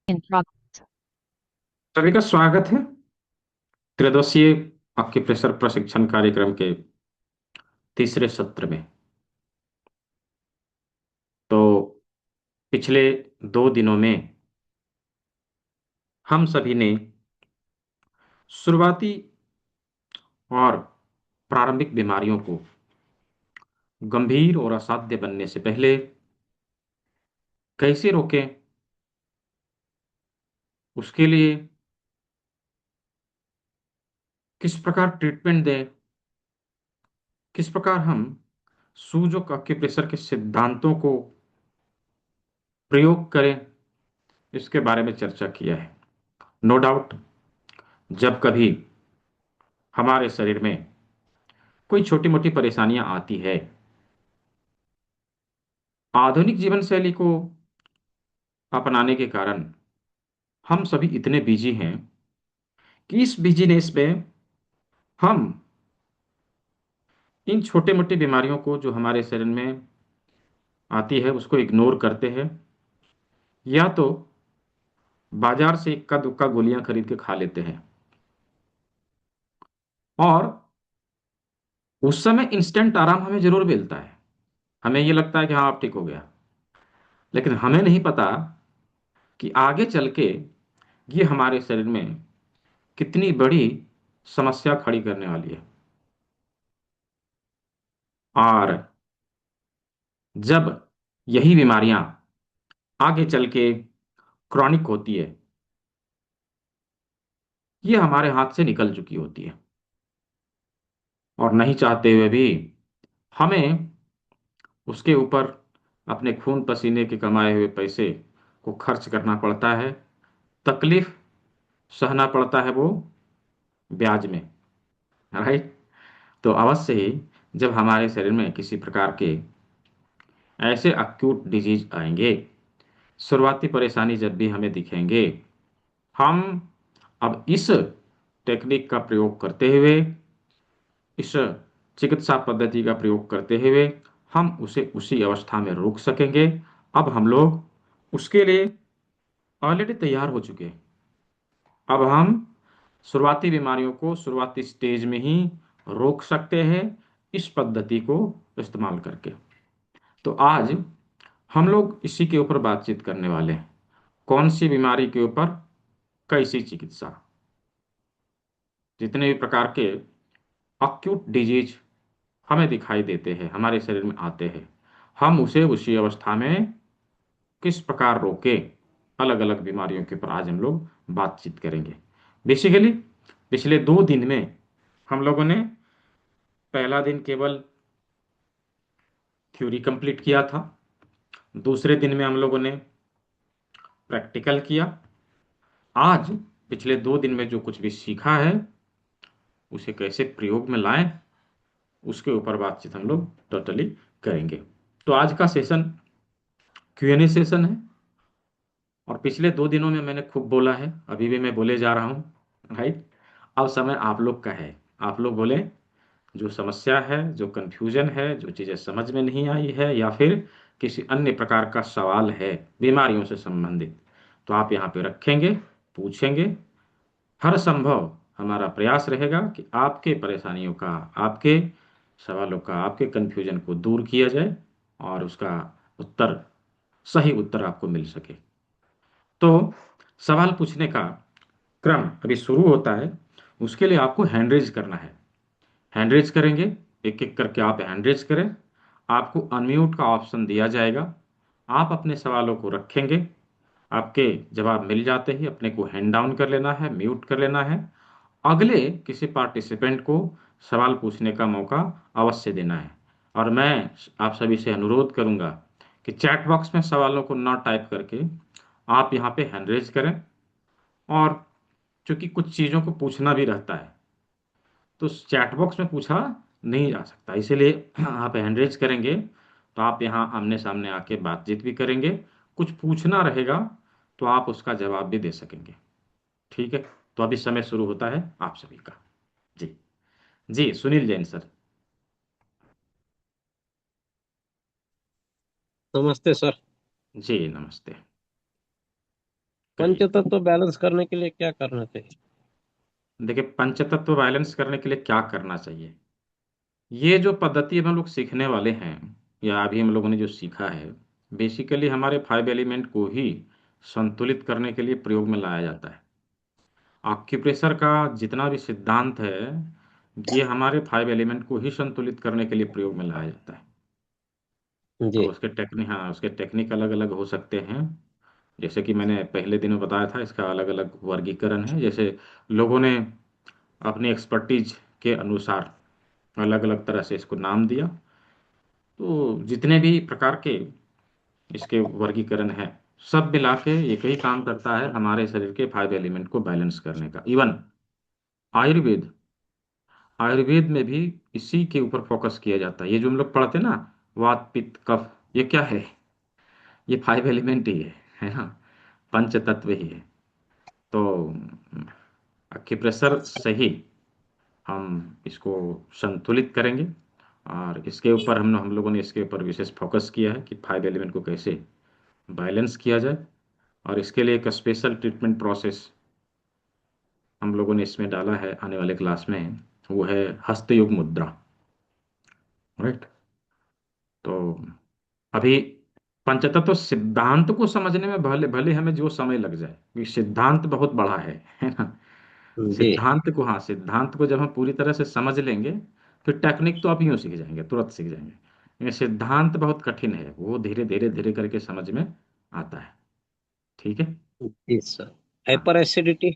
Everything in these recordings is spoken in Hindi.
In progress. सभी का स्वागत है त्रयोदशीय आपके प्रेशर प्रशिक्षण कार्यक्रम के तीसरे सत्र में। तो पिछले 2 दिनों में हम सभी ने शुरुआती और प्रारंभिक बीमारियों को गंभीर और असाध्य बनने से पहले कैसे रोकें, उसके लिए किस प्रकार ट्रीटमेंट दें, किस प्रकार हम सूजोक एक्यूप्रेशर के सिद्धांतों को प्रयोग करें, इसके बारे में चर्चा किया है। नो डाउट, जब कभी हमारे शरीर में कोई छोटी मोटी परेशानियां आती है, आधुनिक जीवन शैली को अपनाने के कारण हम सभी इतने बिजी हैं कि इस बिजीनेस में हम इन छोटे मोटे बीमारियों को जो हमारे शरीर में आती है उसको इग्नोर करते हैं, या तो बाजार से इक्का दुक्का गोलियां खरीद के खा लेते हैं और उस समय इंस्टेंट आराम हमें जरूर मिलता है। हमें ये लगता है कि हाँ, आप ठीक हो गया, लेकिन हमें नहीं पता कि आगे चल के ये हमारे शरीर में कितनी बड़ी समस्या खड़ी करने वाली है। और जब यही बीमारियां आगे चल के क्रॉनिक होती है, ये हमारे हाथ से निकल चुकी होती है और नहीं चाहते हुए भी हमें उसके ऊपर अपने खून पसीने के कमाए हुए पैसे को खर्च करना पड़ता है। तकलीफ सहना पड़ता है वो ब्याज में, राइट। तो अवश्य ही जब हमारे शरीर में किसी प्रकार के ऐसे अक्यूट डिजीज आएंगे, शुरुआती परेशानी जब भी हमें दिखेंगे, हम अब इस टेक्निक का प्रयोग करते हुए, इस चिकित्सा पद्धति का प्रयोग करते हुए हम उसे उसी अवस्था में रोक सकेंगे। अब हम लोग उसके लिए ऑलरेडी तैयार हो चुके हैं। अब हम शुरुआती बीमारियों को शुरुआती स्टेज में ही रोक सकते हैं इस पद्धति को इस्तेमाल करके। तो आज हम लोग इसी के ऊपर बातचीत करने वाले हैं। कौन सी बीमारी के ऊपर कैसी चिकित्सा। जितने भी प्रकार के अक्यूट डिजीज हमें दिखाई देते हैं, हमारे शरीर में आते हैं, हम उसे उसी अवस्था में किस प्रकार रोके, अलग अलग बीमारियों के ऊपर आज हम लोग बातचीत करेंगे। बेसिकली पिछले 2 दिन में हम लोगों ने पहला दिन केवल थ्योरी कंप्लीट किया था, दूसरे दिन में हम लोगों ने प्रैक्टिकल किया। आज पिछले 2 दिन में जो कुछ भी सीखा है उसे कैसे प्रयोग में लाएं, उसके ऊपर बातचीत हम लोग टोटली करेंगे। तो आज का सेशन Q&A सेशन है और पिछले 2 दिनों में मैंने खूब बोला है, अभी भी मैं बोले जा रहा हूँ, राइट। अब समय आप लोग का है, आप लोग बोले। जो समस्या है, जो कंफ्यूजन है, जो चीज़ें समझ में नहीं आई है, या फिर किसी अन्य प्रकार का सवाल है बीमारियों से संबंधित, तो आप यहाँ पे रखेंगे, पूछेंगे। हर संभव हमारा प्रयास रहेगा कि आपके परेशानियों का, आपके सवालों का, आपके कंफ्यूजन को दूर किया जाए और उसका उत्तर, सही उत्तर आपको मिल सके। तो सवाल पूछने का क्रम अभी शुरू होता है, उसके लिए आपको हैंड रेज करना है। हैंड रेज करेंगे, एक एक करके आप हैंड रेज करें। आपको अनम्यूट का ऑप्शन दिया जाएगा, आप अपने सवालों को रखेंगे। आपके जवाब मिल जाते ही अपने को हैंड डाउन कर लेना है, म्यूट कर लेना है। अगले किसी पार्टिसिपेंट को सवाल पूछने का मौका अवश्य देना है। और मैं आप सभी से अनुरोध करूंगा कि चैट बॉक्स में सवालों को ना टाइप करके आप यहाँ पे हैंड रेज करें। और चूंकि कुछ चीज़ों को पूछना भी रहता है तो चैट बॉक्स में पूछा नहीं जा सकता, इसीलिए आप हैंड रेज करेंगे तो आप यहाँ आमने सामने आके बातचीत भी करेंगे। कुछ पूछना रहेगा तो आप उसका जवाब भी दे सकेंगे। ठीक है। तो अभी समय शुरू होता है आप सभी का। जी। जी, सुनील जैन सर। नमस्ते सर। जी नमस्ते। कहिए। पंचतत्व बैलेंस करने के लिए क्या करना चाहिए? देखिए, पंचतत्व बैलेंस करने के लिए क्या करना चाहिए, ये जो पद्धति हम लोग सीखने वाले हैं या अभी हम लोगों ने जो सीखा है, बेसिकली हमारे 5 एलिमेंट को ही संतुलित करने के लिए प्रयोग में लाया जाता है। आक्यूप्रेशर का जितना भी सिद्धांत है, ये हमारे 5 एलिमेंट को ही संतुलित करने के लिए प्रयोग में लाया जाता है। अब जी। उसके टेक्निक, हाँ, उसके टेक्निक अलग अलग हो सकते हैं। जैसे कि मैंने पहले दिनों बताया था, इसका अलग अलग वर्गीकरण है। जैसे लोगों ने अपनी एक्सपर्टीज के अनुसार अलग अलग तरह से इसको नाम दिया। तो जितने भी प्रकार के इसके वर्गीकरण है, सब मिला के एक ही काम करता है, हमारे शरीर के 5 एलिमेंट को बैलेंस करने का। इवन आयुर्वेद, आयुर्वेद में भी इसी के ऊपर फोकस किया जाता है। ये जो हम लोग पढ़ते हैं ना, वात पित्त कफ, ये क्या है? ये 5 एलिमेंट ही है ना, पंच तत्व ही है। तो अक्यूप्रेशर से ही हम इसको संतुलित करेंगे, और इसके ऊपर हम लोगों ने इसके ऊपर विशेष फोकस किया है कि 5 एलिमेंट को कैसे बैलेंस किया जाए। और इसके लिए एक स्पेशल ट्रीटमेंट प्रोसेस हम लोगों ने इसमें डाला है आने वाले क्लास में, वो है हस्तयोग मुद्रा। राइट। तो अभी पंचतत्व सिद्धांत को समझने में भले भले हमें जो समय लग जाए, क्योंकि सिद्धांत बहुत बड़ा है ना। जी। सिद्धांत को, हाँ, सिद्धांत को जब हम पूरी तरह से समझ लेंगे, फिर टेक्निक तो आप यूं सीख जाएंगे, तुरंत सीख जाएंगे। ये सिद्धांत बहुत कठिन है, वो धीरे धीरे धीरे करके समझ में आता है। ठीक है। जी सर। हाँ। Hyper acidity.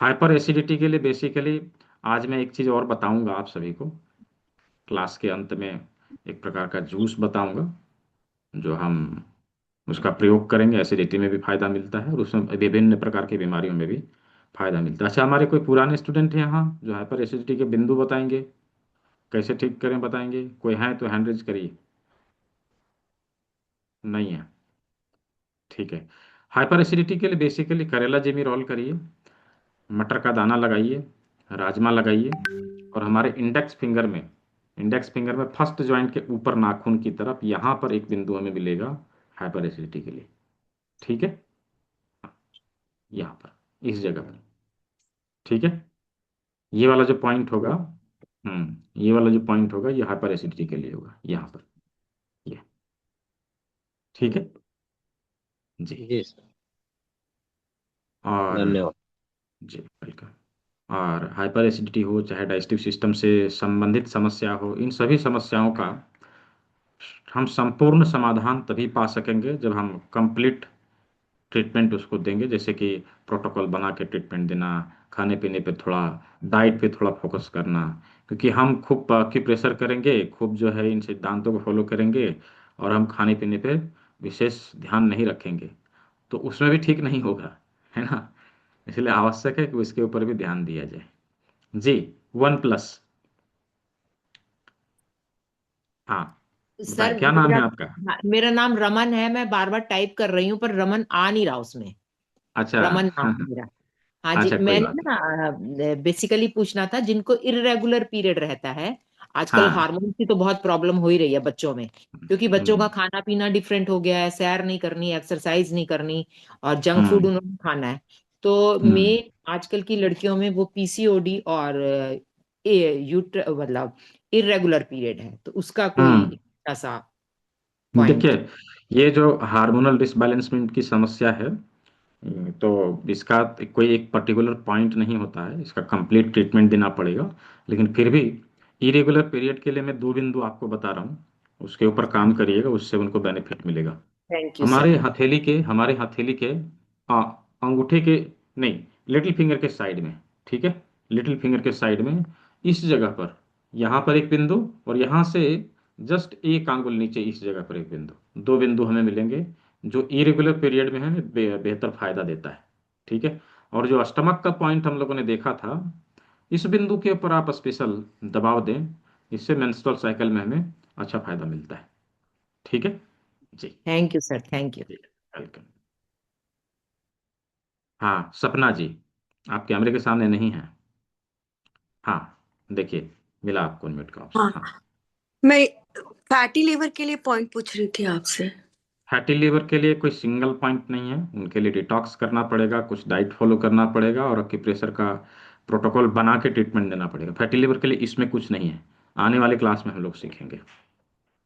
हाइपर एसिडिटी के लिए बेसिकली आज मैं एक चीज और बताऊंगा आप सभी को, क्लास के अंत में एक प्रकार का जूस बताऊंगा, जो हम उसका प्रयोग करेंगे। एसिडिटी में भी फायदा मिलता है, और उसमें विभिन्न प्रकार की बीमारियों में भी फायदा मिलता है। अच्छा, हमारे कोई पुराने स्टूडेंट हैं यहाँ जो हाइपर एसिडिटी के बिंदु बताएंगे, कैसे ठीक करें, बताएंगे? कोई है तो हैंड रेज करिए। नहीं है? ठीक है। हाइपर एसिडिटी के लिए बेसिकली करेला जिमी रोल करिए, मटर का दाना लगाइए, राजमा लगाइए, और हमारे इंडेक्स फिंगर में फर्स्ट जॉइंट के ऊपर नाखून की तरफ, यहाँ पर एक बिंदु हमें मिलेगा हाइपर एसिडिटी के लिए। ठीक है, यहाँ पर इस जगह पर। ठीक है। ये वाला जो पॉइंट होगा, ये वाला जो पॉइंट होगा, ये हाइपर एसिडिटी के लिए होगा, यहाँ पर। ये। ठीक है जी। जी सर। और धन्यवाद। जी, वेलकम। और हाइपर एसिडिटी हो चाहे डाइजेस्टिव सिस्टम से संबंधित समस्या हो, इन सभी समस्याओं का हम संपूर्ण समाधान तभी पा सकेंगे जब हम कंप्लीट ट्रीटमेंट उसको देंगे। जैसे कि प्रोटोकॉल बना के ट्रीटमेंट देना, खाने पीने पे थोड़ा, डाइट पे थोड़ा फोकस करना। क्योंकि हम खूब की प्रेशर करेंगे, खूब जो है इन सिद्धांतों को फॉलो करेंगे, और हम खाने पीने पे विशेष ध्यान नहीं रखेंगे, तो उसमें भी ठीक नहीं होगा, है ना। इसलिए आवश्यक है कि इसके ऊपर भी ध्यान दिया जाए। जी। 1+। हाँ, सर बताएं क्या नाम मेरा, है आपका? हाँ, मेरा नाम रमन है। मैं बार बार टाइप कर रही हूँ पर रमन आ नहीं रहा उसमें। अच्छा। रमन नाम है मेरा। हाँ जी, अच्छा, कोई मैंने बात नहीं। ना बेसिकली पूछना था, जिनको इरेगुलर पीरियड रहता है, आजकल हाँ। हार्मोन की तो बहुत प्रॉब्लम हो ही रही है बच्चों में, क्योंकि बच्चों का हम्म। खाना पीना डिफरेंट हो गया है, सैर नहीं करनी, एक्सरसाइज नहीं करनी, और जंक फूड हम्म। उन्होंने खाना है। तो हम्म। मैं आजकल की लड़कियों में वो पीसीओडी और मतलब इरेगुलर पीरियड है, तो उसका कोई हम्म। ऐसा देखिए, पॉइंट? ये जो हार्मोनल डिसबैलेंसमेंट की समस्या है, तो इसका कोई एक पर्टिकुलर पॉइंट नहीं होता है, इसका कंप्लीट ट्रीटमेंट देना पड़ेगा। लेकिन फिर भी इरेगुलर पीरियड के लिए मैं 2 बिंदु आपको बता रहा हूँ, उसके ऊपर काम करिएगा, उससे उनको बेनिफिट मिलेगा। Thank you sir. हमारे हथेली के आ, अंगूठे के, नहीं, लिटिल फिंगर के साइड में। ठीक है, लिटिल फिंगर के साइड में, इस जगह पर, यहाँ पर एक बिंदु, और यहाँ से जस्ट एक आंगुल नीचे इस जगह पर एक बिंदु, 2 बिंदु हमें मिलेंगे, जो इरेगुलर पीरियड में हमें बेहतर फायदा देता है। ठीक है। और जो स्टमक का पॉइंट हम लोगों ने देखा था, इस बिंदु के ऊपर आप स्पेशल दबाव दें, इससे मेंस्ट्रुअल साइकिल में हमें अच्छा फायदा मिलता है। ठीक है जी। Thank you sir, thank you. जी, वेलकम। हाँ, सपना जी, आप कैमरे के सामने नहीं हैं। हाँ, देखिए, मिला आपको अनम्यूट का ऑप्शन। हाँ, हाँ। मैं फैटी लिवर के लिए पॉइंट पूछ रही थी आपसे। फैटी लीवर के लिए कोई सिंगल पॉइंट नहीं है, उनके लिए डिटॉक्स करना पड़ेगा, कुछ डाइट फॉलो करना पड़ेगा और एक्यूप्रेशर का प्रोटोकॉल बना के ट्रीटमेंट देना पड़ेगा। फैटी लीवर के लिए इसमें कुछ नहीं है, आने वाले क्लास में हम लोग सीखेंगे।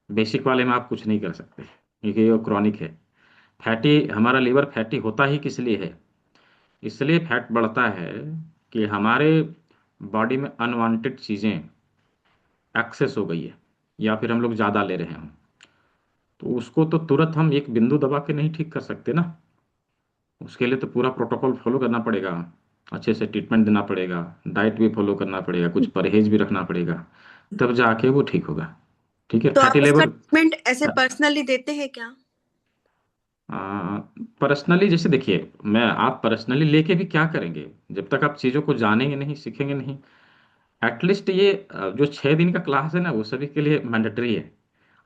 बेसिक वाले में आप कुछ नहीं कर सकते क्योंकि ये क्रॉनिक है। फैटी, हमारा लीवर फैटी होता ही किस लिए है? इसलिए फैट बढ़ता है कि हमारे बॉडी में अनवांटेड चीज़ें एक्सेस हो गई है या फिर हम लोग ज़्यादा ले रहे हैं, तो उसको तो तुरंत हम एक बिंदु दबा के नहीं ठीक कर सकते ना। उसके लिए तो पूरा प्रोटोकॉल फॉलो करना पड़ेगा, अच्छे से ट्रीटमेंट देना पड़ेगा, डाइट भी फॉलो करना पड़ेगा, कुछ परहेज भी रखना पड़ेगा, तब जाके वो ठीक होगा। ठीक है, तो फैटी आप उसका लीवर। ट्रीटमेंट ऐसे पर्सनली देते हैं क्या? पर्सनली जैसे देखिए, मैं आप पर्सनली लेके भी क्या करेंगे जब तक आप चीज़ों को जानेंगे नहीं, सीखेंगे नहीं। एटलीस्ट ये जो 6 दिन का क्लास है ना, वो सभी के लिए मैंडेटरी है।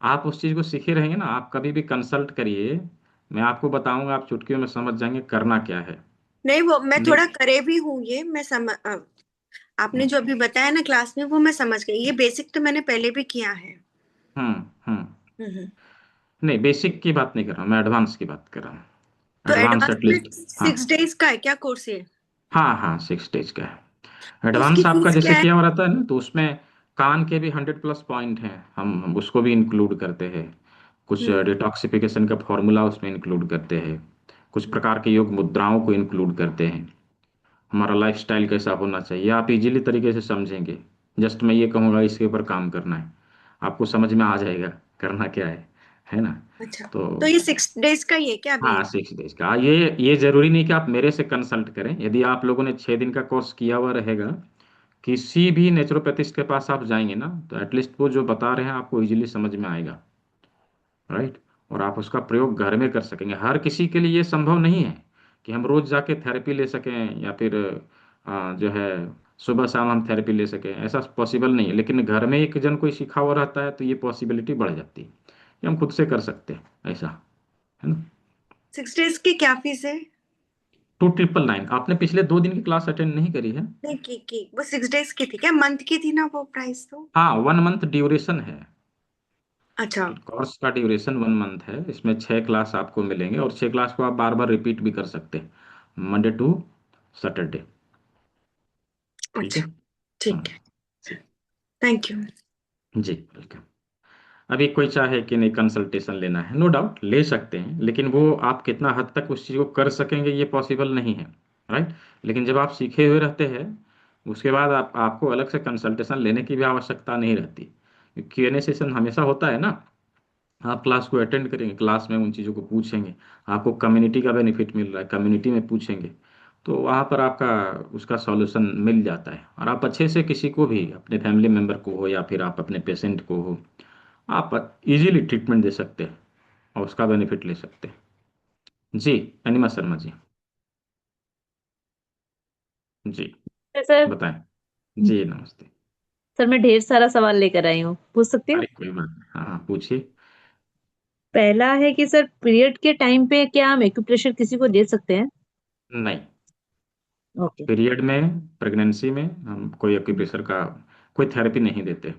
आप उस चीज़ को सीखे रहेंगे ना, आप कभी भी कंसल्ट करिए, मैं आपको बताऊंगा, आप चुटकियों में समझ जाएंगे करना क्या है। नहीं, वो मैं नहीं। थोड़ा करे भी हूँ, ये मैं आपने जो अभी बताया ना क्लास में, वो मैं समझ गई। ये बेसिक तो मैंने पहले भी किया है। हम्म। हम्म। हम्म। नहीं, बेसिक की बात नहीं कर रहा हूँ, मैं एडवांस की बात कर रहा हूँ। तो एडवांस एडवांस में एटलीस्ट। हाँ 6 डेज का है क्या कोर्स ये? हाँ हाँ, 6 स्टेज का है। तो उसकी एडवांस आपका फीस जैसे क्या है? किया हुआ रहता है ना, तो उसमें कान के भी 100+ पॉइंट हैं, हम उसको भी इंक्लूड करते हैं। कुछ हम्म। डिटॉक्सिफिकेशन का फॉर्मूला उसमें इंक्लूड करते हैं, कुछ प्रकार के योग मुद्राओं को इंक्लूड करते हैं, हमारा लाइफस्टाइल कैसा होना चाहिए, आप इजीली तरीके से समझेंगे। जस्ट मैं ये कहूँगा इसके ऊपर काम करना है, आपको समझ में आ जाएगा करना क्या है ना। अच्छा, तो तो ये 6 डेज का ही है क्या अभी? हाँ, 6 डेज का। ये जरूरी नहीं कि आप मेरे से कंसल्ट करें, यदि आप लोगों ने 6 दिन का कोर्स किया हुआ रहेगा, किसी भी नेचुरोपैथिस्ट के पास आप जाएंगे ना, तो एटलीस्ट वो जो बता रहे हैं आपको इजीली समझ में आएगा। राइट। और आप उसका प्रयोग घर में कर सकेंगे। हर किसी के लिए ये संभव नहीं है कि हम रोज जाके थेरेपी ले सकें या फिर जो है सुबह शाम हम थेरेपी ले सकें, ऐसा पॉसिबल नहीं है। लेकिन घर में एक जन कोई सीखा हुआ रहता है तो ये पॉसिबिलिटी बढ़ जाती है कि हम खुद से कर सकते हैं ऐसा, है ना। 6 डेज की क्या फीस है? 2999। आपने पिछले 2 दिन की क्लास अटेंड नहीं करी है? नहीं की वो 6 डेज की थी क्या? मंथ की थी ना वो प्राइस तो? हाँ, 1 मंथ ड्यूरेशन है। अच्छा। कोर्स का ड्यूरेशन 1 मंथ है, इसमें 6 क्लास आपको मिलेंगे और 6 क्लास को आप बार बार रिपीट भी कर सकते हैं, मंडे टू सैटरडे। ठीक है। अच्छा, ठीक हाँ है। जी। Thank you. जी वेलकम। अभी कोई चाहे कि नहीं कंसल्टेशन लेना है, नो डाउट ले सकते हैं, लेकिन वो आप कितना हद तक उस चीज़ को कर सकेंगे ये पॉसिबल नहीं है। राइट। लेकिन जब आप सीखे हुए रहते हैं, उसके बाद आपको अलग से कंसल्टेशन लेने की भी आवश्यकता नहीं रहती। Q&A सेशन हमेशा होता है ना, आप क्लास को अटेंड करेंगे, क्लास में उन चीज़ों को पूछेंगे, आपको कम्युनिटी का बेनिफिट मिल रहा है, कम्युनिटी में पूछेंगे, तो वहाँ पर आपका उसका सॉल्यूशन मिल जाता है और आप अच्छे से किसी को भी, अपने फैमिली मेम्बर को हो या फिर आप अपने पेशेंट को हो, आप इजीली ट्रीटमेंट दे सकते हैं और उसका बेनिफिट ले सकते हैं। जी। अनिमा शर्मा जी। जी सर। बताएं। जी नमस्ते। सर मैं ढेर सारा सवाल लेकर आई हूँ, पूछ सकती हूँ? अरे कोई बात नहीं, हाँ हाँ पूछिए। पहला है कि सर पीरियड के टाइम पे क्या हम एक्यूप्रेशर किसी को दे सकते हैं? नहीं, ओके। पीरियड में, प्रेगनेंसी में हम कोई एक्यूप्रेशर का कोई थेरेपी नहीं देते।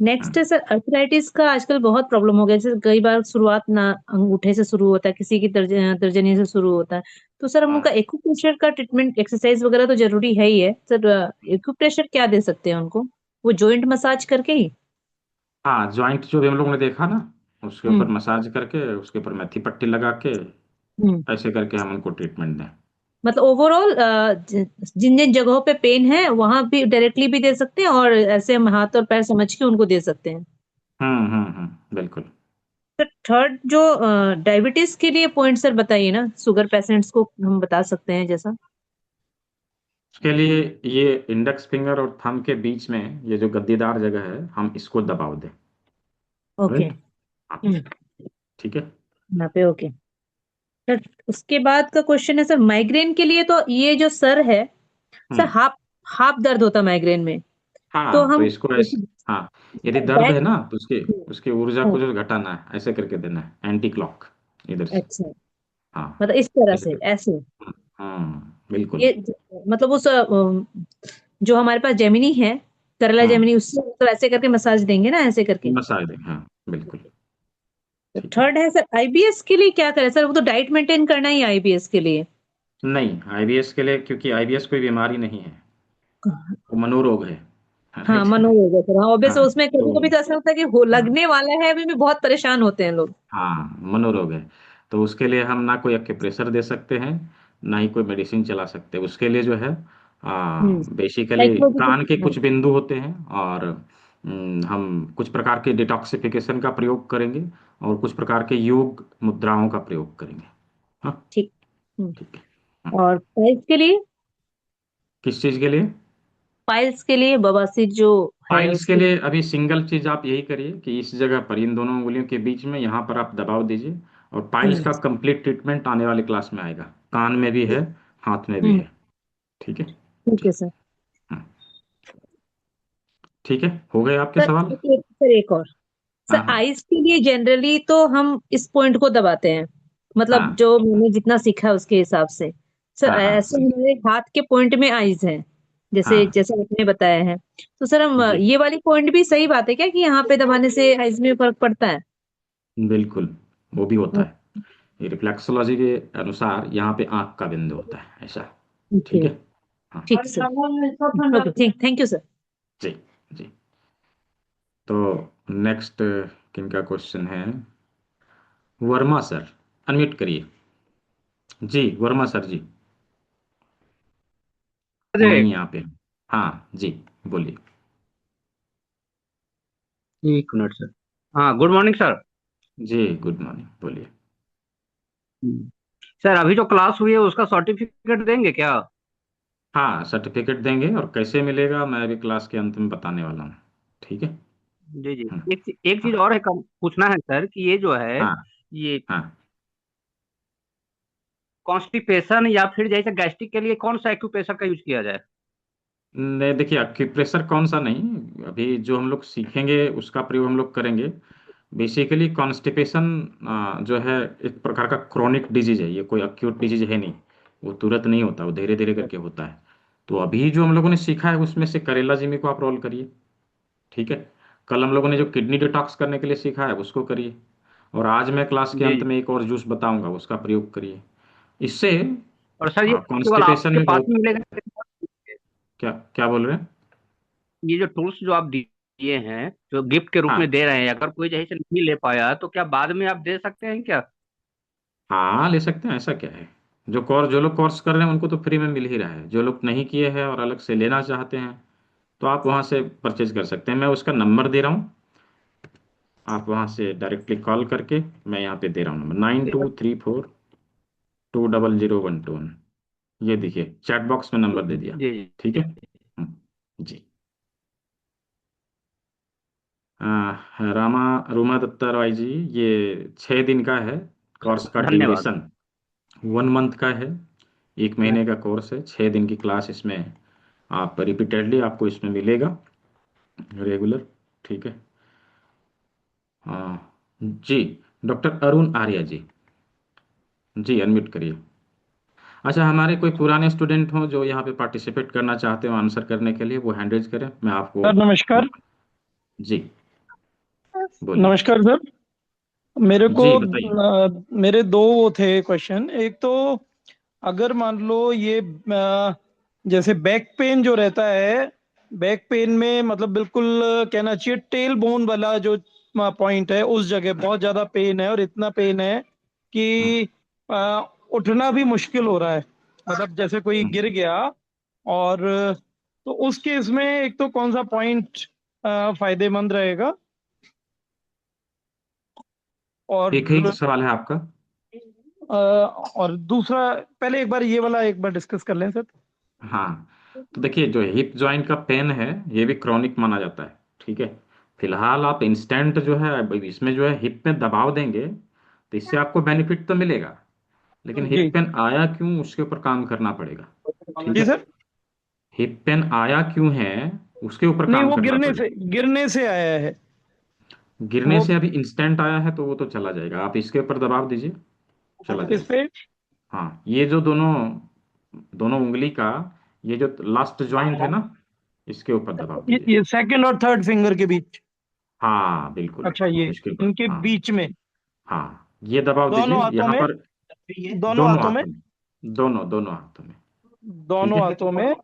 नेक्स्ट हाँ है सर, अर्थराइटिस का आजकल बहुत प्रॉब्लम हो गया है। जैसे कई बार शुरुआत ना अंगूठे से शुरू होता है, किसी की तर्जनी से शुरू होता है। तो सर हम उनका हाँ एक्यूप्रेशर का ट्रीटमेंट, एक्सरसाइज वगैरह तो जरूरी है ही है सर। एक्यूप्रेशर क्या दे सकते हैं उनको, वो जॉइंट मसाज करके ही? हाँ, जॉइंट जो भी हम लोगों ने देखा ना, उसके ऊपर हम्म। मसाज करके, उसके ऊपर मेथी पट्टी लगा के, हम्म। ऐसे करके हम उनको ट्रीटमेंट दें। मतलब ओवरऑल जिन जिन जगहों पे पेन है वहां भी डायरेक्टली भी दे सकते हैं और ऐसे हम हाथ और पैर समझ के उनको दे सकते हैं। बिल्कुल। तो थर्ड जो डायबिटीज के लिए पॉइंट सर बताइए ना, शुगर पेशेंट्स को हम बता सकते हैं जैसा। उसके लिए ये इंडेक्स फिंगर और थंब के बीच में ये जो गद्दीदार जगह है, हम इसको दबाव दें। ओके। राइट। हाँ ठीक है। यहाँ पे ओके सर। उसके बाद का क्वेश्चन है सर, माइग्रेन के लिए तो ये जो सर है सर, हम्म। हाफ हाफ दर्द होता है माइग्रेन में। तो हाँ तो हम इसको ऐसे, हाँ, यदि दर्द है बैक। ना तो उसकी उसकी ऊर्जा को जो घटाना है, ऐसे करके देना है, एंटी क्लॉक, इधर से। अच्छा, हाँ मतलब इस तरह ऐसे से करके। ऐसे बिल्कुल। ये मतलब उस जो हमारे पास जेमिनी है, करेला हम्म जेमिनी, उससे तो ऐसे करके मसाज देंगे ना, ऐसे करके। मसाज दें, हाँ बिल्कुल। तो ठीक है। थर्ड है सर, आईबीएस के लिए क्या करें सर? वो तो डाइट मेंटेन करना ही आईबीएस के लिए। नहीं, आईबीएस के लिए, क्योंकि आईबीएस कोई बीमारी नहीं है, वो मनोरोग है। हाँ, राइट। मनोरोग है सर। हाँ, ऑब्वियस हाँ उसमें कभी तो कभी तो ऐसा होता है कि हो हाँ लगने वाला है, अभी भी बहुत परेशान होते हैं लोग। हाँ, मनोरोग है। तो उसके लिए हम ना कोई एक्यूप्रेशर दे सकते हैं, ना ही कोई मेडिसिन चला सकते हैं। उसके लिए जो है बेसिकली कान के साइकोलॉजिकल। कुछ बिंदु होते हैं, और हम कुछ प्रकार के डिटॉक्सिफिकेशन का प्रयोग करेंगे, और कुछ प्रकार के योग मुद्राओं का प्रयोग करेंगे। हाँ, ठीक। हम्म, ठीक है। हाँ। और पाइल्स के लिए? किस चीज के लिए? पाइल्स के लिए बवासीर जो है पाइल्स के उसके। लिए अभी सिंगल चीज आप यही करिए कि इस जगह पर, इन दोनों उंगलियों के बीच में, यहाँ पर आप दबाव दीजिए, और पाइल्स हम्म का कंप्लीट ट्रीटमेंट आने वाली क्लास में आएगा। कान में भी है, हाथ में भी हम्म, है। ठीक है। ठीक जी। है सर। हाँ, ठीक है, हो गए आपके सर सवाल? एक और हाँ सर, हाँ आइस के लिए जनरली तो हम इस पॉइंट को दबाते हैं, मतलब हाँ जो मैंने जितना सीखा है उसके हिसाब से। सर हाँ हाँ, ऐसे हमारे हाथ के पॉइंट में आइज है, जैसे हाँ जैसे आपने बताया है, तो सर हम जी, ये वाली पॉइंट भी सही बात है क्या कि यहाँ पे दबाने से आइज में फर्क पड़ता है? बिल्कुल, वो भी होता हम्म, है। ये रिफ्लेक्सोलॉजी के अनुसार यहाँ पे आंख का बिंदु होता है, ऐसा। ठीक ओके, है। हाँ ठीक sir. Okay, thank you sir. जी। जी। तो नेक्स्ट किनका क्वेश्चन है? वर्मा सर, अनम्यूट करिए। जी, वर्मा सर जी। अरे, नहीं, यहाँ पे। हाँ जी, बोलिए। एक मिनट सर। हाँ, गुड मॉर्निंग सर। जी, गुड मॉर्निंग, बोलिए। हम्म। सर, अभी जो क्लास हुई है उसका सर्टिफिकेट देंगे क्या? हाँ, सर्टिफिकेट देंगे, और कैसे मिलेगा मैं अभी क्लास के अंत में बताने वाला हूँ। ठीक है। जी जी। हम्म, एक चीज हाँ और है, पूछना है सर कि ये जो है, हाँ ये हाँ। कॉन्स्टिपेशन या फिर जैसे गैस्ट्रिक के लिए कौन सा एक्यूप्रेशर का यूज किया जाए? नहीं, देखिए, एक्यूप्रेशर कौन सा नहीं, अभी जो हम लोग सीखेंगे उसका प्रयोग हम लोग करेंगे। बेसिकली कॉन्स्टिपेशन जो है, एक प्रकार का क्रोनिक डिजीज है, ये कोई अक्यूट डिजीज है नहीं। वो तुरंत नहीं होता, वो धीरे धीरे करके होता है। तो अभी जो हम लोगों ने सीखा है उसमें से करेला जिमी को आप रोल करिए। ठीक है। कल हम लोगों ने जो किडनी डिटॉक्स करने के लिए सीखा है उसको करिए, और आज मैं क्लास के जी अंत जी। में एक और जूस बताऊंगा, उसका प्रयोग करिए। इससे और सर, ये केवल कॉन्स्टिपेशन आपके में पास बहुत। ही मिलेगा? क्या क्या बोल रहे हैं? ये जो टूल्स जो आप दिए हैं, जो गिफ्ट के रूप में हाँ दे रहे हैं, अगर कोई जैसे नहीं ले पाया तो क्या बाद में आप दे सकते हैं क्या? हाँ, ले सकते हैं, ऐसा क्या है। जो लोग कोर्स कर रहे हैं उनको तो फ्री में मिल ही रहा है। जो लोग नहीं किए हैं और अलग से लेना चाहते हैं, तो आप वहाँ से परचेज कर सकते हैं। मैं उसका नंबर दे रहा हूँ, आप वहाँ से डायरेक्टली कॉल करके, मैं यहाँ पे दे रहा हूँ नंबर, 9234200121। ये देखिए, चैट बॉक्स में नंबर दे दिया। जी ठीक जी। है। जी। रूमा दत्ता रॉय जी, ये 6 दिन का है कोर्स का धन्यवाद। ड्यूरेशन। 1 मंथ का है, 1 महीने का कोर्स है। 6 दिन की क्लास इसमें आप रिपीटेडली आपको इसमें मिलेगा, रेगुलर। ठीक है। जी, डॉक्टर अरुण आर्या जी। जी, अनम्यूट करिए। अच्छा, हमारे कोई पुराने स्टूडेंट हो जो यहाँ पे पार्टिसिपेट करना चाहते हो आंसर करने के लिए, वो हैंड रेज करें, मैं आपको सर नमस्कार। मौका। जी, बोलिए। नमस्कार सर। मेरे को जी, बताइए। मेरे दो वो थे क्वेश्चन। एक तो अगर मान लो ये जैसे बैक पेन जो रहता है, बैक पेन में मतलब बिल्कुल कहना चाहिए टेल बोन वाला जो पॉइंट है उस जगह बहुत ज्यादा पेन है, और इतना पेन है हम्म, कि उठना भी मुश्किल हो रहा है, मतलब जैसे कोई हम्म। गिर गया। और तो उस केस में एक तो कौन सा पॉइंट फायदेमंद रहेगा? एक ही और सवाल है आपका? और दूसरा, पहले एक बार ये वाला एक बार डिस्कस कर लें सर। हाँ, तो देखिए, जो हिप जॉइंट का पेन है ये भी क्रॉनिक माना जाता है। ठीक है। फिलहाल आप इंस्टेंट जो है, अब इसमें जो है हिप में दबाव देंगे तो इससे आपको बेनिफिट तो मिलेगा, लेकिन हिप जी पेन आया क्यों उसके ऊपर काम करना पड़ेगा। ठीक जी है। सर। हिप पेन आया क्यों है उसके ऊपर नहीं, काम वो करना से पड़ेगा। गिरने से आया है गिरने वो। से अभी इंस्टेंट आया है तो वो तो चला जाएगा, आप इसके ऊपर दबाव दीजिए, चला इस जाएगा। पे हाँ, ये जो दोनों दोनों उंगली का, ये जो लास्ट जॉइंट है ना, इसके ऊपर दबाव दीजिए। ये सेकंड और थर्ड फिंगर के बीच। हाँ बिल्कुल, अच्छा, ये इसके ऊपर, इनके हाँ। बीच में। हाँ, ये दबाव दोनों दीजिए हाथों यहाँ में, पर, दोनों दोनों हाथों में, हाथों में, दोनों हाथों में। ठीक दोनों है। हाथों में,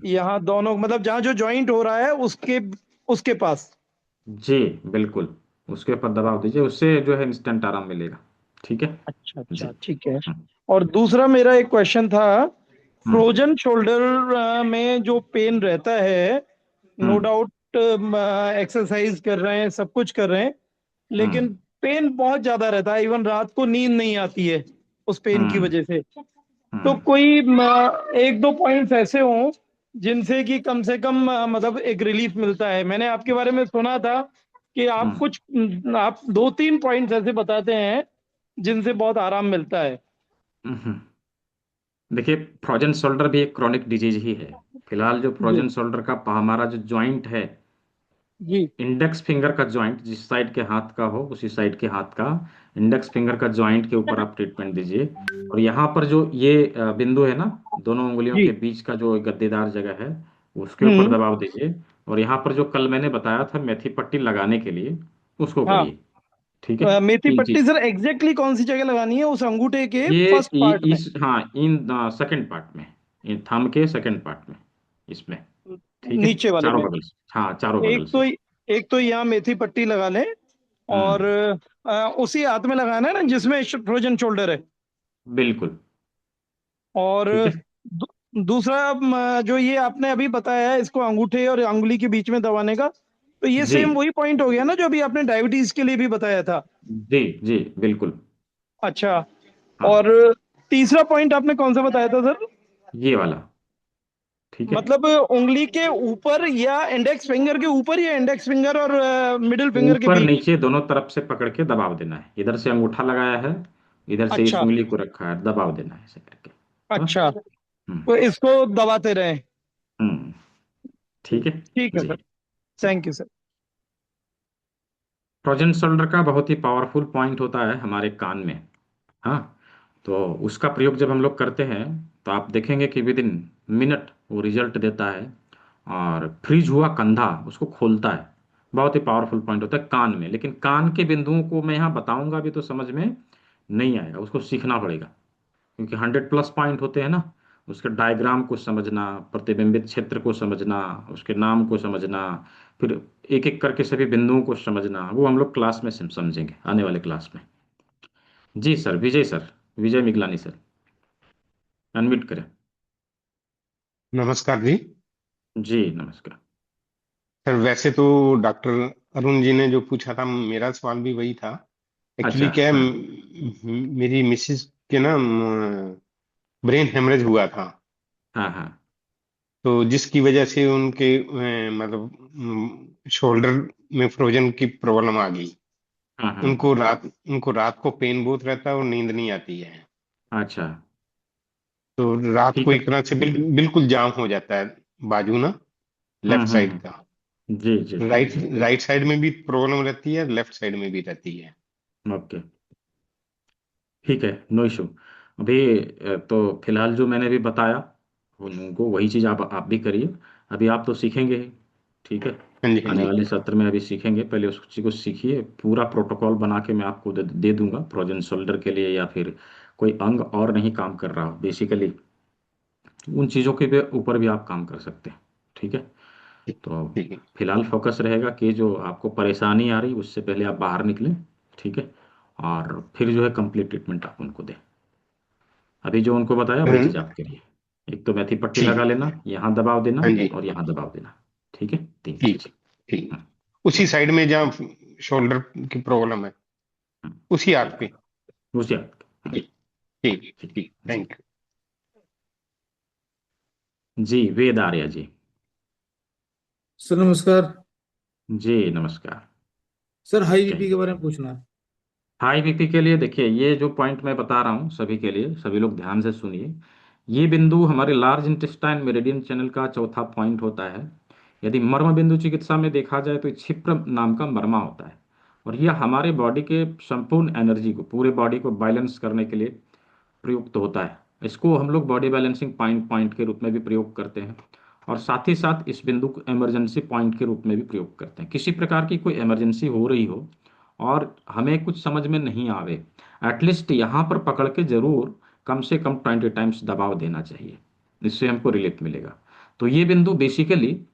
यहाँ दोनों मतलब जहाँ जो जॉइंट हो रहा है उसके उसके पास। जी बिल्कुल, उसके ऊपर दबाव दीजिए, उससे जो है इंस्टेंट आराम मिलेगा। ठीक है अच्छा जी। अच्छा, ठीक है। हम्म, और दूसरा मेरा एक क्वेश्चन था, हम्म, फ्रोजन शोल्डर में जो पेन रहता है, नो हम्म, डाउट एक्सरसाइज कर रहे हैं, सब कुछ कर रहे हैं, लेकिन हम्म, पेन बहुत ज्यादा रहता है, इवन रात को नींद नहीं आती है उस पेन की हम्म, वजह से। तो हम्म, कोई एक दो पॉइंट्स ऐसे हों जिनसे कि कम से कम मतलब एक रिलीफ मिलता है। मैंने आपके बारे में सुना था कि आप हम्म, कुछ आप दो तीन पॉइंट्स ऐसे बताते हैं जिनसे बहुत आराम मिलता है। हम्म। देखिए, फ्रोजन शोल्डर भी एक क्रॉनिक डिजीज ही है। फिलहाल जो जी फ्रोजन शोल्डर का हमारा जो जॉइंट है, जी। इंडेक्स फिंगर का जॉइंट, जिस साइड के हाथ का हो उसी साइड के हाथ का इंडेक्स फिंगर का जॉइंट के ऊपर आप ट्रीटमेंट दीजिए। और यहाँ पर जो ये बिंदु है ना, दोनों उंगलियों जी। के बीच का जो गद्देदार जगह है, उसके ऊपर हम्म। दबाव दीजिए। और यहाँ पर जो कल मैंने बताया था मेथी पट्टी लगाने के लिए, उसको हाँ। करिए। ठीक है, मेथी तीन पट्टी चीज। सर एग्जैक्टली कौन सी जगह लगानी है, उस अंगूठे के ये फर्स्ट पार्ट में? इस, हाँ, इन सेकंड पार्ट में, इन थंब के सेकंड पार्ट में, इसमें। ठीक है, नीचे वाले चारों में? बगल से, हाँ, चारों एक बगल तो से। एक तो यहाँ मेथी पट्टी लगा लें, हम्म, और उसी हाथ में लगाना है ना जिसमें फ्रोजन शोल्डर है। बिल्कुल। और ठीक है। दूसरा जो ये आपने अभी बताया है इसको अंगूठे और अंगुली के बीच में दबाने का, तो ये जी सेम वही पॉइंट हो गया ना जो अभी आपने डायबिटीज के लिए भी बताया था? जी जी बिल्कुल। अच्छा। हाँ, और तीसरा पॉइंट आपने कौन सा बताया था सर? ये वाला। ठीक है, मतलब उंगली के ऊपर या इंडेक्स फिंगर के ऊपर या इंडेक्स फिंगर और मिडिल फिंगर के ऊपर बीच? नीचे दोनों तरफ से पकड़ के दबाव देना है। इधर से अंगूठा लगाया है, इधर से इस अच्छा उंगली को रखा है, दबाव देना है ऐसे करके। हाँ। अच्छा, हम्म, तो इसको दबाते रहें। हम्म। ठीक है ठीक है जी सर, जी। Thank you sir. Frozen shoulder का बहुत ही पावरफुल पॉइंट होता है हमारे कान में। हाँ, तो उसका प्रयोग जब हम लोग करते हैं, तो आप देखेंगे कि विद इन मिनट वो रिजल्ट देता है। और फ्रीज हुआ कंधा उसको खोलता है। बहुत ही पावरफुल पॉइंट होता है कान में। लेकिन कान के बिंदुओं को मैं यहाँ बताऊंगा भी तो समझ में नहीं आएगा, उसको सीखना पड़ेगा। क्योंकि 100+ पॉइंट होते हैं ना, उसके डायग्राम को समझना, प्रतिबिंबित क्षेत्र को समझना, उसके नाम को समझना, फिर एक एक करके सभी बिंदुओं को समझना, वो हम लोग क्लास में समझेंगे आने वाले क्लास में। जी सर, विजय सर, विजय मिगलानी सर, अनम्यूट करें। नमस्कार जी। जी नमस्कार। सर वैसे तो डॉक्टर अरुण जी ने जो पूछा था मेरा सवाल भी वही था। अच्छा, एक्चुअली क्या है, हाँ, मेरी मिसेस के ना ब्रेन हेमरेज हुआ था। हाँ, हाँ, तो जिसकी वजह से उनके मतलब शोल्डर में फ्रोजन की प्रॉब्लम आ गई। हाँ, हाँ, उनको रात को पेन बहुत रहता है और नींद नहीं आती है। अच्छा, तो रात को ठीक है। एक तरह से बिल्कुल जाम हो जाता है बाजू ना, हम्म, लेफ्ट साइड का। जी जी राइट राइट साइड में भी प्रॉब्लम रहती है, लेफ्ट साइड में भी रहती है। ओके, ठीक है, नो इशू। अभी तो फिलहाल जो मैंने अभी बताया उनको वही चीज़ आप भी करिए। अभी आप तो सीखेंगे ही। ठीक है, हाँ जी हाँ आने जी। वाले सत्र में अभी सीखेंगे। पहले उस चीज़ को सीखिए, पूरा प्रोटोकॉल बना के मैं आपको दे दूंगा फ्रोजन शोल्डर के लिए, या फिर कोई अंग और नहीं काम कर रहा हो बेसिकली, उन चीज़ों के ऊपर भी आप काम कर सकते हैं। ठीक है, तो ठीक है। फिलहाल फोकस रहेगा कि जो आपको परेशानी आ रही उससे पहले आप बाहर निकलें। ठीक है, और फिर जो है कंप्लीट ट्रीटमेंट आप उनको दें। अभी जो उनको बताया वही चीज़ आप करिए। एक तो मेथी पट्टी ठीक लगा है। लेना, यहाँ दबाव देना, हाँ जी। और यहाँ दबाव देना। ठीक है, तीन ठीक चीज़। ठीक। हम्म, उसी साइड में जहाँ शोल्डर की प्रॉब्लम है, उसी हाथ ठीक, पे। उसी आप। ठीक ठीक ठीक, ठीक, जी थैंक यू। जी, वेद आर्या जी। सर नमस्कार। जी नमस्कार। सर हाई बीपी कहिए। के बारे में पूछना है। हाई बीपी के लिए देखिए, ये जो पॉइंट मैं बता रहा हूँ सभी के लिए, सभी लोग ध्यान से सुनिए। ये बिंदु हमारे लार्ज इंटेस्टाइन मेरिडियन चैनल का चौथा पॉइंट होता है। यदि मर्म बिंदु चिकित्सा में देखा जाए तो क्षिप्र नाम का मर्मा होता है। और यह हमारे बॉडी के संपूर्ण एनर्जी को, पूरे बॉडी को बैलेंस करने के लिए प्रयुक्त होता है। इसको हम लोग बॉडी बैलेंसिंग पॉइंट पॉइंट के रूप में भी प्रयोग करते हैं। और साथ ही साथ इस बिंदु को इमरजेंसी पॉइंट के रूप में भी प्रयोग करते हैं। किसी प्रकार की कोई इमरजेंसी हो रही हो और हमें कुछ समझ में नहीं आवे, एटलीस्ट यहाँ पर पकड़ के जरूर कम से कम 20 टाइम्स दबाव देना चाहिए, इससे हमको रिलीफ मिलेगा। तो ये बिंदु बेसिकली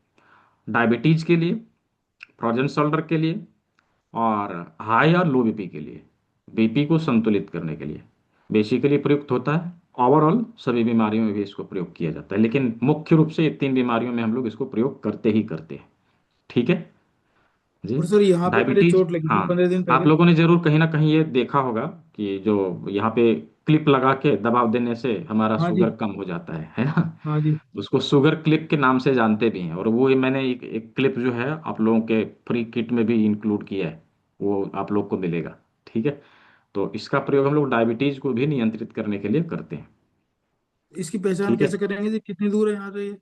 डायबिटीज के लिए, फ्रोजन शोल्डर के लिए, और हाई और लो बीपी के लिए, बीपी को संतुलित करने के लिए बेसिकली प्रयुक्त होता है। ओवरऑल सभी बीमारियों में भी इसको प्रयोग किया जाता है, लेकिन मुख्य रूप से ये 3 बीमारियों में हम लोग इसको प्रयोग करते ही करते हैं। ठीक है जी। और सर यहाँ पे मेरे डायबिटीज, चोट लगी थी हाँ, 15 दिन आप पहले। लोगों ने जरूर कहीं ना कहीं ये देखा होगा कि जो यहाँ पे क्लिप लगा के दबाव देने से हमारा हाँ जी। शुगर कम हो जाता है ना। हाँ जी। उसको शुगर क्लिप के नाम से जानते भी हैं, और वो मैंने एक क्लिप जो है आप लोगों के फ्री किट में भी इंक्लूड किया है, वो आप लोग को मिलेगा। ठीक है, तो इसका प्रयोग हम लोग डायबिटीज को भी नियंत्रित करने के लिए करते हैं। इसकी पहचान ठीक है, कैसे करेंगे जी, कितनी दूर है यहाँ से ये?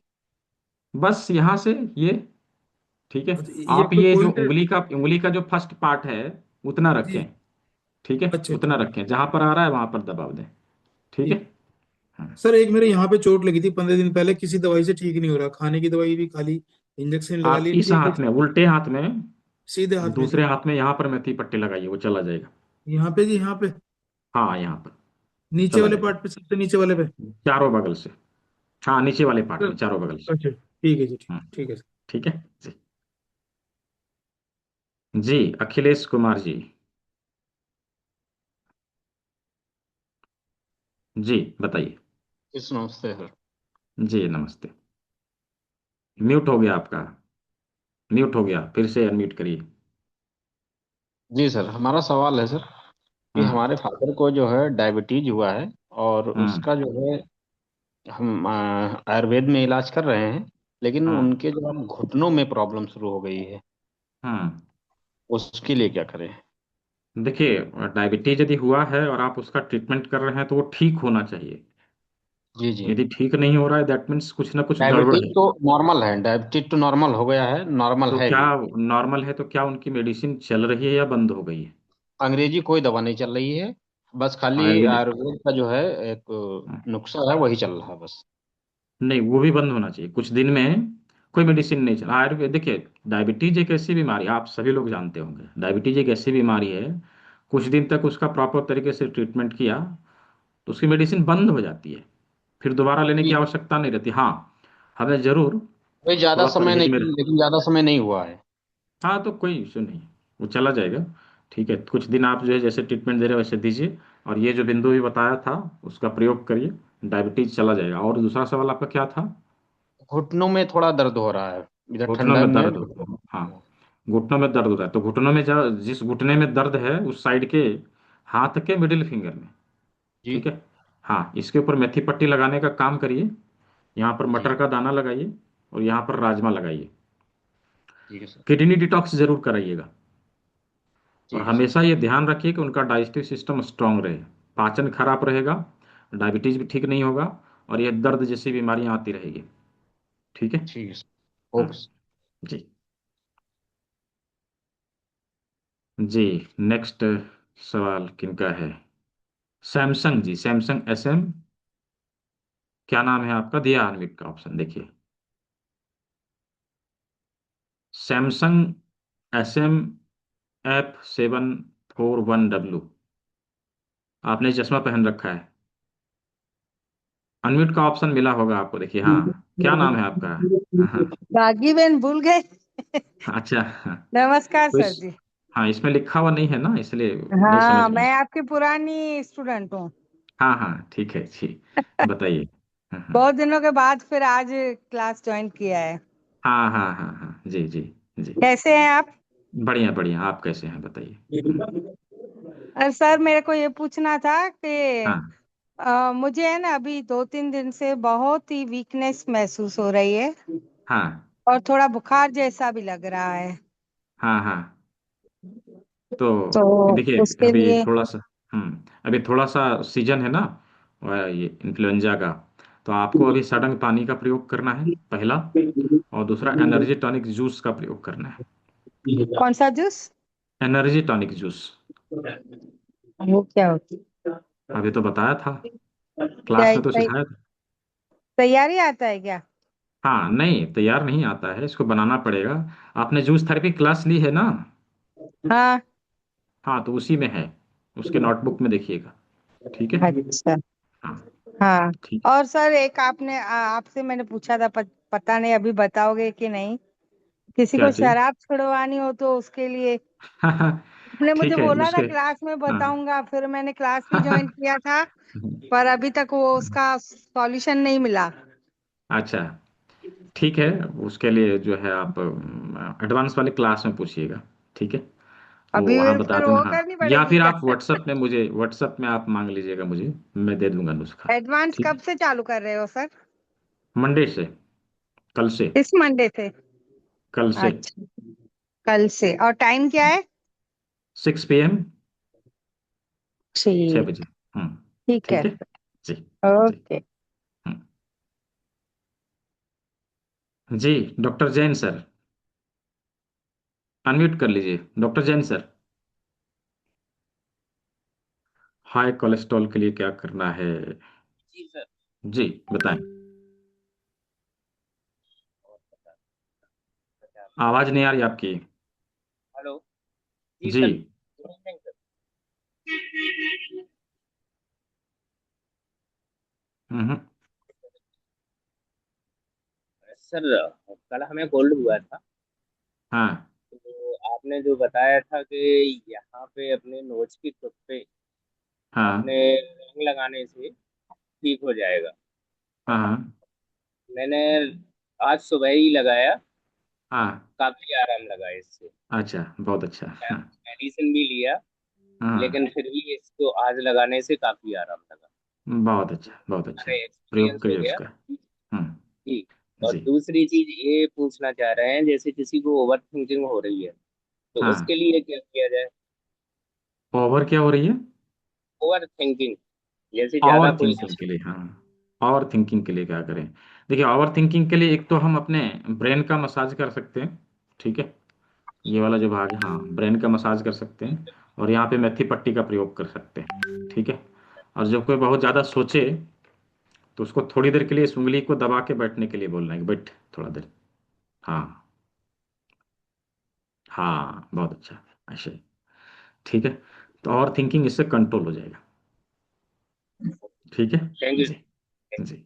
बस यहाँ से ये, ठीक है, अच्छा, ये आप कोई ये जो पॉइंट है? उंगली का जो फर्स्ट पार्ट है उतना रखें। जी। ठीक है, अच्छा उतना ठीक है। रखें, जहां पर आ रहा है वहां पर दबाव दें। ठीक है। ठीक। हाँ। सर एक मेरे यहाँ पे चोट लगी थी 15 दिन पहले, किसी दवाई से ठीक नहीं हो रहा, खाने की दवाई भी खा ली, इंजेक्शन लगा आप लिए, इस ठीक है। हाथ में, उल्टे हाथ में, सीधे हाथ में जी। दूसरे हाथ में यहाँ पर मेथी पट्टी लगाइए, वो चला जाएगा। यहाँ पे जी, यहाँ पे हाँ, यहाँ पर नीचे चला वाले जाएगा, पार्ट पे, सबसे नीचे वाले पे। चारों बगल से। हाँ, नीचे वाले पार्ट सर में चारों बगल से। अच्छा ठीक है जी, ठीक हम्म, ठीक है सर। ठीक है जी। जी, अखिलेश कुमार जी। जी, बताइए। इस नमस्ते सर। जी, नमस्ते। म्यूट हो गया आपका, म्यूट हो गया, फिर से अनम्यूट करिए। जी सर, हमारा सवाल है सर कि हम्म। हमारे फादर को जो है डायबिटीज हुआ है, और हम्म। उसका जो है हम आयुर्वेद में इलाज कर रहे हैं, लेकिन हम्म। उनके जो है घुटनों में प्रॉब्लम शुरू हो गई है। हम्म। उसके लिए क्या करें? देखिए, डायबिटीज यदि हुआ है और आप उसका ट्रीटमेंट कर रहे हैं तो वो ठीक होना चाहिए। जी जी। यदि ठीक नहीं हो रहा है दैट मीन्स कुछ ना कुछ गड़बड़ डायबिटीज है। तो नॉर्मल है, डायबिटीज तो नॉर्मल हो गया है, नॉर्मल तो है क्या भी। नॉर्मल है तो क्या उनकी मेडिसिन चल रही है या बंद हो गई है? अंग्रेजी कोई दवा नहीं चल रही है, बस खाली आयुर्वेदिक? आयुर्वेद का जो है एक नुस्खा है, वही चल रहा है बस। नहीं, वो भी बंद होना चाहिए कुछ दिन में। कोई मेडिसिन नहीं चला आयुर्वेद। देखिए, डायबिटीज एक ऐसी बीमारी, आप सभी लोग जानते होंगे, डायबिटीज एक ऐसी बीमारी है, कुछ दिन तक उसका प्रॉपर तरीके से ट्रीटमेंट किया तो उसकी मेडिसिन बंद हो जाती है, फिर दोबारा लेने की जी। आवश्यकता नहीं रहती। हाँ, हमें जरूर कोई ज्यादा थोड़ा समय परहेज नहीं, में लेकिन ज्यादा समय नहीं हुआ है। हाँ, तो कोई इशू नहीं, वो चला जाएगा। ठीक है, कुछ दिन आप जो है जैसे ट्रीटमेंट दे रहे हो वैसे दीजिए, और ये जो बिंदु भी बताया था उसका प्रयोग करिए, डायबिटीज चला जाएगा। और दूसरा सवाल आपका क्या था? घुटनों में थोड़ा दर्द हो रहा है, इधर घुटनों ठंडा में में दर्द हो, घुटनों हाँ, में। घुटनों में दर्द होता है तो घुटनों में जिस घुटने में दर्द है उस साइड के हाथ के मिडिल फिंगर में, जी ठीक है, हाँ, इसके ऊपर मेथी पट्टी लगाने का काम करिए। यहाँ पर जी। मटर का दाना लगाइए, और यहाँ पर राजमा लगाइए। ठीक है सर। किडनी डिटॉक्स जरूर कराइएगा, और ठीक है सर। हमेशा ये ध्यान रखिए कि उनका डाइजेस्टिव सिस्टम स्ट्रांग रहे। पाचन खराब रहेगा, डायबिटीज भी ठीक नहीं होगा, और ये दर्द जैसी बीमारियां आती रहेगी। ठीक है। ठीक है सर, हाँ ओके सर। जी। जी, नेक्स्ट सवाल किनका है? Samsung ji, Samsung S M, क्या नाम है आपका? दिया अनमिट का ऑप्शन देखिए। Samsung S M F741W। आपने चश्मा पहन रखा है, अनम्यूट का ऑप्शन मिला होगा आपको, देखिए। हाँ, क्या नाम है आपका? हाँ हाँ, रागी बहन भूल गए। अच्छा, हाँ। नमस्कार तो सर इस, जी। हाँ, इसमें लिखा हुआ नहीं है ना, इसलिए नहीं समझ हाँ, में। मैं आपकी पुरानी स्टूडेंट हूँ। हाँ हाँ, ठीक है जी, बताइए। हाँ हाँ बहुत दिनों के बाद फिर आज क्लास ज्वाइन किया है। हाँ हाँ हाँ हाँ, जी जी जी। कैसे हैं आप? बढ़िया बढ़िया, आप कैसे हैं बताइए? अरे सर, मेरे को ये पूछना था कि हाँ मुझे है ना, अभी 2-3 दिन से बहुत ही वीकनेस महसूस हो रही है, हाँ और थोड़ा बुखार जैसा भी लग रहा है। हाँ हाँ। तो तो देखिए, उसके अभी लिए थोड़ा सा, अभी थोड़ा सा सीजन है ना, ये इन्फ्लुएंजा का, तो आपको अभी सडंग पानी का प्रयोग करना है पहला, और दूसरा एनर्जी टॉनिक जूस का प्रयोग करना है। कौन सा जूस? एनर्जी टॉनिक जूस, वो क्या होती? अभी तो बताया था, क्या क्लास में तो सिखाया था। तैयारी आता है क्या? हाँ, नहीं, तैयार नहीं आता है, इसको बनाना पड़ेगा। आपने जूस थेरेपी क्लास ली है ना? हाँ। हाँ तो उसी में है, उसके नोटबुक में देखिएगा। ठीक है। अच्छा। हाँ हाँ। ठीक और सर एक आपने आपसे मैंने पूछा था, पता नहीं अभी बताओगे कि नहीं, किसी क्या को चीज? शराब छुड़वानी हो तो उसके लिए आपने मुझे ठीक है बोला था उसके। क्लास में हाँ बताऊंगा, फिर मैंने क्लास भी ज्वाइन किया था, पर अभी तक वो उसका सॉल्यूशन नहीं मिला। अच्छा ठीक है, उसके लिए जो है आप एडवांस वाले क्लास में पूछिएगा। ठीक है, वो अभी वहाँ बता फिर देना। वो हाँ, करनी या पड़ेगी फिर क्या? आप व्हाट्सएप में आप मांग लीजिएगा मुझे, मैं दे दूंगा नुस्खा। एडवांस ठीक कब है, से चालू कर रहे हो सर? मंडे से, कल से। इस मंडे से? कल से अच्छा, कल से। और टाइम क्या है? 6 PM, 6 ठीक। बजे। ठीक है। ठीक है जी। जी। ओके। जी डॉक्टर जैन सर, अनम्यूट कर लीजिए doctor Jain sir. High cholesterol के लिए क्या करना है? जी सर। जी बताएं। आवाज नहीं आ रही आपकी। हेलो। जी जी। Sir, good evening sir. हम्म। सर, कल हमें कोल्ड हुआ था, हाँ तो आपने जो बताया था कि यहाँ पे अपने नोज की टिप पे हाँ अपने रंग लगाने से ठीक हो जाएगा। हाँ हाँ मैंने आज सुबह ही लगाया, हाँ। काफी आराम लगा इससे। अच्छा बहुत अच्छा। हाँ मेडिसिन भी लिया, हाँ। लेकिन फिर भी इसको आज लगाने से काफी आराम लगा। बहुत अच्छा बहुत अच्छा। अरे प्रयोग एक्सपीरियंस हो करिए गया। उसका। हम्म। ठीक। और जी। दूसरी चीज ये पूछना चाह रहे हैं, जैसे किसी को ओवर थिंकिंग हो रही है तो उसके हाँ, लिए क्या किया जाए? ओवर क्या हो रही है? ओवर थिंकिंग, जैसे ज्यादा ओवर कोई थिंकिंग के लिए, हाँ, ओवर थिंकिंग के लिए क्या करें? देखिए, ओवर थिंकिंग के लिए एक तो हम अपने ब्रेन का मसाज कर सकते हैं। ठीक है, ये वाला जो भाग है, हाँ, ब्रेन का मसाज कर सकते हैं। और यहाँ पे मेथी पट्टी का प्रयोग कर सकते हैं। ठीक है, और जब कोई बहुत ज़्यादा सोचे तो उसको थोड़ी देर के लिए इस उंगली को दबा के बैठने के लिए बोलना है कि बैठ थोड़ा देर। हाँ हाँ, बहुत अच्छा, ऐसे ही। ठीक है, तो ओवर थिंकिंग इससे कंट्रोल हो जाएगा। ठीक है। Thank you. जी। जी।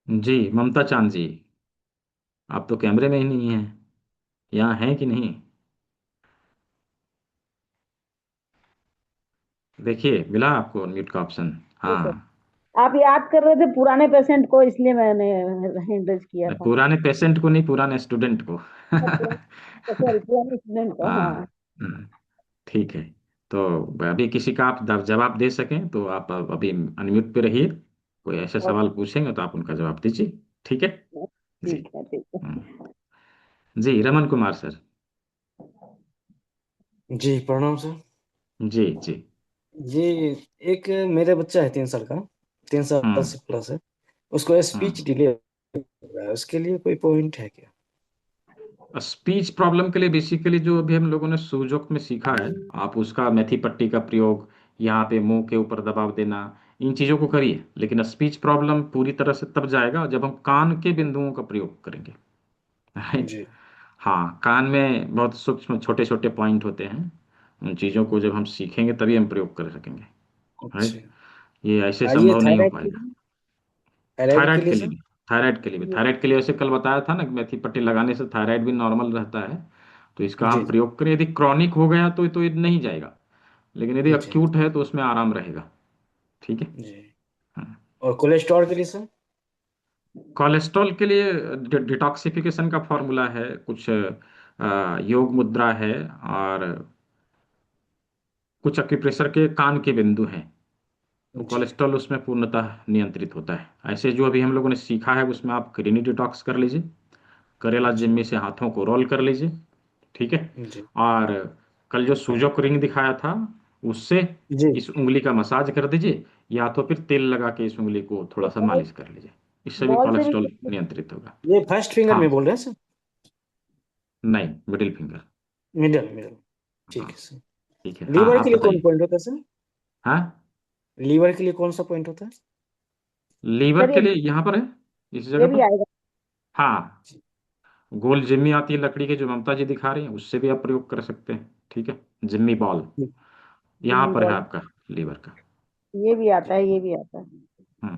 जी ममता चांद जी, आप तो कैमरे में ही नहीं हैं, यहाँ हैं कि नहीं? देखिए मिला आपको म्यूट का ऑप्शन। जी सर, हाँ, आप याद कर रहे थे पुराने पेशेंट को, इसलिए मैंने हैंड रेज किया था। पुराने पेशेंट को नहीं, पुराने स्टूडेंट को। सॉरी, पुराने स्टूडेंट को, हाँ हाँ। हाँ, ठीक है। तो अभी किसी का आप जवाब दे सकें तो आप अभी अनम्यूट पे रहिए। कोई ऐसे और सवाल पूछेंगे तो आप उनका जवाब दीजिए। ठीक है। जी। ठीक है, ठीक है। हम्म, जी रमन कुमार सर। जी प्रणाम सर। जी जी। ये एक मेरे बच्चा है 3 साल का, 3 साल हम्म से प्लस है, उसको हम्म। स्पीच डिले हो रहा है, उसके लिए कोई पॉइंट है क्या? स्पीच प्रॉब्लम के लिए बेसिकली जो अभी हम लोगों ने सूजोक में सीखा है, आप उसका मेथी पट्टी का प्रयोग, यहाँ पे मुंह के ऊपर दबाव देना, इन चीज़ों को करिए। लेकिन स्पीच प्रॉब्लम पूरी तरह से तब जाएगा जब हम कान के बिंदुओं का प्रयोग करेंगे। राइट। जी हाँ, कान में बहुत सूक्ष्म छोटे छोटे पॉइंट होते हैं, उन चीज़ों को जब हम सीखेंगे तभी हम प्रयोग कर सकेंगे। अच्छा। राइट, ये ऐसे ये संभव नहीं हो थायराइड के पाएगा। लिए, थायराइड के थायराइड लिए के लिए सर? भी, थायराइड के लिए भी, जी थायराइड के लिए वैसे कल बताया था ना कि मेथी पट्टी लगाने से थायराइड भी नॉर्मल रहता है। तो इसका जी आप प्रयोग करें। यदि क्रॉनिक हो गया तो ये नहीं जाएगा, लेकिन यदि जी अक्यूट है तो उसमें आराम रहेगा। ठीक है। जी। हाँ। और कोलेस्ट्रॉल के लिए सर? कोलेस्ट्रॉल के लिए डिटॉक्सिफिकेशन का फॉर्मूला है कुछ, योग मुद्रा है, और कुछ एक्यूप्रेशर के कान के बिंदु हैं। तो जी कोलेस्ट्रॉल उसमें पूर्णतः नियंत्रित होता है। ऐसे जो अभी हम लोगों ने सीखा है उसमें आप किडनी डिटॉक्स कर लीजिए, करेला जी जिम्मी से हाथों को रोल कर लीजिए। ठीक है। जी और कल जो सूजोक रिंग दिखाया था उससे जी। इस उंगली का मसाज कर दीजिए, या तो फिर तेल लगा के इस उंगली को थोड़ा सा बॉल मालिश कर लीजिए। इससे भी बॉल से कोलेस्ट्रॉल भी नियंत्रित होगा। ये फर्स्ट फिंगर हाँ, में बोल रहे हैं सर? नहीं, मिडिल फिंगर। Middle middle. ठीक हाँ है सर। ठीक है। हाँ लीवर आप के लिए कौन बताइए। पॉइंट होता है सर? हाँ, लीवर के लिए कौन सा पॉइंट होता है? लीवर सर, के लिए यहाँ पर है, इस ये जगह भी पर। आएगा। हाँ, गोल जिम्मी आती है लकड़ी की, जो ममता जी दिखा रही हैं, उससे भी आप प्रयोग कर सकते हैं। ठीक है, जिम्मी बॉल यहाँ जिम्मी पर है बॉल आपका लीवर का। ये भी आता है, ये भी आता है। हम्म,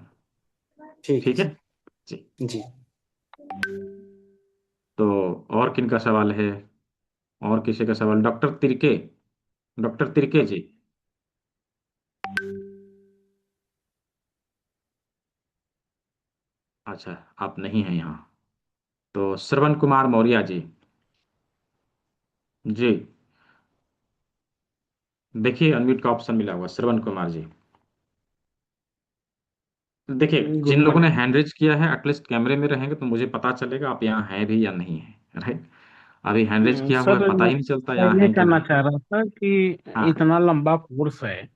ठीक है ठीक है सर। जी। जी। तो और किन का सवाल है? और किसी का सवाल? डॉक्टर तिर्के, डॉक्टर तिर्के जी। अच्छा, आप नहीं हैं यहाँ। तो श्रवण कुमार मौर्य जी। जी, देखिए अनम्यूट का ऑप्शन मिला हुआ, श्रवण कुमार जी। देखिए, गुड जिन लोगों ने मॉर्निंग। हैंड रेज किया है एटलीस्ट कैमरे में रहेंगे तो मुझे पता चलेगा आप यहाँ हैं भी या नहीं है, राइट। अभी हैंड रेज किया हुआ है, सर पता मैं ही नहीं चलता मैं यहाँ ये है कि कहना नहीं। चाह रहा था कि हाँ इतना लंबा कोर्स है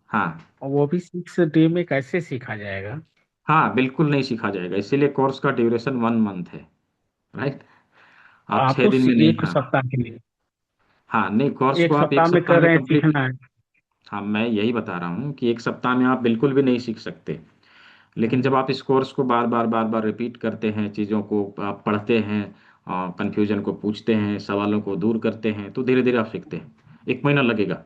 हाँ और वो भी 6 डे में कैसे सीखा जाएगा? हाँ, बिल्कुल नहीं सीखा जाएगा, इसीलिए कोर्स का ड्यूरेशन 1 मंथ है, राइट। आप आप छः तो दिन में नहीं, एक हाँ। सप्ताह के लिए, हाँ नहीं, कोर्स को एक आप एक सप्ताह में सप्ताह कर में रहे हैं कंप्लीट। सीखना है। हाँ, मैं यही बता रहा हूँ कि एक सप्ताह में आप बिल्कुल भी नहीं सीख सकते। लेकिन जब हम्म, आप इस कोर्स को बार बार बार बार रिपीट करते हैं, चीज़ों को आप पढ़ते हैं, कंफ्यूजन को पूछते हैं, सवालों को दूर करते हैं, तो धीरे धीरे आप सीखते हैं। 1 महीना लगेगा,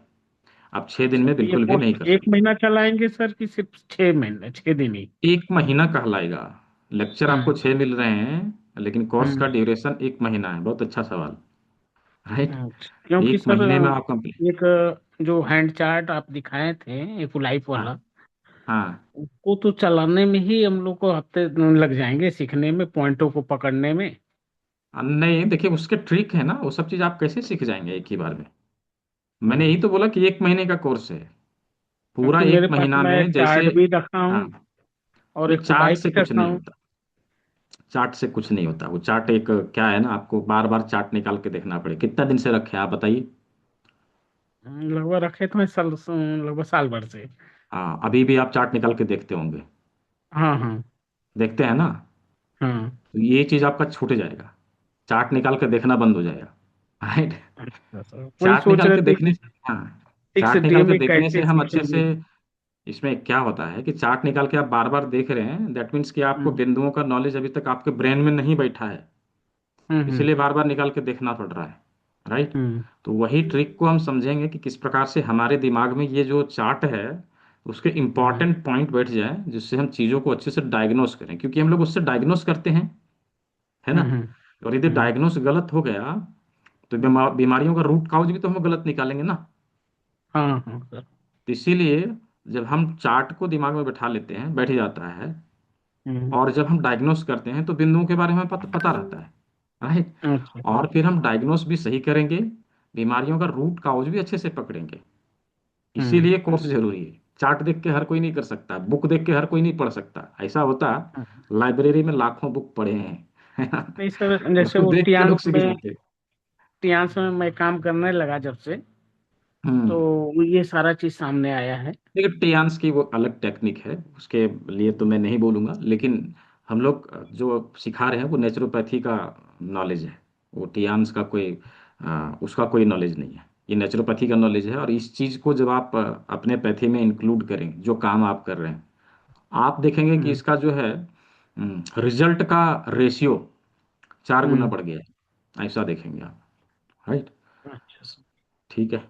आप 6 दिन अच्छा में तो ये बिल्कुल भी नहीं कोर्स कर एक सकते। महीना चलाएंगे सर कि सिर्फ 6 महीने, 6 दिन ही? 1 महीना कहलाएगा। लेक्चर आपको हम्म 6 मिल रहे हैं लेकिन कोर्स का हम्म ड्यूरेशन 1 महीना है। बहुत अच्छा सवाल, राइट। अच्छा, क्योंकि एक सर महीने में आप कंप्लीट। एक जो हैंड चार्ट आप दिखाए थे, एक लाइफ हाँ वाला, हाँ। उसको तो चलाने में ही हम लोग को हफ्ते लग जाएंगे, सीखने में, पॉइंटों को पकड़ने में। नहीं देखिए, उसके ट्रिक है ना, वो सब चीज़ आप कैसे सीख जाएंगे एक ही बार में। मैंने हम्म, यही तो बोला कि 1 महीने का कोर्स है। पूरा क्योंकि एक मेरे पास महीना मैं में एक जैसे। चार्ट भी रखा हाँ, हूँ और नहीं एक चार्ट बाइक से कुछ रखा नहीं हूँ। होता। चार्ट से कुछ नहीं होता, वो चार्ट एक क्या है ना, आपको बार बार चार्ट निकाल के देखना पड़े। कितना दिन से रखे हैं आप बताइए। लगभग रखे तो हैं साल, लगभग साल भर से। हाँ, अभी भी आप चार्ट निकाल के देखते होंगे, हाँ हाँ देखते हैं ना। हाँ। तो ये चीज़ आपका छूट जाएगा, चार्ट निकाल के देखना बंद हो जाएगा, राइट। अच्छा सर, वही चार्ट सोच निकाल रहे के थे देखने कि से, हाँ, 6 डे चार्ट निकाल के में देखने से कैसे हम अच्छे से। सीखेंगे। इसमें क्या होता है कि चार्ट निकाल के आप बार बार देख रहे हैं, दैट मीन्स कि आपको हम्म बिंदुओं का नॉलेज अभी तक आपके ब्रेन में नहीं बैठा है, हम्म इसीलिए बार बार निकाल के देखना पड़ रहा है, राइट। हम्म तो वही ट्रिक को हम समझेंगे कि किस प्रकार से हमारे दिमाग में ये जो चार्ट है उसके हम्म इंपॉर्टेंट पॉइंट बैठ जाए, जिससे हम चीज़ों को अच्छे से डायग्नोस करें, क्योंकि हम लोग उससे डायग्नोस करते हैं, है ना। हम्म और यदि हम्म, डायग्नोस गलत हो गया तो हम्म, बीमारियों का रूट काउज भी तो हम गलत निकालेंगे ना। हाँ हाँ सर। तो इसीलिए जब हम चार्ट को दिमाग में बैठा लेते हैं, बैठ जाता है, हम्म, और जब हम डायग्नोस करते हैं तो बिंदुओं के बारे में पता रहता है, राइट। अच्छा सर। और फिर हम डायग्नोस भी सही करेंगे, बीमारियों का रूट काउज भी अच्छे से पकड़ेंगे। हम्म इसीलिए कोर्स जरूरी है। चार्ट देख के हर कोई नहीं कर सकता, बुक देख के हर कोई नहीं पढ़ सकता। ऐसा होता हम्म। लाइब्रेरी में लाखों बुक पढ़े हैं, है ना, नहीं सर, जैसे उसको वो देख के लोग सीख जाते हैं। टियांस में मैं काम करने लगा जब से, हम्म। तो ये सारा चीज सामने आया है। देखिए, टियान्स की वो अलग टेक्निक है, उसके लिए तो मैं नहीं बोलूंगा, लेकिन हम लोग जो सिखा रहे हैं वो नेचुरोपैथी का नॉलेज है। वो टियान्स का कोई उसका कोई नॉलेज नहीं है, ये नेचुरोपैथी का नॉलेज है। और इस चीज़ को जब आप अपने पैथी में इंक्लूड करें, जो काम आप कर रहे हैं, आप देखेंगे कि हम्म इसका जो है रिजल्ट का रेशियो 4 गुना हम्म बढ़ गया है, ऐसा देखेंगे आप, राइट। अच्छा सर। ठीक है,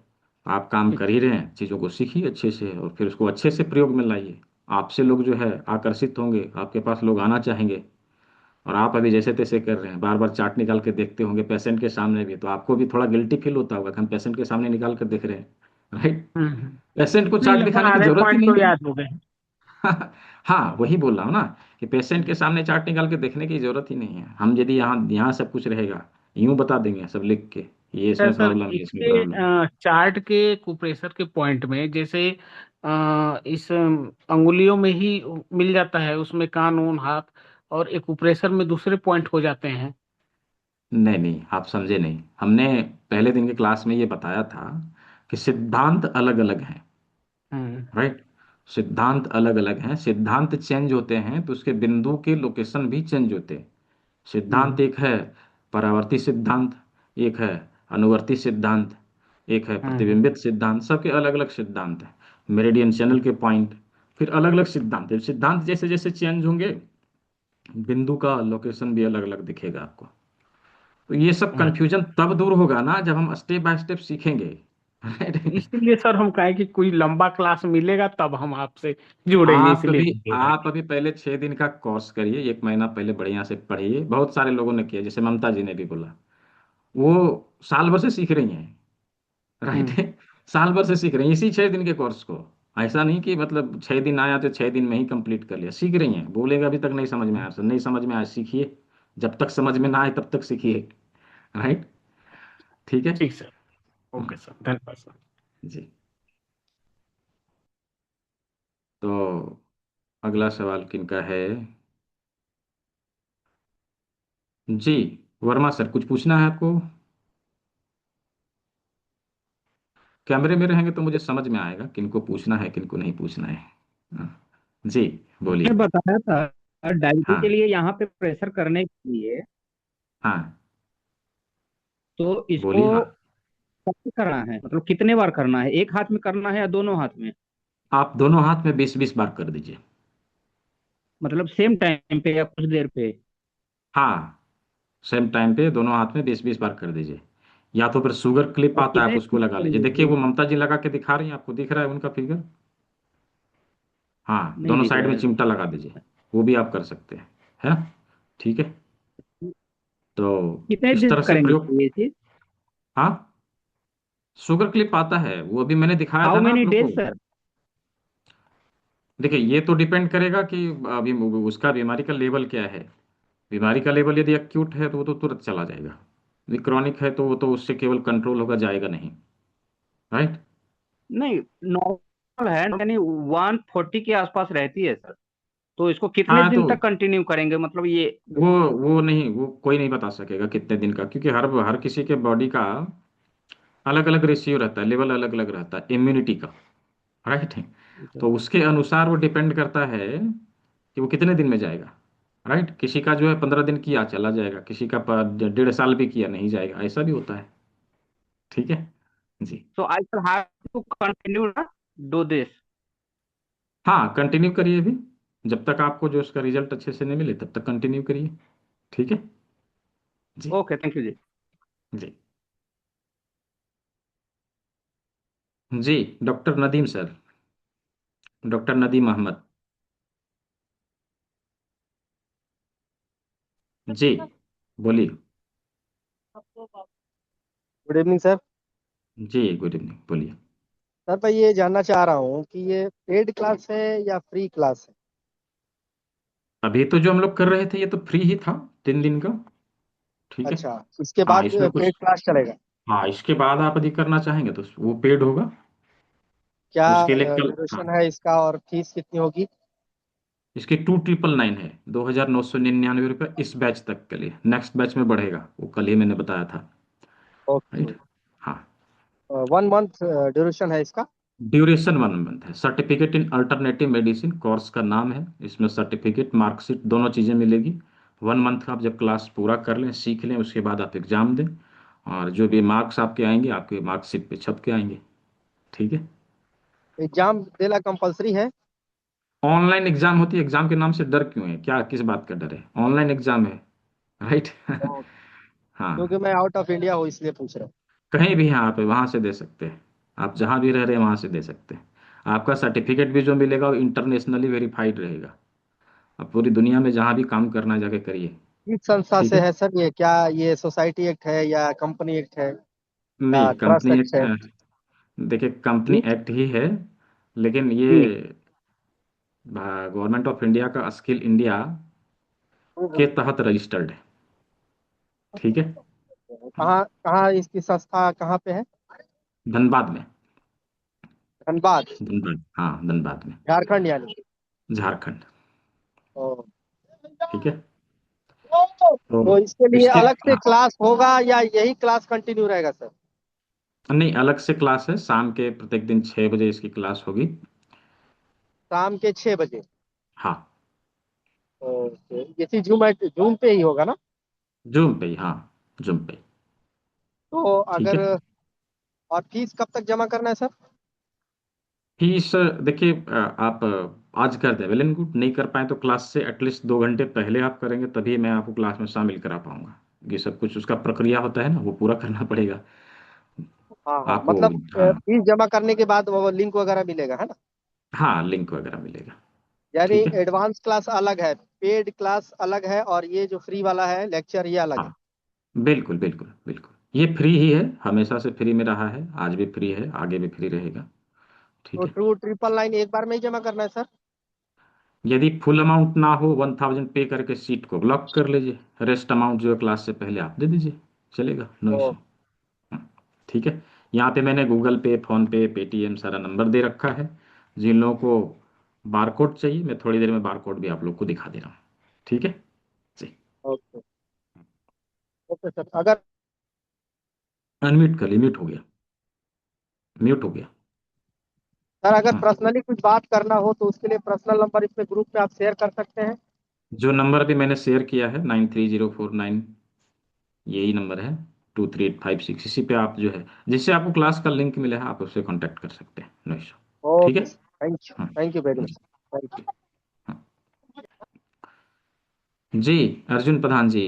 आप काम ठीक कर ही रहे हैं, चीज़ों को सीखिए अच्छे से और फिर उसको अच्छे से प्रयोग में लाइए। आपसे लोग जो है आकर्षित होंगे, आपके पास लोग आना चाहेंगे। और आप अभी जैसे तैसे कर रहे हैं, बार बार चार्ट निकाल के देखते होंगे पेशेंट के सामने भी, तो आपको भी थोड़ा गिल्टी फील होता होगा कि हम पेशेंट के सामने निकाल कर देख रहे हैं, राइट। हम्म। पेशेंट को नहीं, चार्ट लगभग दिखाने की आधे जरूरत ही पॉइंट तो नहीं है। याद हो गए। हाँ, वही बोल रहा हूँ ना कि पेशेंट के सामने चार्ट निकाल के देखने की जरूरत ही नहीं है। हम यदि यहाँ यहाँ सब कुछ रहेगा, यूं बता देंगे सब लिख के, ये सर इसमें सर प्रॉब्लम है, इसमें इसके प्रॉब्लम है। चार्ट के कुप्रेशर के पॉइंट में, जैसे इस अंगुलियों में ही मिल जाता है, उसमें कान ऊन हाथ, और एक कुप्रेशर में दूसरे पॉइंट हो जाते हैं। नहीं नहीं, आप समझे नहीं। हमने पहले दिन के क्लास में ये बताया था कि सिद्धांत अलग अलग हैं, हम्म राइट। सिद्धांत अलग अलग हैं, सिद्धांत चेंज होते हैं तो उसके बिंदु के लोकेशन भी चेंज होते हैं। सिद्धांत हम्म एक है परावर्ती सिद्धांत, एक है अनुवर्ती सिद्धांत, एक है हम्म प्रतिबिंबित सिद्धांत, सबके अलग अलग सिद्धांत हैं। मेरिडियन चैनल के पॉइंट, फिर अलग अलग सिद्धांत हैं। सिद्धांत जैसे जैसे चेंज होंगे, बिंदु का लोकेशन भी अलग अलग दिखेगा आपको। तो ये सब हाँ, कंफ्यूजन तब दूर होगा ना जब हम स्टेप बाय स्टेप सीखेंगे। राइट। इसीलिए सर हम कहें कि कोई लंबा क्लास मिलेगा तब हम आपसे जुड़ेंगे, इसलिए बोलिएगा। आप अभी पहले 6 दिन का कोर्स करिए, 1 महीना पहले बढ़िया से पढ़िए। बहुत सारे लोगों ने किया, जैसे ममता जी ने भी बोला, वो साल भर से सीख रही हैं। राइट। हम्म। साल भर से सीख रही हैं इसी 6 दिन के कोर्स को। ऐसा नहीं कि मतलब 6 दिन आया तो 6 दिन में ही कंप्लीट कर लिया, सीख रही हैं। बोलेगा अभी तक नहीं समझ में आया सर, नहीं समझ में आया, सीखिए। जब तक समझ में ना आए तब तक सीखिए। राइट। ठीक है। ठीक सर। हम्म, ओके सर, धन्यवाद सर। जी। तो अगला सवाल किनका है? जी, वर्मा सर, कुछ पूछना है आपको? कैमरे में रहेंगे तो मुझे समझ में आएगा किनको पूछना है किनको नहीं पूछना है। हाँ, जी, आपने बोलिए। बताया था डायबिटी के हाँ। लिए यहाँ पे प्रेशर करने के लिए, हाँ, तो इसको बोलिए। हाँ, कब करना है, मतलब कितने बार करना है, एक हाथ में करना है या दोनों हाथ में? आप दोनों हाथ में 20-20 बार कर दीजिए। मतलब सेम टाइम पे या कुछ देर पे? हाँ, सेम टाइम पे दोनों हाथ में 20-20 बार कर दीजिए। या तो फिर शुगर क्लिप और आता है, आप कितने उसको दिन लगा लीजिए। करेंगे देखिए इसको? वो ममता जी लगा के दिखा रही हैं, आपको दिख रहा है उनका फिगर? हाँ, नहीं दोनों दिख साइड रहा में है। चिमटा लगा दीजिए। वो भी आप कर सकते हैं। है ना? ठीक है। तो कितने इस दिन तरह से करेंगे प्रयोग। इसको ये चीज? हाँ, शुगर क्लिप आता है, वो अभी मैंने दिखाया हाउ था ना आप मेनी लोग डेज को। सर? देखिए ये तो डिपेंड करेगा कि अभी उसका बीमारी का लेवल क्या है। बीमारी का लेवल यदि एक्यूट है तो वो तो तुरंत चला जाएगा। यदि क्रॉनिक है तो वो तो उससे केवल कंट्रोल होगा, जाएगा नहीं। राइट। नहीं, नॉर्मल है, यानी 140 के आसपास रहती है सर। तो इसको कितने हाँ, दिन तो तक कंटिन्यू करेंगे, मतलब ये? वो नहीं, वो कोई नहीं बता सकेगा कितने दिन का, क्योंकि हर हर किसी के बॉडी का अलग अलग रेशियो रहता है, लेवल अलग अलग रहता है इम्यूनिटी का। राइट है। तो उसके अनुसार वो डिपेंड करता है कि वो कितने दिन में जाएगा। राइट। किसी का जो है 15 दिन किया चला जाएगा, किसी का 1.5 साल भी किया नहीं जाएगा, ऐसा भी होता है। ठीक है। जी। So I will have to continue ना, डू दिस? हाँ, कंटिन्यू करिए भी। जब तक आपको जो उसका रिजल्ट अच्छे से नहीं मिले तब तक कंटिन्यू करिए। ठीक है। जी। ओके, थैंक यू जी। जी। जी, doctor Nadeem sir, doctor Nadeem Ahmed. जी, बोलिए। Good evening sir. जी, गुड इवनिंग, बोलिए। सर मैं ये जानना चाह रहा हूँ कि ये पेड क्लास है या फ्री क्लास है? अभी तो जो हम लोग कर रहे थे ये तो फ्री ही था, 3 दिन का। ठीक है। अच्छा, इसके हाँ, बाद इसमें पेड कुछ। क्लास चलेगा? हाँ, इसके बाद आप यदि करना चाहेंगे तो वो पेड होगा। क्या उसके लिए कल। हाँ, ड्यूरेशन है इसका और फीस कितनी होगी? इसकी 2999 है, 2,999 रुपये इस बैच तक के लिए। नेक्स्ट बैच में बढ़ेगा, वो कल ही मैंने बताया था। ओके। राइट। हाँ। 1 मंथ ड्यूरेशन है इसका? ड्यूरेशन 1 मंथ है। Certificate in alternative medicine course का नाम है। इसमें सर्टिफिकेट मार्कशीट दोनों चीज़ें मिलेगी। 1 मंथ का आप जब क्लास पूरा कर लें, सीख लें, उसके बाद आप एग्जाम दें। और जो भी मार्क्स आपके आएंगे आपके मार्कशीट पे छप के आएंगे। ठीक है। एग्जाम देना कंपलसरी है? ऑनलाइन एग्जाम होती है, एग्जाम के नाम से डर क्यों है, क्या किस बात का डर है? ऑनलाइन एग्जाम है। राइट। ओ, क्योंकि हाँ, मैं आउट ऑफ इंडिया हूँ इसलिए पूछ रहा हूँ। कहीं भी हैं आप वहां से दे सकते हैं। आप जहां भी रह रहे हैं वहां से दे सकते हैं। आपका सर्टिफिकेट भी जो मिलेगा वो इंटरनेशनली वेरीफाइड रहेगा। आप पूरी दुनिया में जहां भी काम करना जाके करिए। किस संस्था ठीक से है। है सर ये? क्या ये सोसाइटी एक्ट है या कंपनी एक्ट है या नहीं, ट्रस्ट कंपनी एक्ट है? एक्ट। देखिए कंपनी जी एक्ट ही है, लेकिन ये जी। गवर्नमेंट ऑफ इंडिया का स्किल इंडिया के तहत रजिस्टर्ड है। ठीक है। हाँ, कहाँ कहाँ इसकी संस्था कहाँ पे है? धनबाद में। धनबाद? धनबाद, हाँ, धनबाद में। झारखंड यानी? झारखंड। ओ। ठीक है। तो तो इसके लिए इसके। अलग से हाँ, क्लास होगा या यही क्लास कंटिन्यू रहेगा सर? नहीं, अलग से क्लास है, शाम के प्रत्येक दिन 6 बजे इसकी क्लास होगी। शाम के 6 बजे? हाँ, ओके, इसी जूम पे ही होगा ना? जूम पे ही, हाँ, जूम पे। तो ठीक अगर, है। और फीस कब तक जमा करना है सर? फीस देखिए आप आज कर दें वेल एंड गुड, नहीं कर पाए तो क्लास से एटलीस्ट 2 घंटे पहले आप करेंगे, तभी मैं आपको क्लास में शामिल करा पाऊंगा। ये सब कुछ उसका प्रक्रिया होता है ना, वो पूरा करना पड़ेगा हाँ हाँ, आपको। मतलब हाँ फीस जमा करने के बाद वो लिंक वगैरह मिलेगा, है ना? हाँ, लिंक वगैरह मिलेगा। यानी ठीक है। एडवांस क्लास अलग है, पेड क्लास अलग है, और ये जो फ्री वाला है लेक्चर ये अलग है। हाँ बिल्कुल बिल्कुल बिल्कुल, ये फ्री ही है, हमेशा से फ्री में रहा है, आज भी फ्री है, आगे भी फ्री रहेगा। ठीक तो है। 2,999 एक बार में ही जमा करना है सर? यदि फुल अमाउंट ना हो 1000 पे करके सीट को ब्लॉक कर लीजिए, रेस्ट अमाउंट जो है क्लास से पहले आप दे दीजिए, चलेगा, नो ओ, इशू। ठीक है। यहाँ पे मैंने गूगल पे, फोन पे, पेटीएम सारा नंबर दे रखा है। जिन लोगों को बारकोड चाहिए, मैं थोड़ी देर में बारकोड भी आप लोग को दिखा दे रहा हूँ। ठीक है जी। Okay okay sir. अगर अनम्यूट कर ली, म्यूट हो गया, म्यूट हो गया। सर अगर हाँ, पर्सनली कुछ बात करना हो तो उसके लिए पर्सनल नंबर इसमें ग्रुप में आप शेयर कर सकते हैं। जो नंबर अभी मैंने शेयर किया है 93049, यही नंबर है, 23856, इसी पे आप जो है, जिससे आपको क्लास का लिंक मिला है, आप उससे कांटेक्ट कर सकते हैं, नो इशू। ठीक है। ओके, हाँ thank you very much, thank you. हाँ जी, अर्जुन प्रधान जी।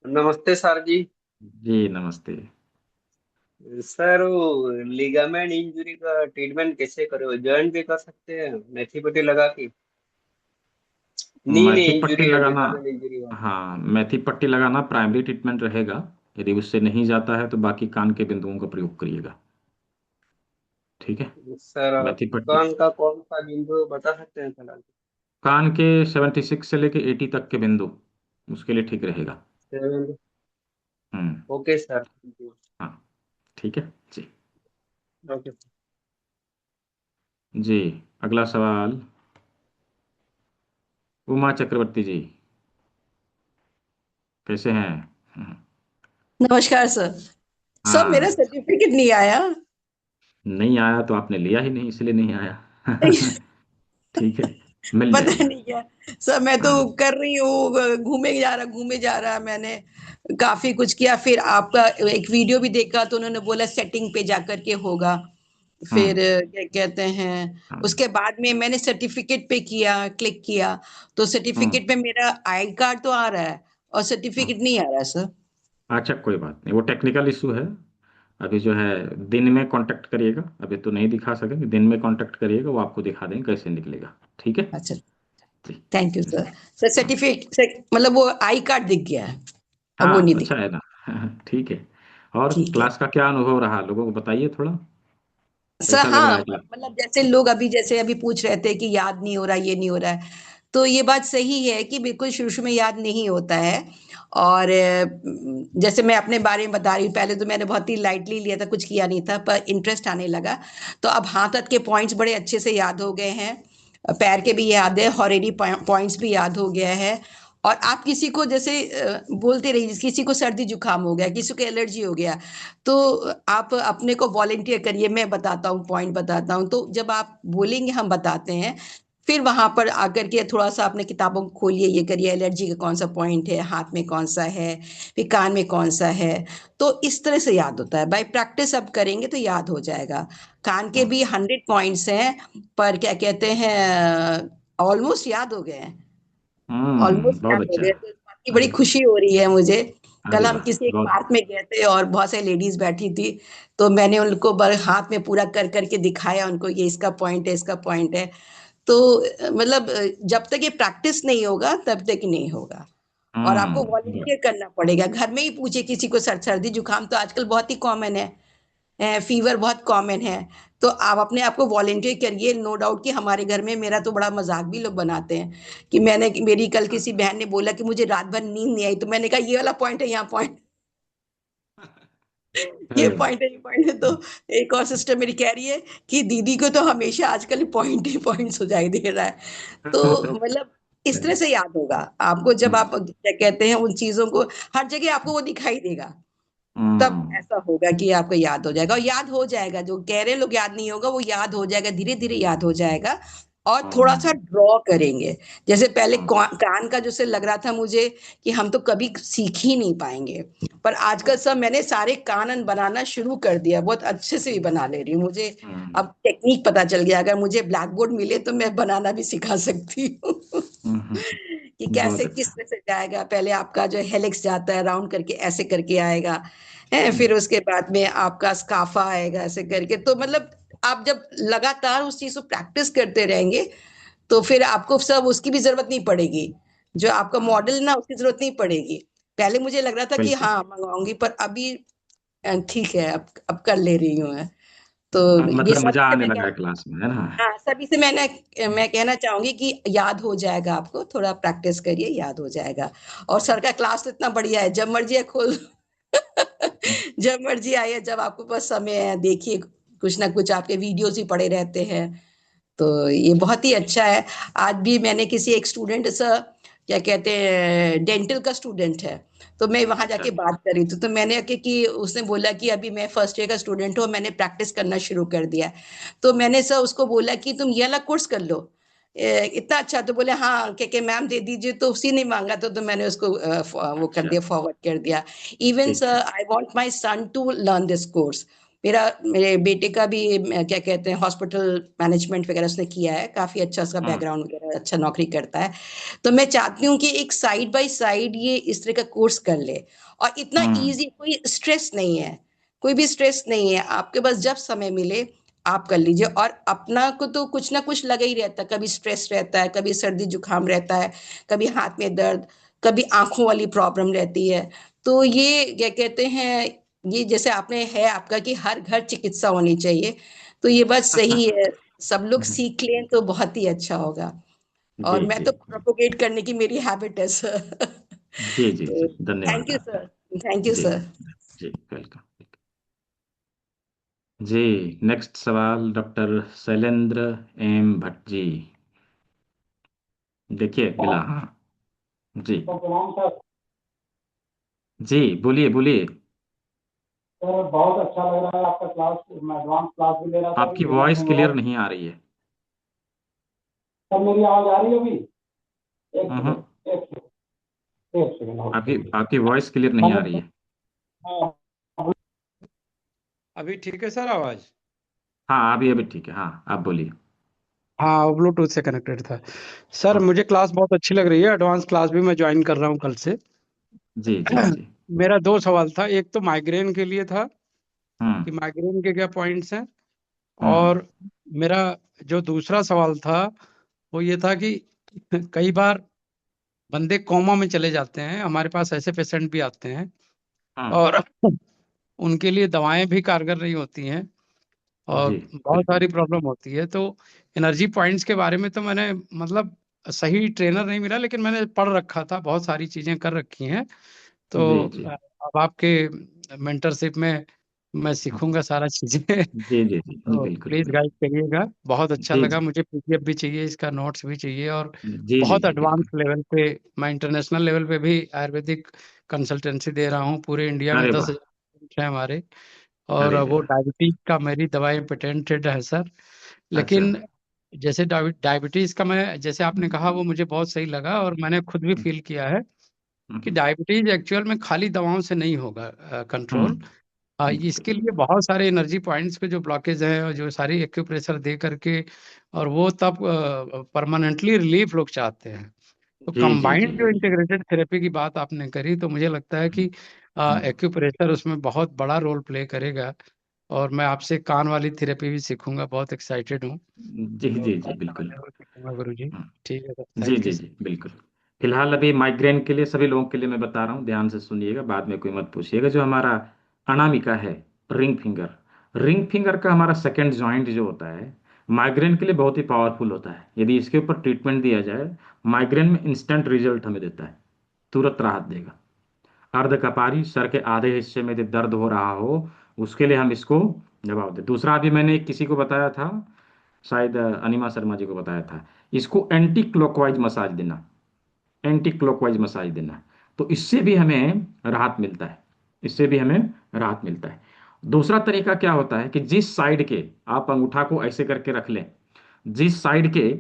नमस्ते सर जी। जी नमस्ते। सर वो लिगामेंट इंजरी का ट्रीटमेंट कैसे करो, जॉइंट भी कर सकते हैं मेथी पट्टी लगा के? नी में मैथी पट्टी इंजरी है, लगाना, लिगामेंट इंजरी वाला। हाँ मैथी पट्टी लगाना प्राइमरी ट्रीटमेंट रहेगा। यदि उससे नहीं जाता है तो बाकी कान के बिंदुओं का प्रयोग करिएगा। ठीक है। सर मैथी पट्टी कान का कौन सा बिंदु बता सकते हैं फिलहाल? कान के 76 से लेके 80 तक के बिंदु, उसके लिए ठीक रहेगा। हम्म। Okay sir. हाँ ठीक है जी। ओके। जी, अगला सवाल उमा चक्रवर्ती जी, कैसे हैं? हम्म, नमस्कार सर। सर मेरा हाँ, सर्टिफिकेट नहीं आया। नहीं आया तो आपने लिया ही नहीं, इसलिए नहीं आया। ठीक है, मिल पता जाएगा। नहीं क्या सर, मैं तो हाँ कर रही हूँ, घूमे जा रहा मैंने काफी कुछ किया। फिर आपका एक वीडियो भी देखा तो उन्होंने बोला सेटिंग पे जाकर के होगा। फिर हाँ क्या कहते हैं, हाँ उसके बाद में मैंने सर्टिफिकेट पे किया, क्लिक किया तो हाँ सर्टिफिकेट पे मेरा आई कार्ड तो आ रहा है और हाँ। सर्टिफिकेट नहीं आ रहा है सर। अच्छा कोई बात नहीं, वो टेक्निकल इशू है। अभी जो है दिन में कांटेक्ट करिएगा, अभी तो नहीं दिखा सकेंगे, दिन में कांटेक्ट करिएगा, वो आपको दिखा देंगे कैसे निकलेगा। ठीक है अच्छा, जी। थैंक यू जी सर। सर हाँ सर्टिफिकेट मतलब वो आई कार्ड दिख गया है, अब वो हाँ, नहीं तो दिख। अच्छा है ना। ठीक है। और ठीक है क्लास का क्या अनुभव रहा, लोगों को बताइए थोड़ा, सर। कैसा लग रहा हाँ है क्लास? मतलब जैसे लोग अभी जैसे अभी पूछ रहे थे कि याद नहीं हो रहा, ये नहीं हो रहा है, तो ये बात सही है कि बिल्कुल शुरू शुरू में याद नहीं होता है। और जैसे मैं अपने बारे में बता रही हूँ, पहले तो मैंने बहुत ही लाइटली लिया था, कुछ किया नहीं था, पर इंटरेस्ट आने लगा तो अब हाथ हाथ के पॉइंट्स बड़े अच्छे से याद हो गए हैं, पैर के भी याद है, हॉरेडी पॉइंट्स भी याद हो गया है। और आप किसी को जैसे बोलते रहिए, किसी को सर्दी जुकाम हो गया, किसी को एलर्जी हो गया, तो आप अपने को वॉलेंटियर करिए, मैं बताता हूँ, पॉइंट बताता हूँ, तो जब आप बोलेंगे हम बताते हैं, फिर वहां पर आकर के थोड़ा सा अपने किताबों को खोलिए, ये करिए, एलर्जी का कौन सा पॉइंट है, हाथ में कौन सा है, फिर कान में कौन सा है। तो इस तरह से याद होता है, बाय प्रैक्टिस अब करेंगे तो याद हो जाएगा। कान के भी 100 पॉइंट्स हैं, पर क्या कहते हैं, ऑलमोस्ट याद हो गए हैं, ऑलमोस्ट बहुत याद हो अच्छा। गए, तो इस बात की बड़ी अरे खुशी हो रही है मुझे। कल अरे हम वाह, किसी एक बहुत। पार्क में गए थे और बहुत सारी लेडीज बैठी थी, तो मैंने उनको हाथ में पूरा कर करके दिखाया उनको, ये इसका पॉइंट है, इसका पॉइंट है। तो मतलब जब तक ये प्रैक्टिस नहीं होगा तब तक नहीं होगा। और आपको बहुत। वॉलंटियर करना पड़ेगा, घर में ही पूछिए किसी को, सर्दी जुकाम तो आजकल बहुत ही कॉमन है, फीवर बहुत कॉमन है, तो आप अपने आप को वॉलंटियर करिए। नो डाउट कि हमारे घर में मेरा तो बड़ा मजाक भी लोग बनाते हैं कि मेरी कल किसी बहन ने बोला कि मुझे रात भर नींद नहीं आई, तो मैंने कहा ये वाला पॉइंट है, यहाँ पॉइंट, ये अरे वाह। पॉइंट है, ये पॉइंट है। तो एक और सिस्टर मेरी कह रही है कि दीदी को तो हमेशा आजकल पॉइंट ही पॉइंट सुझाई दे रहा है। तो मतलब इस तरह से याद होगा आपको, जब आप क्या कहते हैं उन चीजों को, हर जगह आपको वो दिखाई देगा, तब हम्म ऐसा होगा कि आपको याद हो जाएगा। और याद हो जाएगा, जो कह रहे हैं लोग याद नहीं होगा, वो याद हो जाएगा, धीरे धीरे याद हो जाएगा। और थोड़ा सा ड्रॉ करेंगे, जैसे पहले कान का जैसे लग रहा था मुझे कि हम तो कभी सीख ही नहीं पाएंगे, पर आजकल सब मैंने सारे कानन बनाना शुरू कर दिया, बहुत अच्छे से भी बना ले रही हूँ। मुझे अब टेक्निक पता चल गया, अगर मुझे ब्लैक बोर्ड मिले तो मैं बनाना भी सिखा सकती हूँ। कि बहुत कैसे अच्छा। किस तरह से जाएगा। पहले आपका जो हेलिक्स जाता है राउंड करके, ऐसे करके आएगा है, फिर उसके बाद में आपका स्काफा आएगा ऐसे करके। तो मतलब आप जब लगातार उस चीज को प्रैक्टिस करते रहेंगे तो फिर आपको सब उसकी भी जरूरत नहीं पड़ेगी, जो आपका मॉडल ना उसकी जरूरत नहीं पड़ेगी। पहले मुझे लग रहा था कि बिल्कुल। हाँ मंगवाऊंगी, पर अभी ठीक है, अब कर ले रही हूँ मैं। तो ये मतलब सब मजा से आने मैं लगा है क्लास में, है ना? हाँ सभी से मैं कहना चाहूंगी कि याद हो जाएगा आपको, थोड़ा प्रैक्टिस करिए, याद हो जाएगा। और सर का क्लास तो इतना बढ़िया है, जब मर्जी है खोल जब मर्जी आइए, जब आपके पास समय है देखिए, कुछ ना कुछ आपके वीडियोस ही पड़े रहते हैं। तो ये बहुत ही अच्छा है। आज भी मैंने किसी एक स्टूडेंट से, क्या कहते हैं, डेंटल का स्टूडेंट है, तो मैं वहां अच्छा। जाके बात कर रही थी, तो मैंने कि उसने बोला कि अभी मैं फर्स्ट ईयर का स्टूडेंट हूँ, मैंने प्रैक्टिस करना शुरू कर दिया है। तो मैंने सर उसको बोला कि तुम ये वाला कोर्स कर लो, इतना अच्छा। तो बोले हाँ क्या मैम दे दीजिए, तो उसी ने मांगा तो मैंने उसको वो कर अच्छा। दिया, फॉरवर्ड कर दिया। इवन ठीक सर है। I want my son to learn this course. मेरे बेटे का भी क्या कहते हैं, हॉस्पिटल मैनेजमेंट वगैरह उसने किया है, काफी अच्छा उसका बैकग्राउंड वगैरह, अच्छा नौकरी करता है। तो मैं चाहती हूँ कि एक साइड बाय साइड ये इस तरह का कोर्स कर ले, और इतना इजी, कोई स्ट्रेस नहीं है, कोई भी स्ट्रेस नहीं है। आपके पास जब समय मिले आप कर लीजिए। और अपना को तो कुछ ना कुछ लगा ही रहता है, कभी स्ट्रेस रहता है, कभी सर्दी जुकाम रहता है, कभी हाथ में दर्द, कभी आंखों वाली प्रॉब्लम रहती है। तो ये क्या कहते हैं, ये जैसे आपने है आपका कि हर घर चिकित्सा होनी चाहिए, तो ये बात सही है। सब लोग सीख लें तो बहुत ही अच्छा होगा। और जी मैं जी तो प्रोपोगेट करने की मेरी हैबिट है सर। जी जी तो जी, थैंक धन्यवाद यू आपका। सर, थैंक यू जी सर। जी, वेलकम। जी, नेक्स्ट सवाल डॉक्टर शैलेंद्र एम भट्ट जी। देखिए मिला, हाँ जी। तो प्रणाम सर। जी बोलिए बोलिए। सर बहुत अच्छा लग रहा है आपका क्लास, मैं एडवांस क्लास भी ले रहा था अभी आपकी पेमेंट वॉइस में हुआ। क्लियर नहीं आ रही है। सर मेरी आवाज आ रही है अभी? एक हम्म। सेकंड, एक सेकंड, एक सेकंड होल्ड आपकी करिए। आपकी वॉइस क्लियर नहीं आ रही मैंने है। हाँ, अभी ठीक है सर आवाज? हाँ अभी अभी ठीक है, हाँ आप बोलिए। हाँ वो ब्लूटूथ से कनेक्टेड था। सर हाँ मुझे क्लास बहुत अच्छी लग रही है, एडवांस क्लास भी मैं ज्वाइन कर रहा हूँ कल से। जी जी जी। मेरा दो सवाल था, एक तो माइग्रेन के लिए था कि हम्म माइग्रेन के क्या पॉइंट्स हैं, हम्म और मेरा जो दूसरा सवाल था वो ये था कि कई बार बंदे कोमा में चले जाते हैं, हमारे पास ऐसे पेशेंट भी आते हैं, हम्म। और उनके लिए दवाएं भी कारगर नहीं होती हैं, और जी बहुत बिल्कुल। सारी प्रॉब्लम होती है। तो एनर्जी पॉइंट्स के बारे में तो मैंने मतलब सही ट्रेनर नहीं मिला, लेकिन मैंने पढ़ रखा था, बहुत सारी चीजें कर रखी हैं। जी तो जी अब आपके मेंटरशिप में मैं सीखूंगा सारा चीजें जी जी जी, तो बिल्कुल प्लीज बिल्कुल। गाइड करिएगा। बहुत अच्छा जी लगा, जी मुझे पीडीएफ भी चाहिए, इसका नोट्स भी चाहिए, और जी जी बहुत जी एडवांस बिल्कुल। लेवल पे, मैं इंटरनेशनल लेवल पे भी आयुर्वेदिक कंसल्टेंसी दे रहा हूँ। पूरे इंडिया में अरे वाह। 10,000 है हमारे, और अरे वो वाह। डायबिटीज का मेरी दवाएं पेटेंटेड है सर। अच्छा। लेकिन जैसे डायबिटीज का, मैं जैसे आपने कहा वो मुझे बहुत सही लगा, और मैंने खुद भी फील किया है कि हम्म डायबिटीज एक्चुअल में खाली दवाओं से नहीं होगा कंट्रोल। बिल्कुल। इसके लिए बहुत सारे एनर्जी पॉइंट्स पे जो ब्लॉकेज है, और जो सारी एक्यूप्रेशर दे करके, और वो तब परमानेंटली रिलीफ लोग चाहते हैं। तो जी जी जी कंबाइंड जो जी। इंटीग्रेटेड थेरेपी की बात आपने करी, तो मुझे लगता है कि हम्म, एक्यूप्रेशर उसमें बहुत बड़ा रोल प्ले करेगा। और मैं आपसे कान वाली थेरेपी भी सीखूंगा, बहुत एक्साइटेड हूँ। जी तो जी जी मैं बिल्कुल। जरूर सीखूंगा गुरु जी। हम्म, ठीक है सर, जी थैंक यू जी सर। जी बिल्कुल। फिलहाल अभी माइग्रेन के लिए सभी लोगों के लिए मैं बता रहा हूँ, ध्यान से सुनिएगा, बाद में कोई मत पूछिएगा। जो हमारा अनामिका है, रिंग फिंगर, रिंग फिंगर का हमारा सेकंड जॉइंट जो होता है, माइग्रेन के लिए बहुत ही पावरफुल होता है। यदि इसके ऊपर ट्रीटमेंट दिया जाए, माइग्रेन में इंस्टेंट रिजल्ट हमें देता है, तुरंत राहत देगा। अर्ध कपारी, सर के आधे हिस्से में यदि दर्द हो रहा हो, उसके लिए हम इसको जवाब दें। दूसरा अभी मैंने किसी को बताया था, शायद अनिमा शर्मा जी को बताया था, इसको एंटी क्लॉकवाइज मसाज देना, एंटी क्लॉकवाइज मसाज देना। तो इससे भी हमें राहत मिलता है, इससे भी हमें राहत मिलता है। दूसरा तरीका क्या होता है कि जिस साइड के, आप अंगूठा को ऐसे करके रख लें, जिस साइड के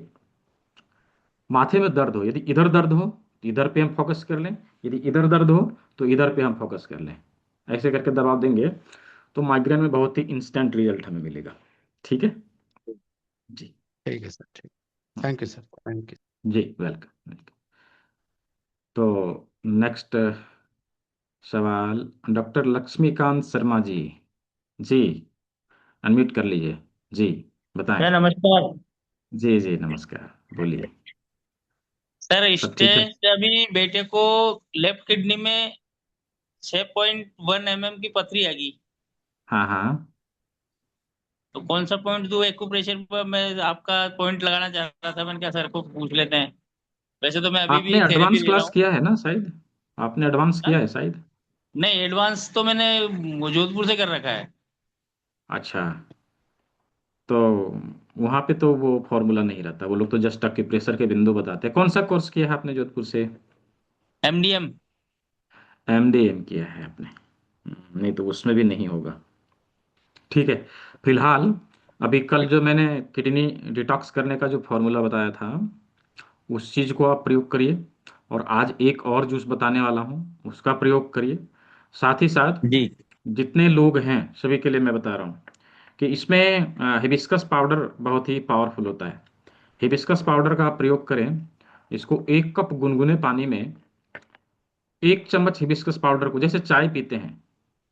माथे में दर्द हो, यदि इधर दर्द हो तो इधर पे हम फोकस कर लें, यदि इधर दर्द हो तो इधर पे हम फोकस कर लें, ऐसे करके दबाव देंगे तो माइग्रेन में बहुत ही इंस्टेंट रिजल्ट हमें मिलेगा। ठीक है जी। ठीक है सर, ठीक। Thank you sir, thank you. जी वेलकम। तो नेक्स्ट सवाल डॉक्टर लक्ष्मीकांत शर्मा जी। जी, अनम्यूट कर लीजिए। जी, बताएं। सर नमस्कार। जी जी, नमस्कार, बोलिए। सर सब ठीक है? स्टेज अभी बेटे को लेफ्ट किडनी में 6.1 mm की पथरी आ गई। हाँ हाँ। तो कौन सा पॉइंट दूं? एक्यूप्रेशर पर मैं आपका पॉइंट लगाना चाह रहा था, मैंने क्या सर को पूछ लेते हैं। वैसे तो मैं अभी आपने भी थेरेपी एडवांस ले रहा क्लास हूँ। किया है ना शायद? आपने एडवांस हाँ? किया है शायद? नहीं, एडवांस तो मैंने जोधपुर से कर रखा है। अच्छा, तो वहाँ पे तो वो फॉर्मूला नहीं रहता, वो लोग तो जस्ट प्रेशर के बिंदु बताते हैं। कौन सा कोर्स किया है आपने जोधपुर से? MDM। एमडीएम किया है आपने? नहीं तो उसमें भी नहीं होगा। ठीक है, फिलहाल अभी कल जो मैंने किडनी डिटॉक्स करने का जो फॉर्मूला बताया था, उस चीज़ को आप प्रयोग करिए। और आज एक और जूस बताने वाला हूँ, उसका प्रयोग करिए। साथ ही साथ जी। जितने लोग हैं सभी के लिए मैं बता रहा हूँ कि इसमें हिबिस्कस पाउडर बहुत ही पावरफुल होता है। हिबिस्कस पाउडर का आप प्रयोग करें। इसको 1 कप गुनगुने पानी में 1 चम्मच हिबिस्कस पाउडर को, जैसे चाय पीते हैं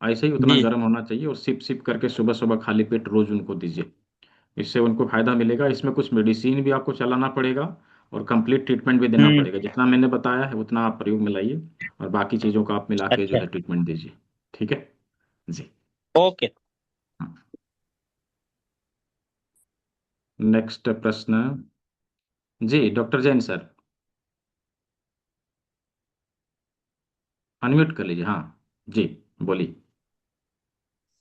ऐसे ही उतना जी। गर्म होना चाहिए, और सिप सिप करके सुबह सुबह खाली पेट रोज उनको दीजिए। इससे उनको फायदा मिलेगा। इसमें कुछ मेडिसिन भी आपको चलाना पड़ेगा और कंप्लीट ट्रीटमेंट भी देना हम्म। पड़ेगा। जितना मैंने बताया है उतना आप प्रयोग में लाइए, और बाकी चीज़ों का आप मिला के जो अच्छा। है ट्रीटमेंट दीजिए। ठीक है जी। ओके। नेक्स्ट प्रश्न। जी, डॉक्टर जैन सर, अनम्यूट कर लीजिए। हाँ जी, बोलिए।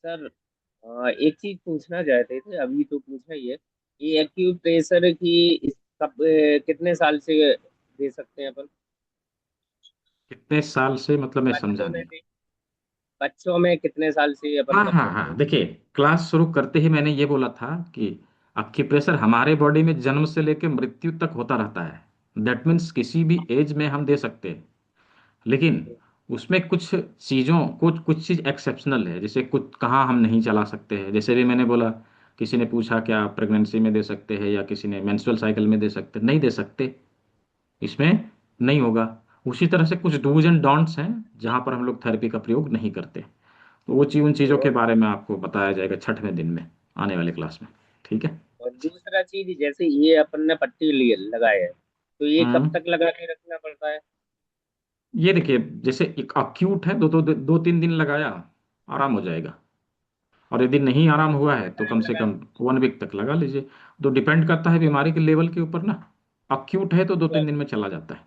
सर एक चीज पूछना चाहते थे, अभी तो पूछा ही है। ये एक्यूप्रेशर की कब कितने साल से दे सकते हैं अपन? कितने साल से मतलब मैं समझा बच्चों में नहीं। भी, बच्चों में कितने साल से अपन हाँ कर हाँ सकते हाँ, हैं? देखिए, क्लास शुरू करते ही मैंने ये बोला था कि एक्यूप्रेशर हमारे बॉडी में जन्म से लेकर मृत्यु तक होता रहता है। दैट मीन्स किसी भी एज में हम दे सकते हैं। लेकिन उसमें कुछ चीज़ों कुछ कुछ चीज़ एक्सेप्शनल है, जैसे कुछ कहाँ हम नहीं चला सकते हैं। जैसे भी मैंने बोला, किसी ने पूछा क्या प्रेगनेंसी में दे सकते हैं या किसी ने मेंस्ट्रुअल साइकिल में दे सकते हैं, नहीं दे सकते, इसमें नहीं होगा। उसी तरह से कुछ डूज एंड डोंट्स हैं जहाँ पर हम लोग थेरेपी का प्रयोग नहीं करते। तो वो चीज़ उन चीज़ों के और बारे में आपको बताया जाएगा 6वें दिन में, आने वाले क्लास में। ठीक है। और दूसरा चीज, जैसे ये अपन ने पट्टी लिए लगाए है, तो ये कब हम्म तक लगा के रखना पड़ता है? ये देखिए, जैसे एक अक्यूट है, 2-3 दिन लगाया, आराम हो जाएगा। और यदि नहीं आराम हुआ है तो कम से कम 1 वीक तक लगा लीजिए। तो डिपेंड करता है बीमारी के लेवल के ऊपर ना। अक्यूट है तो 2-3 दिन में चला जाता है।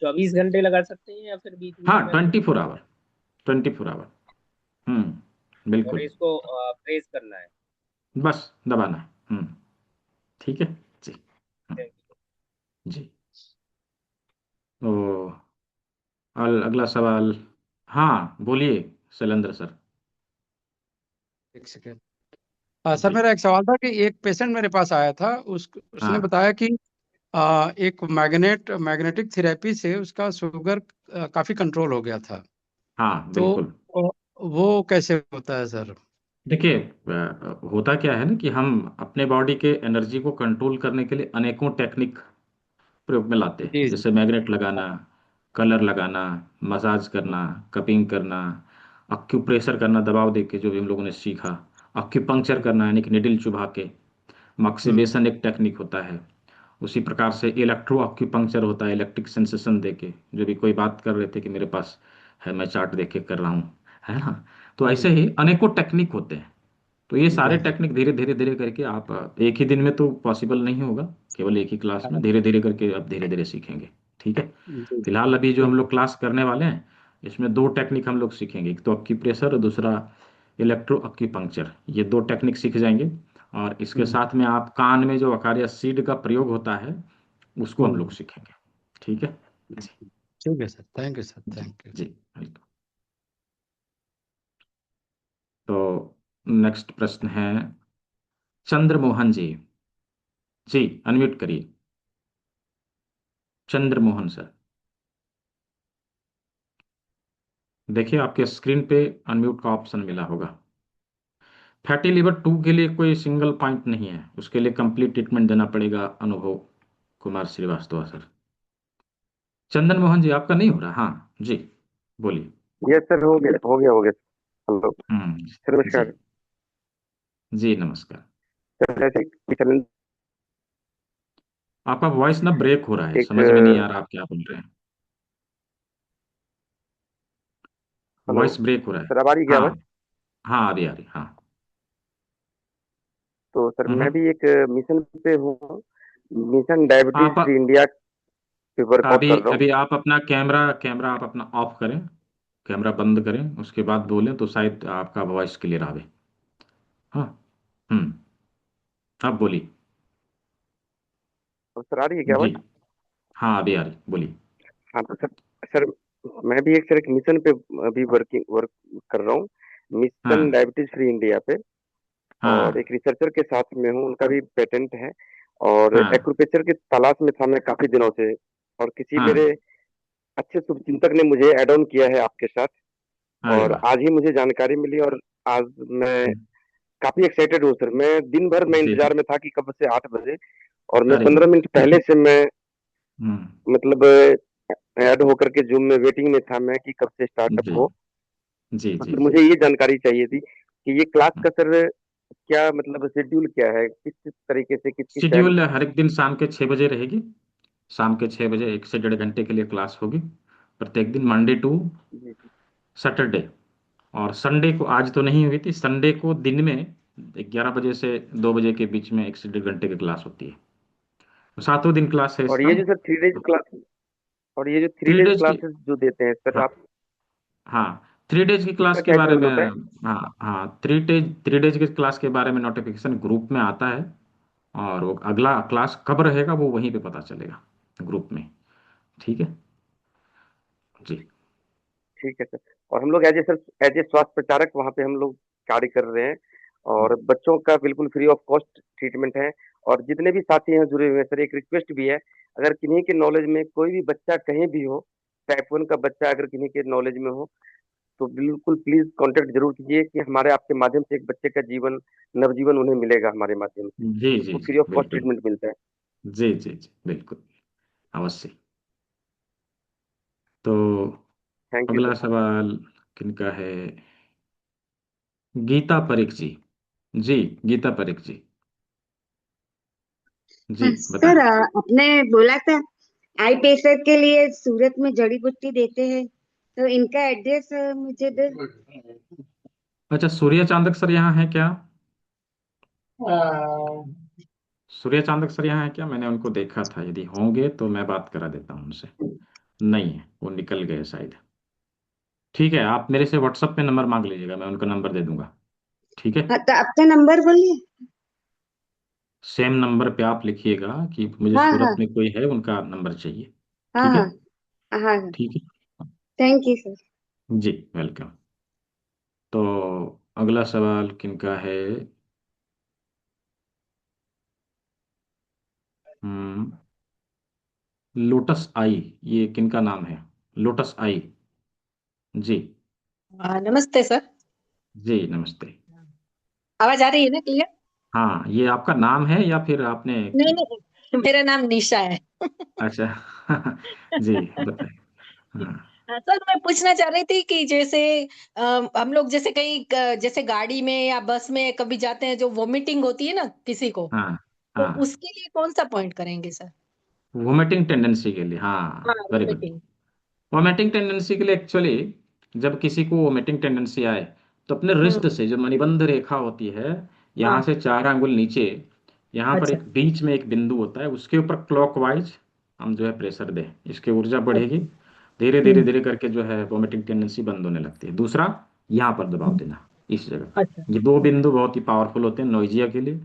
24 घंटे लगा सकते हैं या फिर बीच बीच हाँ, में भी? 24 आवर, 24 आवर। और बिल्कुल। इसको प्रेस करना है? बस दबाना है। ठीक है जी। हम्म, Thank you. जी। तो अगला सवाल। हाँ बोलिए शैलेंद्र सर। एक सेकेंड। सर जी। मेरा एक सवाल था कि एक पेशेंट मेरे पास आया था, उसने हाँ बताया कि एक मैग्नेटिक थेरेपी से उसका शुगर काफी कंट्रोल हो गया था। हाँ, तो बिल्कुल। वो कैसे होता है सर? देखिए, होता क्या है ना कि हम अपने बॉडी के एनर्जी को कंट्रोल करने के लिए अनेकों टेक्निक प्रयोग में लाते हैं। जी जी। जैसे मैग्नेट लगाना, कलर लगाना, मसाज करना, कपिंग करना, अक्यूप्रेशर करना दबाव देके, जो भी हम लोगों ने सीखा। अक्यूपंक्चर करना यानी कि निडिल चुभा के। हम्म। मक्सिबेशन एक टेक्निक होता है। उसी प्रकार से इलेक्ट्रो अक्यूपंक्चर होता है, इलेक्ट्रिक सेंसेशन देके। जो भी कोई बात कर रहे थे कि मेरे पास है, मैं चार्ट देख के कर रहा हूँ, है ना। तो ऐसे ही अनेकों टेक्निक होते हैं। तो ये सारे जी जी। टेक्निक धीरे धीरे धीरे करके आप एक ही दिन में तो पॉसिबल नहीं होगा, केवल एक ही क्लास में, हाँ, धीरे धीरे करके आप धीरे धीरे सीखेंगे। ठीक है। जी फिलहाल अभी जो ठीक। हम लोग क्लास करने वाले हैं, इसमें 2 टेक्निक हम लोग सीखेंगे। एक तो अक्यूप्रेशर और दूसरा इलेक्ट्रो अक्यूपंक्चर। ये 2 टेक्निक सीख जाएंगे। और इसके हम्म साथ में आप कान में जो अकारिया सीड का प्रयोग होता है उसको हम लोग हम्म। सीखेंगे। ठीक है जी। ठीक है सर, थैंक यू सर, जी थैंक यू। जी, वेलकम। तो नेक्स्ट प्रश्न है चंद्रमोहन जी। जी, अनम्यूट करिए। चंद्रमोहन सर, देखिए आपके स्क्रीन पे अनम्यूट का ऑप्शन मिला होगा। फैटी लिवर 2 के लिए कोई सिंगल पॉइंट नहीं है, उसके लिए कंप्लीट ट्रीटमेंट देना पड़ेगा। अनुभव कुमार श्रीवास्तव सर। चंदन मोहन जी, आपका नहीं हो रहा? हाँ जी, बोलिए। यस सर, हो गया हेलो सर, जी नमस्कार जी, नमस्कार। सर। ऐसे कोई challenge- आपका वॉइस ना ब्रेक हो रहा है, एक समझ में नहीं आ रहा आप क्या बोल रहे हैं। हेलो वॉइस ब्रेक हो रहा है। सर, अब आ रही क्या आवाज? हाँ हाँ, आ रही हाँ। तो सर मैं हम्म। भी एक मिशन पे हूँ, मिशन डायबिटीज आप फ्री इंडिया पे वर्कआउट अभी कर रहा हूँ। अभी आप अपना कैमरा कैमरा आप अपना ऑफ करें, कैमरा बंद करें, उसके बाद बोलें तो शायद आपका वॉइस क्लियर आवे। हाँ। हम्म। आप बोलिए। तो सर आ रही है क्या आवाज? जी हाँ, अभी आ रही, बोलिए। हाँ तो सर मैं भी एक मिशन पे अभी वर्क कर रहा हूँ, मिशन हाँ डायबिटीज फ्री इंडिया पे। और हाँ एक रिसर्चर के साथ में हूँ, उनका भी पेटेंट है। और हाँ एक्यूप्रेशर की तलाश में था मैं काफी दिनों से, और किसी मेरे हाँ। अच्छे शुभचिंतक ने मुझे ऐड ऑन किया है आपके साथ। अरे और वाह। आज ही मुझे जानकारी मिली, और आज मैं काफी एक्साइटेड हूँ सर। मैं दिन भर मैं जी जी। इंतजार में था कि कब से 8 बजे, और मैं अरे वाह। 15 मिनट पहले से मैं हम्म। मतलब ऐड होकर के जूम में वेटिंग में था मैं कि कब से स्टार्टअप जी हो। जी और जी सर जी। मुझे ये जानकारी चाहिए थी कि ये क्लास का सर क्या मतलब शेड्यूल क्या है, किस तरीके से, किस किस टाइम? शेड्यूल हर एक दिन शाम के 6 बजे रहेगी। शाम के 6 बजे 1 से 1.5 घंटे के लिए क्लास होगी, प्रत्येक दिन, मंडे टू जी जी। सैटरडे। और संडे को आज तो नहीं हुई थी, संडे को दिन में 11 बजे से 2 बजे के बीच में 1 से 1.5 घंटे की क्लास होती है। तो सातों दिन क्लास है और इसका। ये जो सर 3 डेज क्लास, और ये जो थ्री थ्री डेज डेज की। क्लासेस जो देते हैं सर हाँ आप, हाँ, 3 डेज की क्लास इसका के क्या बारे चार्ज में। होता है? हाँ हाँ, 3 डेज की क्लास के बारे में नोटिफिकेशन ग्रुप में आता है, और वो अगला क्लास कब रहेगा वो वहीं पे पता चलेगा, ग्रुप में। ठीक है जी। ठीक है सर। और हम लोग एज ए स्वास्थ्य प्रचारक वहाँ पे हम लोग कार्य कर रहे हैं, और बच्चों का बिल्कुल फ्री ऑफ कॉस्ट ट्रीटमेंट है। और जितने भी साथी हैं जुड़े हुए हैं सर, एक रिक्वेस्ट भी है, अगर किन्हीं के नॉलेज में कोई भी बच्चा कहीं भी हो, टाइप 1 का बच्चा अगर किन्हीं के नॉलेज में हो, तो बिल्कुल प्लीज कांटेक्ट जरूर कीजिए कि हमारे आपके माध्यम से एक बच्चे का जीवन, नवजीवन उन्हें मिलेगा हमारे माध्यम से। जी जी उसको जी, फ्री ऑफ कॉस्ट बिल्कुल। ट्रीटमेंट मिलता है। जी जी जी, बिल्कुल, अवश्य। तो थैंक यू अगला सर। सवाल किनका है? गीता परीख जी। जी, गीता परीख जी। जी सर, बताएं। आपने बोला था आई प्रेशर के लिए सूरत में जड़ी बूटी देते हैं, तो इनका एड्रेस मुझे दे। अच्छा, सूर्य चांदक सर यहाँ है क्या? सूर्य चांदक सर यहाँ है क्या? मैंने उनको देखा था, यदि होंगे तो मैं बात करा देता हूँ उनसे। नहीं है, वो निकल गए शायद। ठीक है, आप मेरे से व्हाट्सएप पे नंबर मांग लीजिएगा, मैं उनका नंबर दे दूंगा। ठीक है। हाँ, तो आपका नंबर बोलिए। सेम नंबर पे आप लिखिएगा कि मुझे हाँ सूरत हाँ में कोई है, उनका नंबर चाहिए। हाँ ठीक है। हाँ हाँ। ठीक है। Thank you sir. जी, वेलकम। तो अगला सवाल किनका है? हम्म, लोटस आई, ये किनका नाम है? लोटस आई। जी। नमस्ते सर। जी नमस्ते। आवाज आ रही है ना क्लियर? हाँ, ये आपका नाम है या फिर आपने? नहीं नहीं, मेरा नाम निशा है। अच्छा। जी, बताइए। हाँ सर, मैं पूछना चाह रही थी कि जैसे हम लोग जैसे कहीं जैसे गाड़ी में या बस में कभी जाते हैं, जो वोमिटिंग होती है ना किसी को, हाँ तो हाँ। उसके लिए कौन सा पॉइंट करेंगे सर? वोमिटिंग टेंडेंसी के लिए, हाँ, हाँ, very good. Vomiting. Vomiting tendency के लिए एक्चुअली, जब किसी को वोमिटिंग टेंडेंसी आए तो अपने रिस्ट हम्म। से, जो मणिबंध रेखा होती है, यहाँ हाँ। से 4 अंगुल नीचे, यहाँ पर अच्छा। एक बीच में एक बिंदु होता है, उसके ऊपर क्लॉकवाइज हम जो है प्रेशर दें, इसकी ऊर्जा बढ़ेगी। अच्छा। धीरे धीरे हम्म। धीरे करके जो है वोमिटिंग टेंडेंसी बंद होने लगती है। दूसरा, यहाँ पर दबाव हम्म। देना, इस जगह। अच्छा। ये दो बिंदु बहुत ही पावरफुल होते हैं, नोइजिया के लिए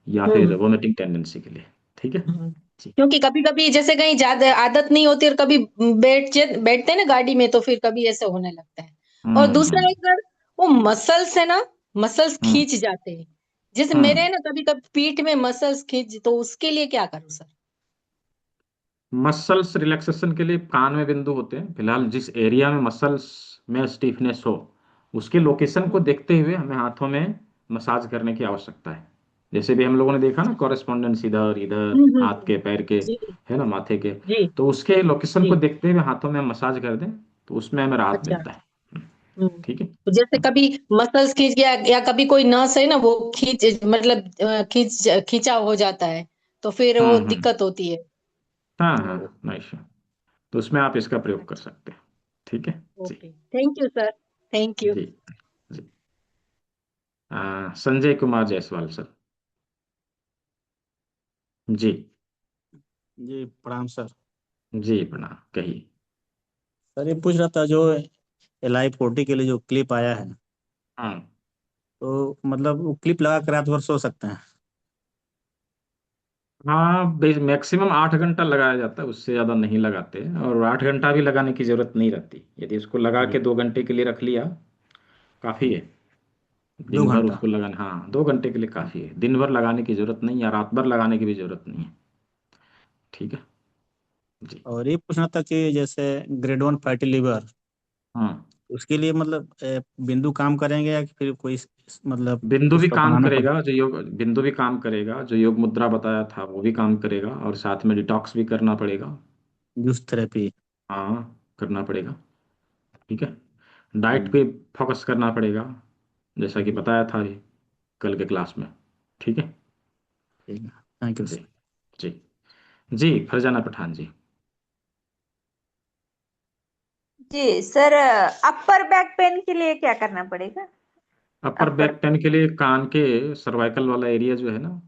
या फिर हम्म। वोमिटिंग टेंडेंसी के लिए। ठीक है हम्म। जी। क्योंकि कभी कभी जैसे कहीं ज्यादा आदत नहीं होती, और कभी बैठते हैं ना गाड़ी में, तो फिर कभी ऐसे होने लगता है। और दूसरा हम्म। एक सर, वो मसल्स है ना, मसल्स हम्म खींच जाते हैं। जैसे मेरे हम्म। है ना, कभी कभी पीठ में मसल्स खींच, तो उसके लिए क्या करूं सर? मसल्स रिलैक्सेशन के लिए कान में बिंदु होते हैं। फिलहाल जिस एरिया में मसल्स में स्टिफनेस हो, उसके लोकेशन को देखते हुए हमें हाथों में मसाज करने की आवश्यकता है। जैसे भी हम लोगों ने देखा ना, कॉरेस्पॉन्डेंस इधर इधर, हाथ के पैर के, जी है ना, माथे के, जी तो उसके लोकेशन को जी। देखते हुए हाथों में हम मसाज कर दें तो उसमें हमें राहत अच्छा। मिलता है। ठीक है। तो जैसे कभी मसल्स खींच गया या कभी कोई नस है ना वो खींच मतलब खींचा हो जाता है, तो फिर वो हम्म। दिक्कत होती है। हाँ तो हाँ, नाइस। तो उसमें आप इसका प्रयोग कर अच्छा, सकते हैं। ठीक है जी। Okay, thank you sir, thank you. जी जी। संजय कुमार जायसवाल सर। जी जी प्रणाम सर। जी, प्रणाम, कहिए। सर ये पूछ रहा था जो LI40 के लिए जो क्लिप आया है, हाँ तो मतलब वो क्लिप लगा कर रात भर सो सकते हैं? हाँ, मैक्सिमम 8 घंटा लगाया जाता है, उससे ज़्यादा नहीं लगाते, और 8 घंटा भी लगाने की ज़रूरत नहीं रहती। यदि उसको लगा जी। के 2 घंटे के लिए रख लिया, काफ़ी है। दो दिन भर घंटा उसको लगाना, हाँ, 2 घंटे के लिए काफ़ी है। दिन भर लगाने की ज़रूरत नहीं, या रात भर लगाने की भी ज़रूरत नहीं है। ठीक है जी। और ये पूछना था कि जैसे ग्रेड 1 फैटी लिवर, हाँ, उसके लिए मतलब बिंदु काम करेंगे या फिर कोई मतलब बिंदु कुछ भी तो काम अपनाना करेगा, पड़ेगा? जो योग बिंदु भी काम करेगा, जो योग मुद्रा बताया था वो भी काम करेगा, और साथ में डिटॉक्स भी करना पड़ेगा। Juice therapy. हाँ, करना पड़ेगा। ठीक है। डाइट पे फोकस करना पड़ेगा, जैसा कि बताया था अभी कल के क्लास में। ठीक है ठीक है, थैंक यू जी। सर। जी जी, फरजाना पठान जी। जी सर, अपर बैक पेन के लिए क्या करना पड़ेगा? अपर अपर। बैक पेन के लिए कान के सर्वाइकल वाला एरिया जो है ना,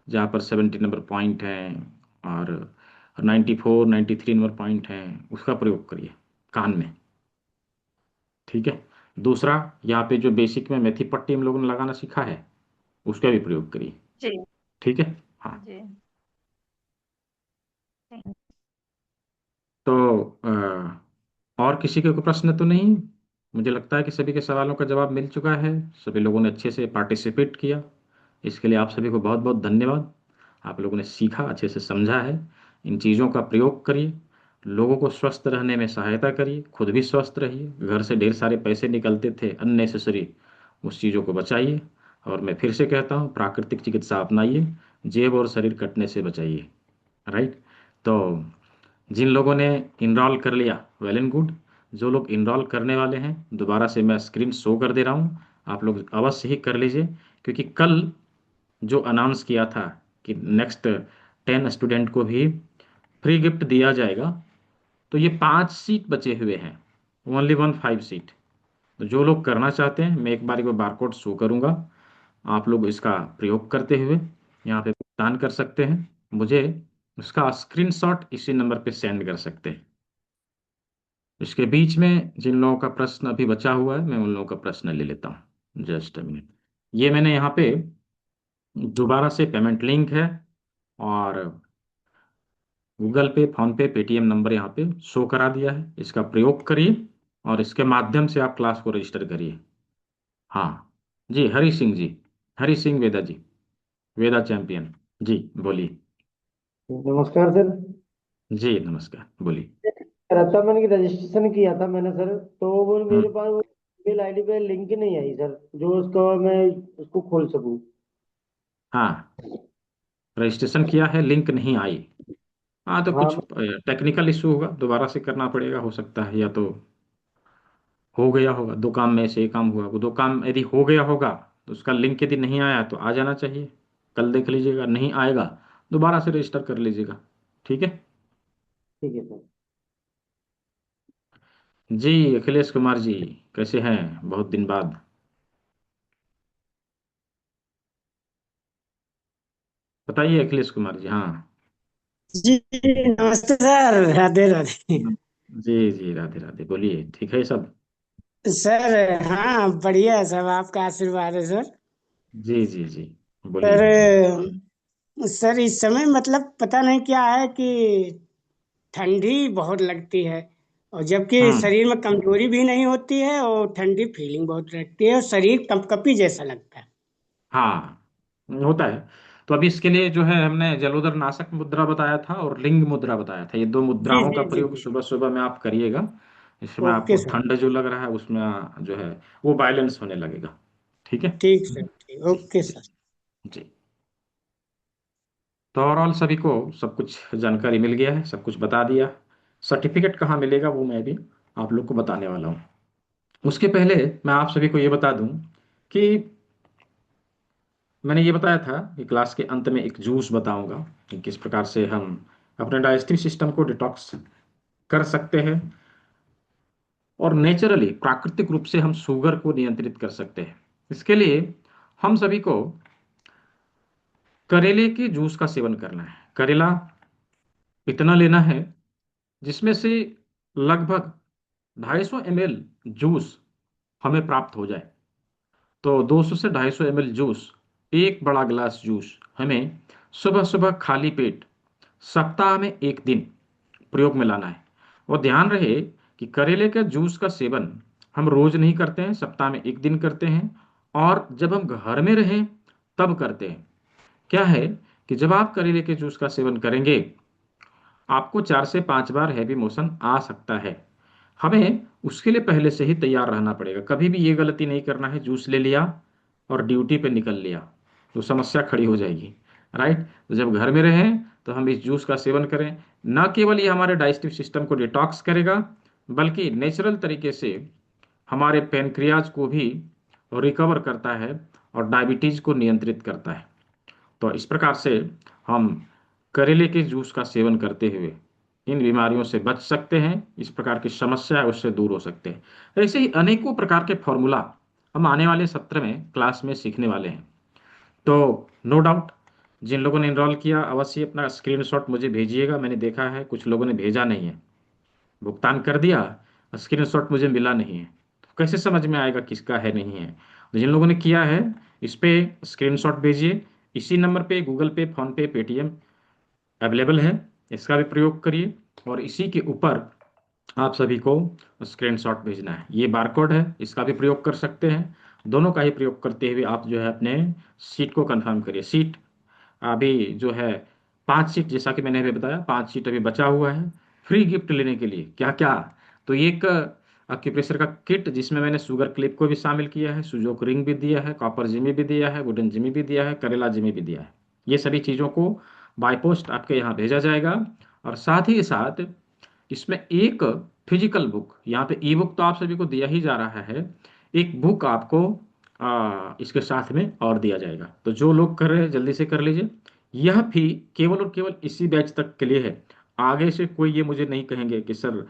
जहाँ पर 70 नंबर पॉइंट है और 94 93 नंबर पॉइंट है, उसका प्रयोग करिए कान में। ठीक है। दूसरा, यहाँ पे जो बेसिक में मेथी पट्टी हम लोगों ने लगाना सीखा है, उसका भी प्रयोग करिए। जी ठीक है। हाँ, जी। तो और किसी के कोई प्रश्न तो नहीं? मुझे लगता है कि सभी के सवालों का जवाब मिल चुका है। सभी लोगों ने अच्छे से पार्टिसिपेट किया, इसके लिए आप सभी को बहुत बहुत धन्यवाद। आप लोगों ने सीखा, अच्छे से समझा है। इन चीज़ों का प्रयोग करिए, लोगों को स्वस्थ रहने में सहायता करिए, खुद भी स्वस्थ रहिए। घर से ढेर सारे पैसे निकलते थे अननेसेसरी, उस चीज़ों को बचाइए। और मैं फिर से कहता हूँ, प्राकृतिक चिकित्सा अपनाइए, जेब और शरीर कटने से बचाइए। राइट। तो जिन लोगों ने इनरोल कर लिया, वेल एंड गुड। जो लोग इनरोल करने वाले हैं, दोबारा से मैं स्क्रीन शो कर दे रहा हूँ, आप लोग अवश्य ही कर लीजिए, क्योंकि कल जो अनाउंस किया था कि नेक्स्ट 10 स्टूडेंट को भी फ्री गिफ्ट दिया जाएगा, तो ये 5 सीट बचे हुए हैं, ओनली 15 सीट। तो जो लोग करना चाहते हैं, मैं एक बार वो बारकोड शो करूंगा, आप लोग इसका प्रयोग करते हुए यहाँ पे भुगतान कर सकते हैं। मुझे उसका स्क्रीनशॉट इसी नंबर पे सेंड कर सकते हैं। इसके बीच में जिन लोगों का प्रश्न अभी बचा हुआ है, मैं उन लोगों का प्रश्न ले लेता हूँ। Just a minute. ये मैंने यहाँ पे दोबारा से पेमेंट लिंक है, और गूगल पे, फोन पे, पेटीएम नंबर यहाँ पे शो करा दिया है। इसका प्रयोग करिए और इसके माध्यम से आप क्लास को रजिस्टर करिए। हाँ जी, हरी सिंह जी, हरी सिंह वेदा जी, वेदा चैंपियन जी, बोलिए। नमस्कार सर। जी नमस्कार, बोलिए। रक्षा मन की रजिस्ट्रेशन किया था मैंने सर, तो वो मेरे हम्म, पास वो ईमेल आईडी पे लिंक नहीं आई सर, जो उसका मैं उसको खोल सकूं। हाँ, रजिस्ट्रेशन किया है, लिंक नहीं आई। हाँ, तो हाँ कुछ टेक्निकल इशू होगा, दोबारा से करना पड़ेगा, हो सकता है, या तो हो गया होगा। 2 काम में से एक काम हुआ, वो 2 काम यदि हो गया होगा तो उसका लिंक यदि नहीं आया तो आ जाना चाहिए। कल देख लीजिएगा, नहीं आएगा दोबारा से रजिस्टर कर लीजिएगा। ठीक है ठीक है सर। जी। अखिलेश कुमार जी, कैसे हैं, बहुत दिन बाद? बताइए अखिलेश कुमार जी। हाँ जी नमस्ते सर, राधे राधे। जी जी, राधे राधे, बोलिए। ठीक है सब? सर हाँ बढ़िया है सब, आपका आशीर्वाद है सर। जी जी जी, बोलिए। सर इस समय मतलब पता नहीं क्या है कि ठंडी बहुत लगती है, और जबकि हम्म। शरीर में कमजोरी भी नहीं होती है, और ठंडी फीलिंग बहुत रहती है, और शरीर कपकपी जैसा लगता है। हाँ, होता है। तो अभी इसके लिए जो है, हमने जलोदर नाशक मुद्रा बताया था और लिंग मुद्रा बताया था, ये 2 मुद्राओं जी का जी जी प्रयोग जी। सुबह सुबह में आप करिएगा। इसमें ओके आपको सर। ठंड जो लग रहा है, उसमें जो है वो बैलेंस होने लगेगा। ठीक है ठीक सर, ठीक, ओके जी सर। जी। तो ओवरऑल सभी को सब कुछ जानकारी मिल गया है, सब कुछ बता दिया। सर्टिफिकेट कहाँ मिलेगा वो मैं भी आप लोग को बताने वाला हूँ। उसके पहले मैं आप सभी को ये बता दूं कि मैंने ये बताया था कि क्लास के अंत में एक जूस बताऊंगा कि किस प्रकार से हम अपने डाइजेस्टिव सिस्टम को डिटॉक्स कर सकते हैं और नेचुरली प्राकृतिक रूप से हम शुगर को नियंत्रित कर सकते हैं। इसके लिए हम सभी को करेले के जूस का सेवन करना है। करेला इतना लेना है जिसमें से लगभग 250 ml जूस हमें प्राप्त हो जाए। तो 200 से 250 ml जूस, एक बड़ा गिलास जूस हमें सुबह सुबह खाली पेट सप्ताह में एक दिन प्रयोग में लाना है। और ध्यान रहे कि करेले के जूस का सेवन हम रोज नहीं करते हैं, सप्ताह में एक दिन करते हैं और जब हम घर में रहें तब करते हैं। क्या है कि जब आप करेले के जूस का सेवन करेंगे आपको 4 से 5 बार हैवी मोशन आ सकता है। हमें उसके लिए पहले से ही तैयार रहना पड़ेगा। कभी भी ये गलती नहीं करना है जूस ले लिया और ड्यूटी पे निकल लिया, तो समस्या खड़ी हो जाएगी। राइट, तो जब घर में रहें तो हम इस जूस का सेवन करें। न केवल ये हमारे डाइजेस्टिव सिस्टम को डिटॉक्स करेगा बल्कि नेचुरल तरीके से हमारे पेनक्रियाज को भी रिकवर करता है और डायबिटीज को नियंत्रित करता है। तो इस प्रकार से हम करेले के जूस का सेवन करते हुए इन बीमारियों से बच सकते हैं, इस प्रकार की समस्या है उससे दूर हो सकते हैं। ऐसे ही अनेकों प्रकार के फॉर्मूला हम आने वाले सत्र में क्लास में सीखने वाले हैं। तो नो डाउट जिन लोगों ने इनरोल किया अवश्य अपना स्क्रीनशॉट मुझे भेजिएगा। मैंने देखा है कुछ लोगों ने भेजा नहीं है, भुगतान कर दिया, स्क्रीनशॉट मुझे मिला नहीं है, तो कैसे समझ में आएगा किसका है नहीं है। तो जिन लोगों ने किया है इस पे स्क्रीनशॉट भेजिए। इसी नंबर पे गूगल पे, फोन पे, पेटीएम अवेलेबल है, इसका भी प्रयोग करिए और इसी के ऊपर आप सभी को स्क्रीनशॉट भेजना है। ये बारकोड है, इसका भी प्रयोग कर सकते हैं। दोनों का ही प्रयोग करते हुए आप जो है अपने सीट को कंफर्म करिए। सीट अभी जो है 5 सीट, जैसा कि मैंने अभी बताया 5 सीट अभी बचा हुआ है। फ्री गिफ्ट लेने के लिए क्या क्या, तो एक एक्यूप्रेशर का किट जिसमें मैंने शुगर क्लिप को भी शामिल किया है, सुजोक रिंग भी दिया है, कॉपर जिमी भी दिया है, वुडन जिमी भी दिया है, करेला जिमी भी दिया है। ये सभी चीज़ों को बाय पोस्ट आपके यहाँ भेजा जाएगा। और साथ ही साथ इसमें एक फिजिकल बुक, यहाँ पे ई बुक तो आप सभी को दिया ही जा रहा है, एक बुक आपको इसके साथ में और दिया जाएगा। तो जो लोग कर रहे हैं जल्दी से कर लीजिए। यह फी केवल और केवल इसी बैच तक के लिए है। आगे से कोई ये मुझे नहीं कहेंगे कि सर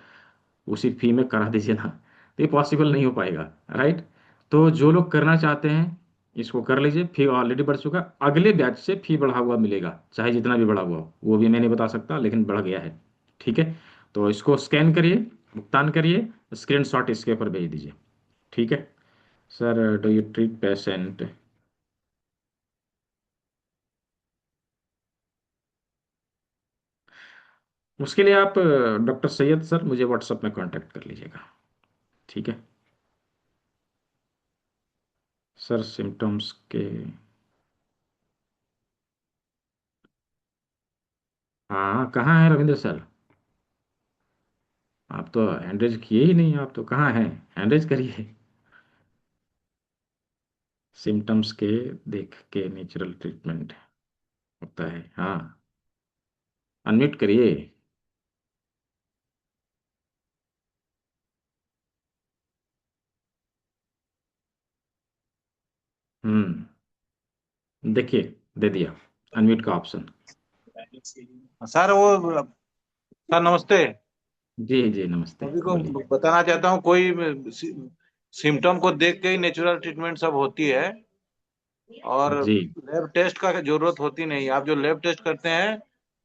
उसी फी में करा दीजिए ना, तो ये पॉसिबल नहीं हो पाएगा। राइट, तो जो लोग करना चाहते हैं इसको कर लीजिए। फी ऑलरेडी बढ़ चुका, अगले बैच से फी बढ़ा हुआ मिलेगा, चाहे जितना भी बढ़ा हुआ हो वो भी मैं नहीं बता सकता, लेकिन बढ़ गया है। ठीक है, तो इसको स्कैन करिए, भुगतान करिए, स्क्रीनशॉट इसके ऊपर भेज दीजिए। ठीक है sir, do you treat patient? उसके लिए आप डॉक्टर सैयद सर मुझे व्हाट्सएप में कांटेक्ट कर लीजिएगा। ठीक है सर, सिम्टम्स के हाँ कहाँ है रविंद्र सर? आप तो हैंडरेज किए ही नहीं, आप तो कहाँ हैं? हैंडरेज करिए। सिम्टम्स के देख के नेचुरल ट्रीटमेंट होता है। हाँ, अनम्यूट करिए। देखिए दे दिया अनम्यूट का ऑप्शन। सर वो सर नमस्ते। जी जी नमस्ते, सभी को बोलिए। बताना चाहता हूँ कोई सिम्टम को देख के ही नेचुरल ट्रीटमेंट सब होती है और जी लैब टेस्ट का जरूरत होती नहीं। आप जो लैब टेस्ट करते हैं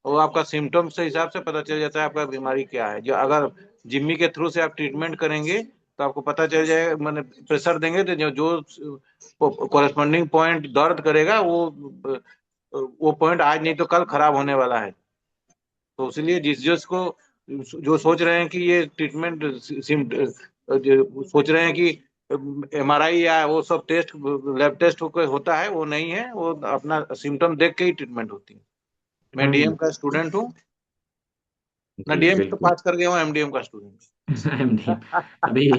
वो आपका सिम्टम से हिसाब से पता चल जाता है आपका बीमारी क्या है। जो अगर जिम्मी के थ्रू से आप ट्रीटमेंट करेंगे तो आपको पता चल जाएगा, मैंने प्रेशर देंगे तो जो कॉरेस्पॉन्डिंग पॉइंट दर्द करेगा वो पॉइंट आज नहीं तो कल खराब होने वाला है। तो इसलिए जिसको जो सोच रहे हैं कि ये ट्रीटमेंट सोच रहे हैं कि एमआरआई या वो सब टेस्ट लैब टेस्ट होता है, वो नहीं है। वो अपना सिम्टम देख के ही ट्रीटमेंट होती है। मैं डीएम का स्टूडेंट हूँ ना, जी डीएम तो बिल्कुल। पास कर गया हूँ, एमडीएम का स्टूडेंट। एमडी अभी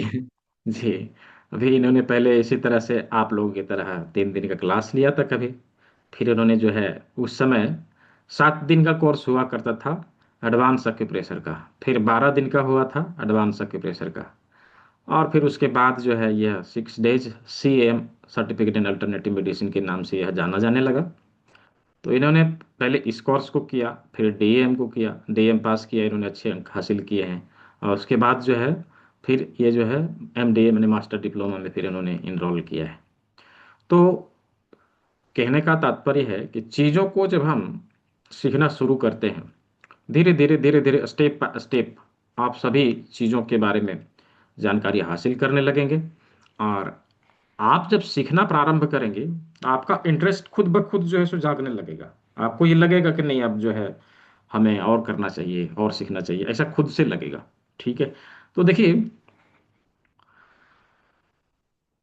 जी, अभी इन्होंने पहले इसी तरह से आप लोगों की तरह 3 दिन का क्लास लिया था कभी, फिर उन्होंने जो है उस समय 7 दिन का कोर्स हुआ करता था एडवांस एक्यूप्रेशर का, फिर 12 दिन का हुआ था एडवांस एक्यूप्रेशर का, और फिर उसके बाद जो है यह 6 days CAM certificate in alternative medicine के नाम से यह जाना जाने लगा। तो इन्होंने पहले इस कोर्स को किया, फिर DAM को किया, DAM पास किया, इन्होंने अच्छे अंक हासिल किए हैं, और उसके बाद जो है फिर ये जो है MDA मैंने मास्टर डिप्लोमा में फिर इन्होंने इनरोल किया है। तो कहने का तात्पर्य है कि चीज़ों को जब हम सीखना शुरू करते हैं, धीरे धीरे स्टेप बाय स्टेप आप सभी चीज़ों के बारे में जानकारी हासिल करने लगेंगे, और आप जब सीखना प्रारंभ करेंगे आपका इंटरेस्ट खुद ब खुद जो है सो जागने लगेगा। आपको ये लगेगा कि नहीं, अब जो है हमें और करना चाहिए और सीखना चाहिए, ऐसा खुद से लगेगा। ठीक है, तो देखिए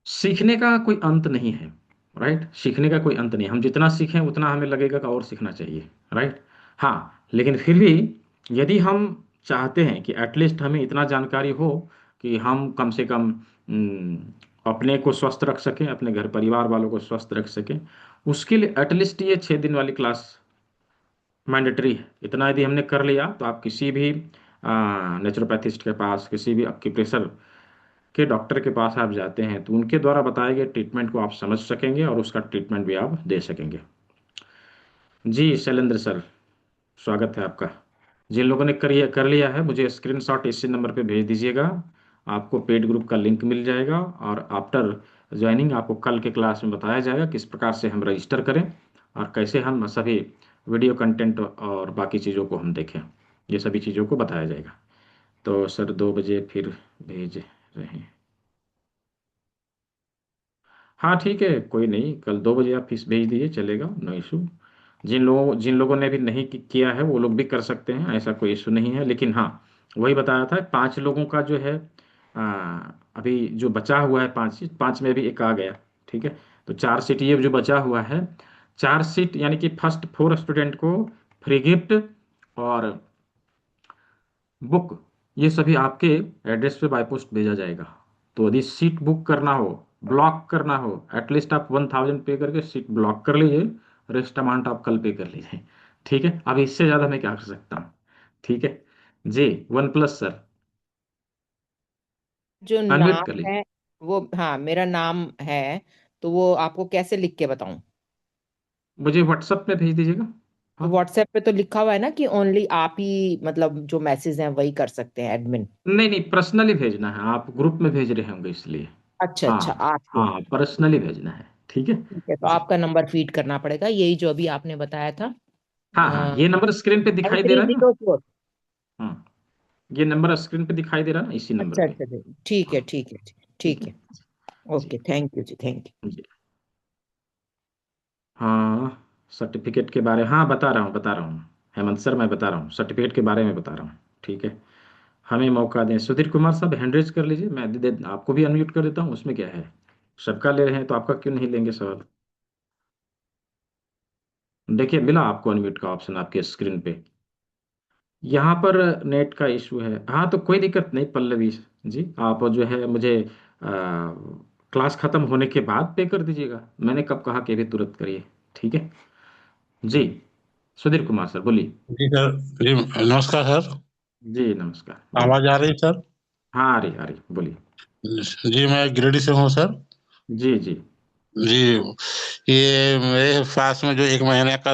सीखने का कोई अंत नहीं है, राइट। सीखने का कोई अंत नहीं, हम जितना सीखें उतना हमें लगेगा कि और सीखना चाहिए, राइट। हाँ, लेकिन फिर भी यदि हम चाहते हैं कि एटलीस्ट हमें इतना जानकारी हो कि हम कम से कम अपने को स्वस्थ रख सकें, अपने घर परिवार वालों को स्वस्थ रख सकें, उसके लिए एटलीस्ट ये 6 दिन वाली क्लास मैंडेटरी है। इतना यदि हमने कर लिया तो आप किसी भी नेचुरोपैथिस्ट के पास, किसी भी एक्यूप्रेशर के डॉक्टर के पास आप जाते हैं तो उनके द्वारा बताए गए ट्रीटमेंट को आप समझ सकेंगे और उसका ट्रीटमेंट भी आप दे सकेंगे। जी शैलेंद्र सर, स्वागत है आपका। जिन लोगों ने कर लिया है मुझे स्क्रीनशॉट इसी नंबर पे भेज दीजिएगा, आपको पेड ग्रुप का लिंक मिल जाएगा, और आफ्टर ज्वाइनिंग आपको कल के क्लास में बताया जाएगा किस प्रकार से हम रजिस्टर करें और कैसे हम सभी वीडियो कंटेंट और बाकी चीज़ों को हम देखें, ये सभी चीज़ों को बताया जाएगा। तो सर 2 बजे फिर भेज रहे हैं। हाँ ठीक है, कोई नहीं, कल 2 बजे आप फीस भेज दीजिए, चलेगा, नो इशू। जिन लोगों ने भी नहीं किया है वो लोग भी कर सकते हैं, ऐसा कोई इशू नहीं है। लेकिन हाँ, वही बताया था 5 लोगों का जो है अभी जो बचा हुआ है 5 में भी एक आ गया। ठीक है, तो 4 सीट ये जो बचा हुआ है, 4 सीट यानी कि फर्स्ट 4 स्टूडेंट को फ्री गिफ्ट और बुक, ये सभी आपके एड्रेस पे बाय पोस्ट भेजा जाएगा। तो यदि सीट बुक करना हो, ब्लॉक करना हो, एटलीस्ट आप 1000 पे करके सीट ब्लॉक कर लीजिए, रेस्ट अमाउंट आप कल पे कर लीजिए। ठीक है, अब इससे ज़्यादा मैं क्या कर सकता हूँ। ठीक है जी, OnePlus सर जो अनम्यूट नाम कर लीजिए। है वो, हाँ मेरा नाम है, तो वो आपको कैसे लिख के बताऊं? मुझे व्हाट्सएप पे भेज दीजिएगा। तो हाँ, व्हाट्सएप पे तो लिखा हुआ है ना कि ओनली आप ही, मतलब जो मैसेज हैं वही कर सकते हैं एडमिन। नहीं नहीं, पर्सनली भेजना है, आप ग्रुप में भेज रहे होंगे इसलिए। अच्छा हाँ अच्छा, आपके। हाँ, पर्सनली भेजना है। ठीक है ठीक है, तो जी। आपका नंबर फीड करना पड़ेगा, यही जो अभी आपने बताया था। हाँ हाँ, ये नंबर स्क्रीन पे नाइन दिखाई दे थ्री रहा है ना। जीरो फोर हाँ, ये नंबर स्क्रीन पे दिखाई दे रहा है ना, इसी नंबर अच्छा पे। अच्छा अच्छा, ठीक है ठीक है ठीक ठीक है है। जी ओके, थैंक यू जी, थैंक यू। जी। हाँ, सर्टिफिकेट के बारे, हाँ बता रहा हूँ हेमंत सर, मैं बता रहा हूँ सर्टिफिकेट के बारे में बता रहा हूँ। ठीक है, हमें मौका दें। सुधीर कुमार साहब हैंड रेज कर लीजिए, मैं आपको भी अनम्यूट कर देता हूँ, उसमें क्या है, सबका ले रहे हैं तो आपका क्यों नहीं लेंगे सवाल। देखिए मिला आपको अनम्यूट का ऑप्शन आपके स्क्रीन पे। यहाँ पर नेट का इशू है, हाँ तो कोई दिक्कत नहीं पल्लवी जी, आप जो है मुझे क्लास खत्म होने के बाद पे कर दीजिएगा, मैंने कब कहा कि अभी तुरंत करिए। ठीक है जी, सुधीर कुमार सर बोलिए। जी सर। जी नमस्कार सर। जी नमस्कार, बोलिए। आवाज आ रही है सर? हाँ आ रही, बोलिए। जी मैं गिरिडीह से हूँ सर। जी जी जी, ये मेरे पास में जो 1 महीने का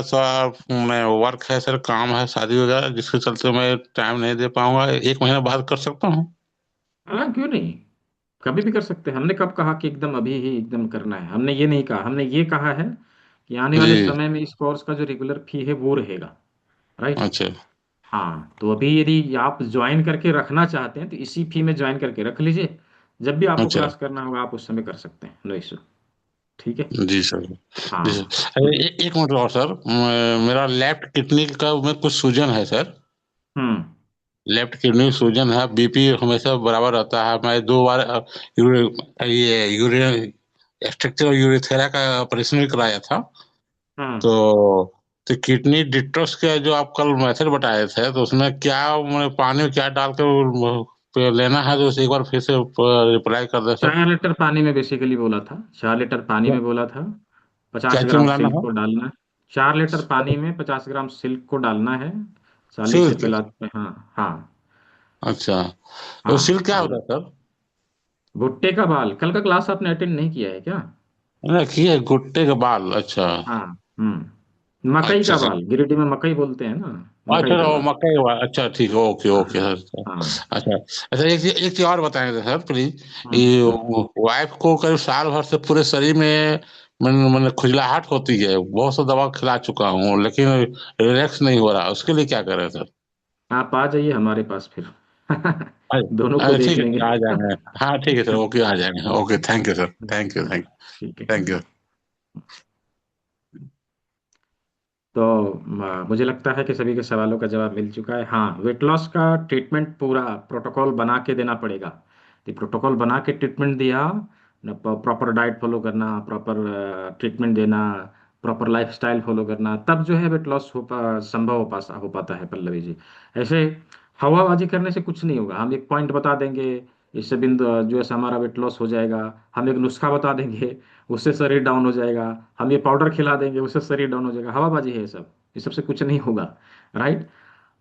मैं वर्क है सर, काम है शादी वगैरह, जिसके चलते मैं टाइम नहीं दे पाऊंगा, 1 महीने बाद कर सकता हूँ? हाँ क्यों नहीं, कभी भी कर सकते हैं। हमने कब कहा कि एकदम अभी ही एकदम करना है, हमने ये नहीं कहा, हमने ये कहा है कि आने वाले जी समय में इस कोर्स का जो रेगुलर फी है वो रहेगा, राइट। अच्छा हाँ, तो अभी यदि आप ज्वाइन करके रखना चाहते हैं तो इसी फी में ज्वाइन करके रख लीजिए, जब भी आपको अच्छा। क्लास करना होगा आप उस समय कर सकते हैं, नो इशू। ठीक है जी सर। जी हाँ सर, अरे एक मिनट और सर, मेरा लेफ्ट किडनी का में कुछ सूजन है सर। हम्म लेफ्ट किडनी सूजन है, बीपी हमेशा बराबर रहता है, मैं 2 बार ये यूरिन एक्सट्रैक्टर यूरिथेरा का ऑपरेशन भी कराया था। हम्म तो किडनी डिटॉक्स का जो आप कल मेथड बताए थे, तो उसमें क्या मैं पानी में क्या डाल कर लेना है, तो उसे एक बार फिर से रिप्लाई कर दे सर। 4 लीटर पानी में बेसिकली बोला था, 4 लीटर पानी क्या में बोला था, क्या 50 क्या ग्राम मिलाना सिल्क है? को डालना है। 4 लीटर पानी में 50 ग्राम सिल्क को डालना है, साली से सिल्क? पिलाते। हाँ हाँ अच्छा, तो हाँ। सिल्क क्या होता और है सर? भुट्टे का बाल, कल का क्लास आपने अटेंड नहीं किया है क्या? की है गुट्टे का बाल, अच्छा। हाँ। मकई अच्छा का अच्छा बाल, गिरिडीह में मकई बोलते हैं ना, अच्छा, मकई का वो बाल। मकई का बाल, अच्छा ठीक है, ओके हाँ ओके सर। हाँ। अच्छा अच्छा, एक चीज और बताएंगे सर प्लीज। हम्म ये हम्म। वाइफ को करीब साल भर से पूरे शरीर में मैंने खुजलाहट होती है, बहुत सा दवा खिला चुका हूँ लेकिन रिलैक्स नहीं हो रहा, उसके लिए क्या करें सर? आप आ जाइए हमारे पास फिर। दोनों को देख ठीक है लेंगे। सर, आ जाएंगे। हाँ ठीक है सर, ओके, आ जाएंगे, okay, thank you sir, thank you, thank ठीक है। Thank you. तो मुझे लगता है कि सभी के सवालों का जवाब मिल चुका है। हाँ, वेट लॉस का ट्रीटमेंट पूरा प्रोटोकॉल बना के देना पड़ेगा। तो प्रोटोकॉल बना के ट्रीटमेंट दिया न, प्रॉपर डाइट फॉलो करना, प्रॉपर ट्रीटमेंट देना, प्रॉपर लाइफस्टाइल फॉलो करना, तब जो है वेट लॉस संभव हो पाता है पल्लवी जी। ऐसे हवाबाजी करने से कुछ नहीं होगा। हम एक पॉइंट बता देंगे, इससे बिंदु जो है हमारा वेट लॉस हो जाएगा। हम एक नुस्खा बता देंगे, उससे शरीर डाउन हो जाएगा। हम ये पाउडर खिला देंगे, उससे शरीर डाउन हो जाएगा। हवाबाजी है ये सब, ये सबसे कुछ नहीं होगा। राइट।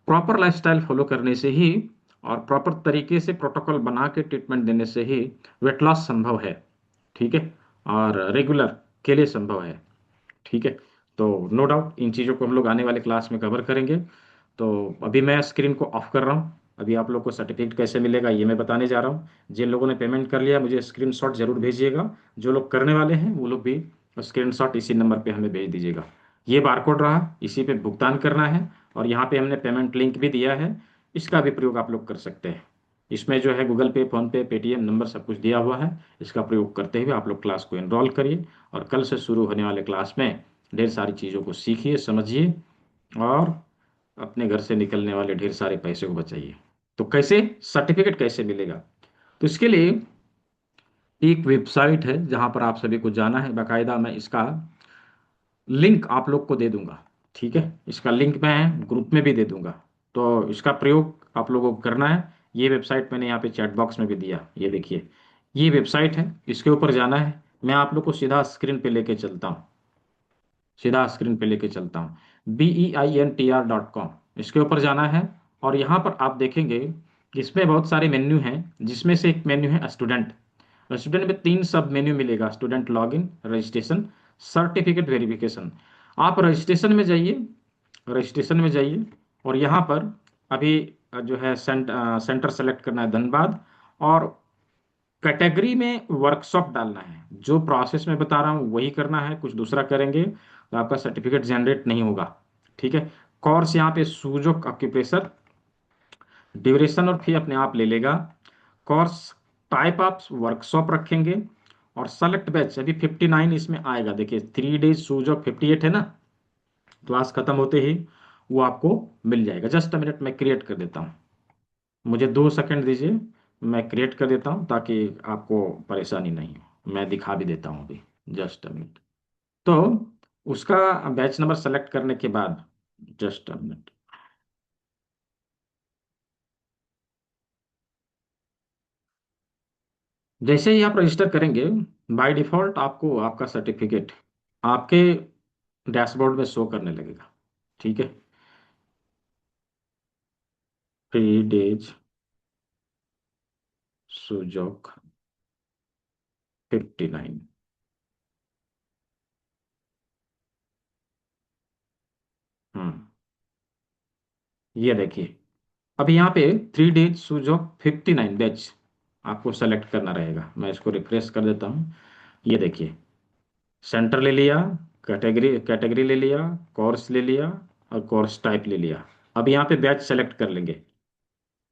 प्रॉपर लाइफस्टाइल फॉलो करने से ही और प्रॉपर तरीके से प्रोटोकॉल बना के ट्रीटमेंट देने से ही वेट लॉस संभव है। ठीक है। और रेगुलर के लिए संभव है। ठीक है। तो नो डाउट इन चीज़ों को हम लोग आने वाले क्लास में कवर करेंगे। तो अभी मैं स्क्रीन को ऑफ कर रहा हूँ। अभी आप लोग को सर्टिफिकेट कैसे मिलेगा ये मैं बताने जा रहा हूँ। जिन लोगों ने पेमेंट कर लिया मुझे स्क्रीनशॉट जरूर भेजिएगा। जो लोग करने वाले हैं वो लोग भी स्क्रीनशॉट इसी नंबर पे हमें भेज दीजिएगा। ये बारकोड रहा, इसी पे भुगतान करना है। और यहाँ पे हमने पेमेंट लिंक भी दिया है, इसका भी प्रयोग आप लोग कर सकते हैं। इसमें जो है गूगल पे, फोन पे, पेटीएम नंबर सब कुछ दिया हुआ है। इसका प्रयोग करते हुए आप लोग क्लास को एनरोल करिए। और कल से शुरू होने वाले क्लास में ढेर सारी चीज़ों को सीखिए, समझिए और अपने घर से निकलने वाले ढेर सारे पैसे को बचाइए। तो कैसे सर्टिफिकेट कैसे मिलेगा? तो इसके लिए एक वेबसाइट है जहां पर आप सभी को जाना है। बाकायदा मैं इसका लिंक आप लोग को दे दूंगा। ठीक है। इसका लिंक मैं ग्रुप में भी दे दूंगा। तो इसका प्रयोग आप लोगों को करना है। ये वेबसाइट मैंने यहाँ पे चैट बॉक्स में भी दिया, ये देखिए। ये वेबसाइट है, इसके ऊपर जाना है। मैं आप लोग को सीधा स्क्रीन पे लेके चलता हूँ, सीधा स्क्रीन पे लेके चलता हूँ। BEINTR.com, इसके ऊपर जाना है। और यहाँ पर आप देखेंगे कि इसमें बहुत सारे मेन्यू हैं, जिसमें से एक मेन्यू है स्टूडेंट। स्टूडेंट में 3 सब मेन्यू मिलेगा: student login, registration, certificate verification. आप रजिस्ट्रेशन में जाइए, रजिस्ट्रेशन में जाइए और यहाँ पर अभी जो है सेंटर सेलेक्ट करना है धनबाद। और कैटेगरी में वर्कशॉप डालना है। जो प्रोसेस मैं बता रहा हूँ वही करना है, कुछ दूसरा करेंगे तो आपका सर्टिफिकेट जनरेट नहीं होगा। ठीक है। कोर्स यहाँ पे सूजोक ऑक्यूपेशर, ड्यूरेशन और फी अपने आप ले लेगा। कोर्स टाइप आप वर्कशॉप रखेंगे। और सेलेक्ट बैच अभी 59 इसमें आएगा। देखिए 3 डेज सूजोक 58 है ना, क्लास खत्म होते ही वो आपको मिल जाएगा। जस्ट अ मिनट, मैं क्रिएट कर देता हूँ, मुझे 2 सेकंड दीजिए। मैं क्रिएट कर देता हूँ ताकि आपको परेशानी नहीं हो। मैं दिखा भी देता हूँ अभी, जस्ट अ मिनट। तो उसका बैच नंबर सेलेक्ट करने के बाद, जस्ट अ मिनट, जैसे ही आप रजिस्टर करेंगे बाय डिफॉल्ट आपको आपका सर्टिफिकेट आपके डैशबोर्ड में शो करने लगेगा। ठीक है। 3 डेज सुजोक 59। हम्म ये देखिए, अब यहाँ पे 3 डेज सुजोक 59 बैच आपको सेलेक्ट करना रहेगा। मैं इसको रिफ्रेश कर देता हूँ। ये देखिए, सेंटर ले लिया, कैटेगरी कैटेगरी ले लिया, कोर्स ले लिया और कोर्स टाइप ले लिया। अब यहाँ पे बैच सेलेक्ट कर लेंगे,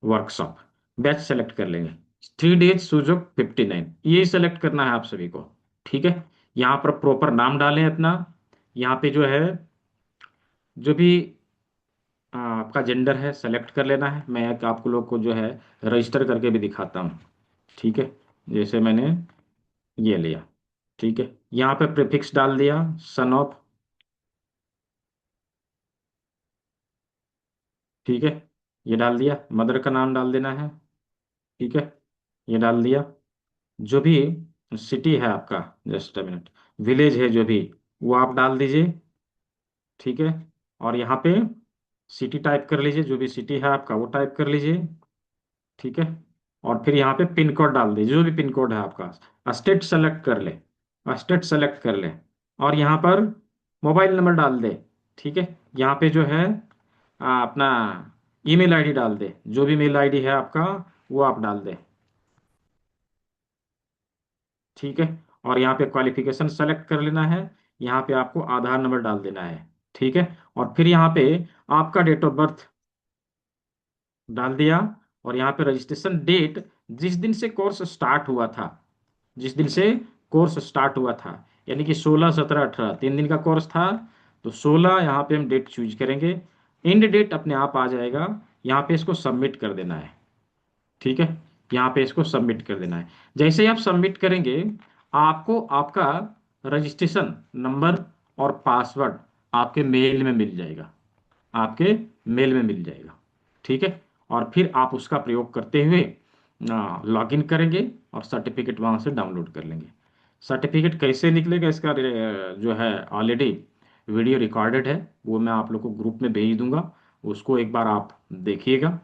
वर्कशॉप बैच सेलेक्ट कर लेंगे। 3 डेज सुजोक 59 ये सेलेक्ट करना है आप सभी को। ठीक है। यहाँ पर प्रॉपर नाम डालें अपना। यहाँ पे जो है जो भी आपका जेंडर है सेलेक्ट कर लेना है। मैं आपको लोग को जो है रजिस्टर करके भी दिखाता हूँ। ठीक है। जैसे मैंने ये लिया। ठीक है। यहाँ पे प्रीफिक्स डाल दिया, सन ऑफ। ठीक है। ये डाल दिया, मदर का नाम डाल देना है। ठीक है। ये डाल दिया। जो भी सिटी है आपका, जस्ट अ मिनट, विलेज है जो भी, वो आप डाल दीजिए। ठीक है। और यहाँ पे सिटी टाइप कर लीजिए, जो भी सिटी है आपका वो टाइप कर लीजिए, ठीक है। और फिर यहाँ पे पिन कोड डाल दीजिए, जो भी पिन कोड है आपका। स्टेट सेलेक्ट कर ले, स्टेट सेलेक्ट कर ले, और यहाँ पर मोबाइल नंबर डाल दे, ठीक है। यहाँ पे जो है अपना ईमेल आईडी डाल दे, जो भी मेल आईडी है आपका वो आप डाल दे, ठीक है। और यहाँ पे क्वालिफिकेशन सेलेक्ट कर लेना है, यहाँ पे आपको आधार नंबर डाल देना है, ठीक है। और फिर यहाँ पे आपका डेट ऑफ बर्थ डाल दिया, और यहाँ पे रजिस्ट्रेशन डेट, जिस दिन से कोर्स स्टार्ट हुआ था, जिस दिन से कोर्स स्टार्ट हुआ था, यानी कि 16, 17, 18 3 दिन का कोर्स था, तो 16 यहाँ पे हम डेट चूज करेंगे। एंड डेट अपने आप आ जाएगा, यहाँ पे इसको सबमिट कर देना है, ठीक है। यहाँ पे इसको सबमिट कर देना है। जैसे ही आप सबमिट करेंगे, आपको आपका रजिस्ट्रेशन नंबर और पासवर्ड आपके मेल में मिल जाएगा, आपके मेल में मिल जाएगा, ठीक है। और फिर आप उसका प्रयोग करते हुए लॉगिन करेंगे और सर्टिफिकेट वहाँ से डाउनलोड कर लेंगे। सर्टिफिकेट कैसे निकलेगा इसका जो है ऑलरेडी वीडियो रिकॉर्डेड है, वो मैं आप लोग को ग्रुप में भेज दूंगा। उसको एक बार आप देखिएगा,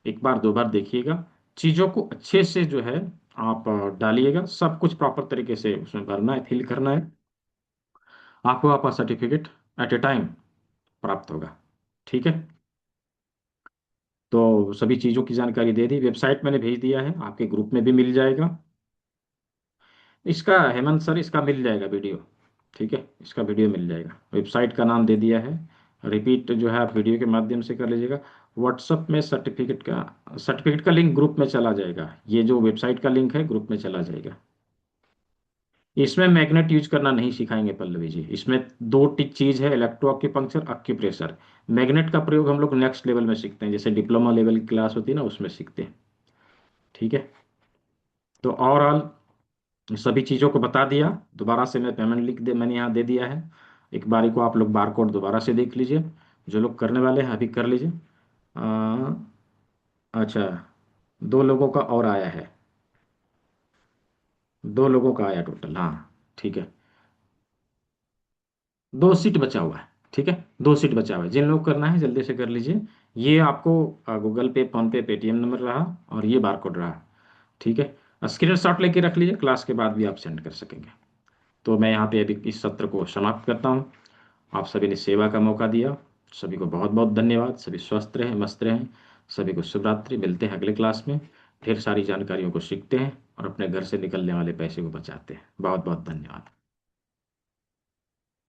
एक बार 2 बार देखिएगा, चीज़ों को अच्छे से जो है आप डालिएगा, सब कुछ प्रॉपर तरीके से उसमें भरना है, फिल करना है, आपको आपका सर्टिफिकेट एट ए टाइम प्राप्त होगा, ठीक है। तो सभी चीज़ों की जानकारी दे दी, वेबसाइट मैंने भेज दिया है, आपके ग्रुप में भी मिल जाएगा। इसका हेमंत सर, इसका मिल जाएगा वीडियो, ठीक है, इसका वीडियो मिल जाएगा। वेबसाइट का नाम दे दिया है, रिपीट जो है आप वीडियो के माध्यम से कर लीजिएगा। व्हाट्सअप में सर्टिफिकेट का लिंक ग्रुप में चला जाएगा, ये जो वेबसाइट का लिंक है ग्रुप में चला जाएगा। इसमें मैग्नेट यूज करना नहीं सिखाएंगे पल्लवी जी, इसमें 2 चीज है, इलेक्ट्रो एक्यूपंक्चर, एक्यूप्रेशर। मैग्नेट का प्रयोग हम लोग नेक्स्ट लेवल में सीखते हैं, जैसे डिप्लोमा लेवल की क्लास होती है ना, उसमें सीखते हैं, ठीक है। तो ओवरऑल सभी चीज़ों को बता दिया। दोबारा से मैं पेमेंट लिंक मैंने यहाँ दे दिया है, एक बारी को आप लोग बार कोड दोबारा से देख लीजिए, जो लोग करने वाले हैं अभी कर लीजिए। अच्छा, 2 लोगों का और आया है, 2 लोगों का आया टोटल, हाँ ठीक है। 2 सीट बचा हुआ है, ठीक है, 2 सीट बचा हुआ है। जिन लोग करना है जल्दी से कर लीजिए। ये आपको गूगल पे, फोन पे, पेटीएम नंबर रहा, और ये बार कोड रहा, ठीक है। स्क्रीनशॉट लेके रख लीजिए, क्लास के बाद भी आप सेंड कर सकेंगे। तो मैं यहाँ पे अभी इस सत्र को समाप्त करता हूँ। आप सभी ने सेवा का मौका दिया, सभी को बहुत बहुत धन्यवाद। सभी स्वस्थ रहें, मस्त रहें, सभी को शुभ रात्रि। मिलते हैं अगले क्लास में, ढेर सारी जानकारियों को सीखते हैं और अपने घर से निकलने वाले पैसे को बचाते हैं। बहुत बहुत धन्यवाद।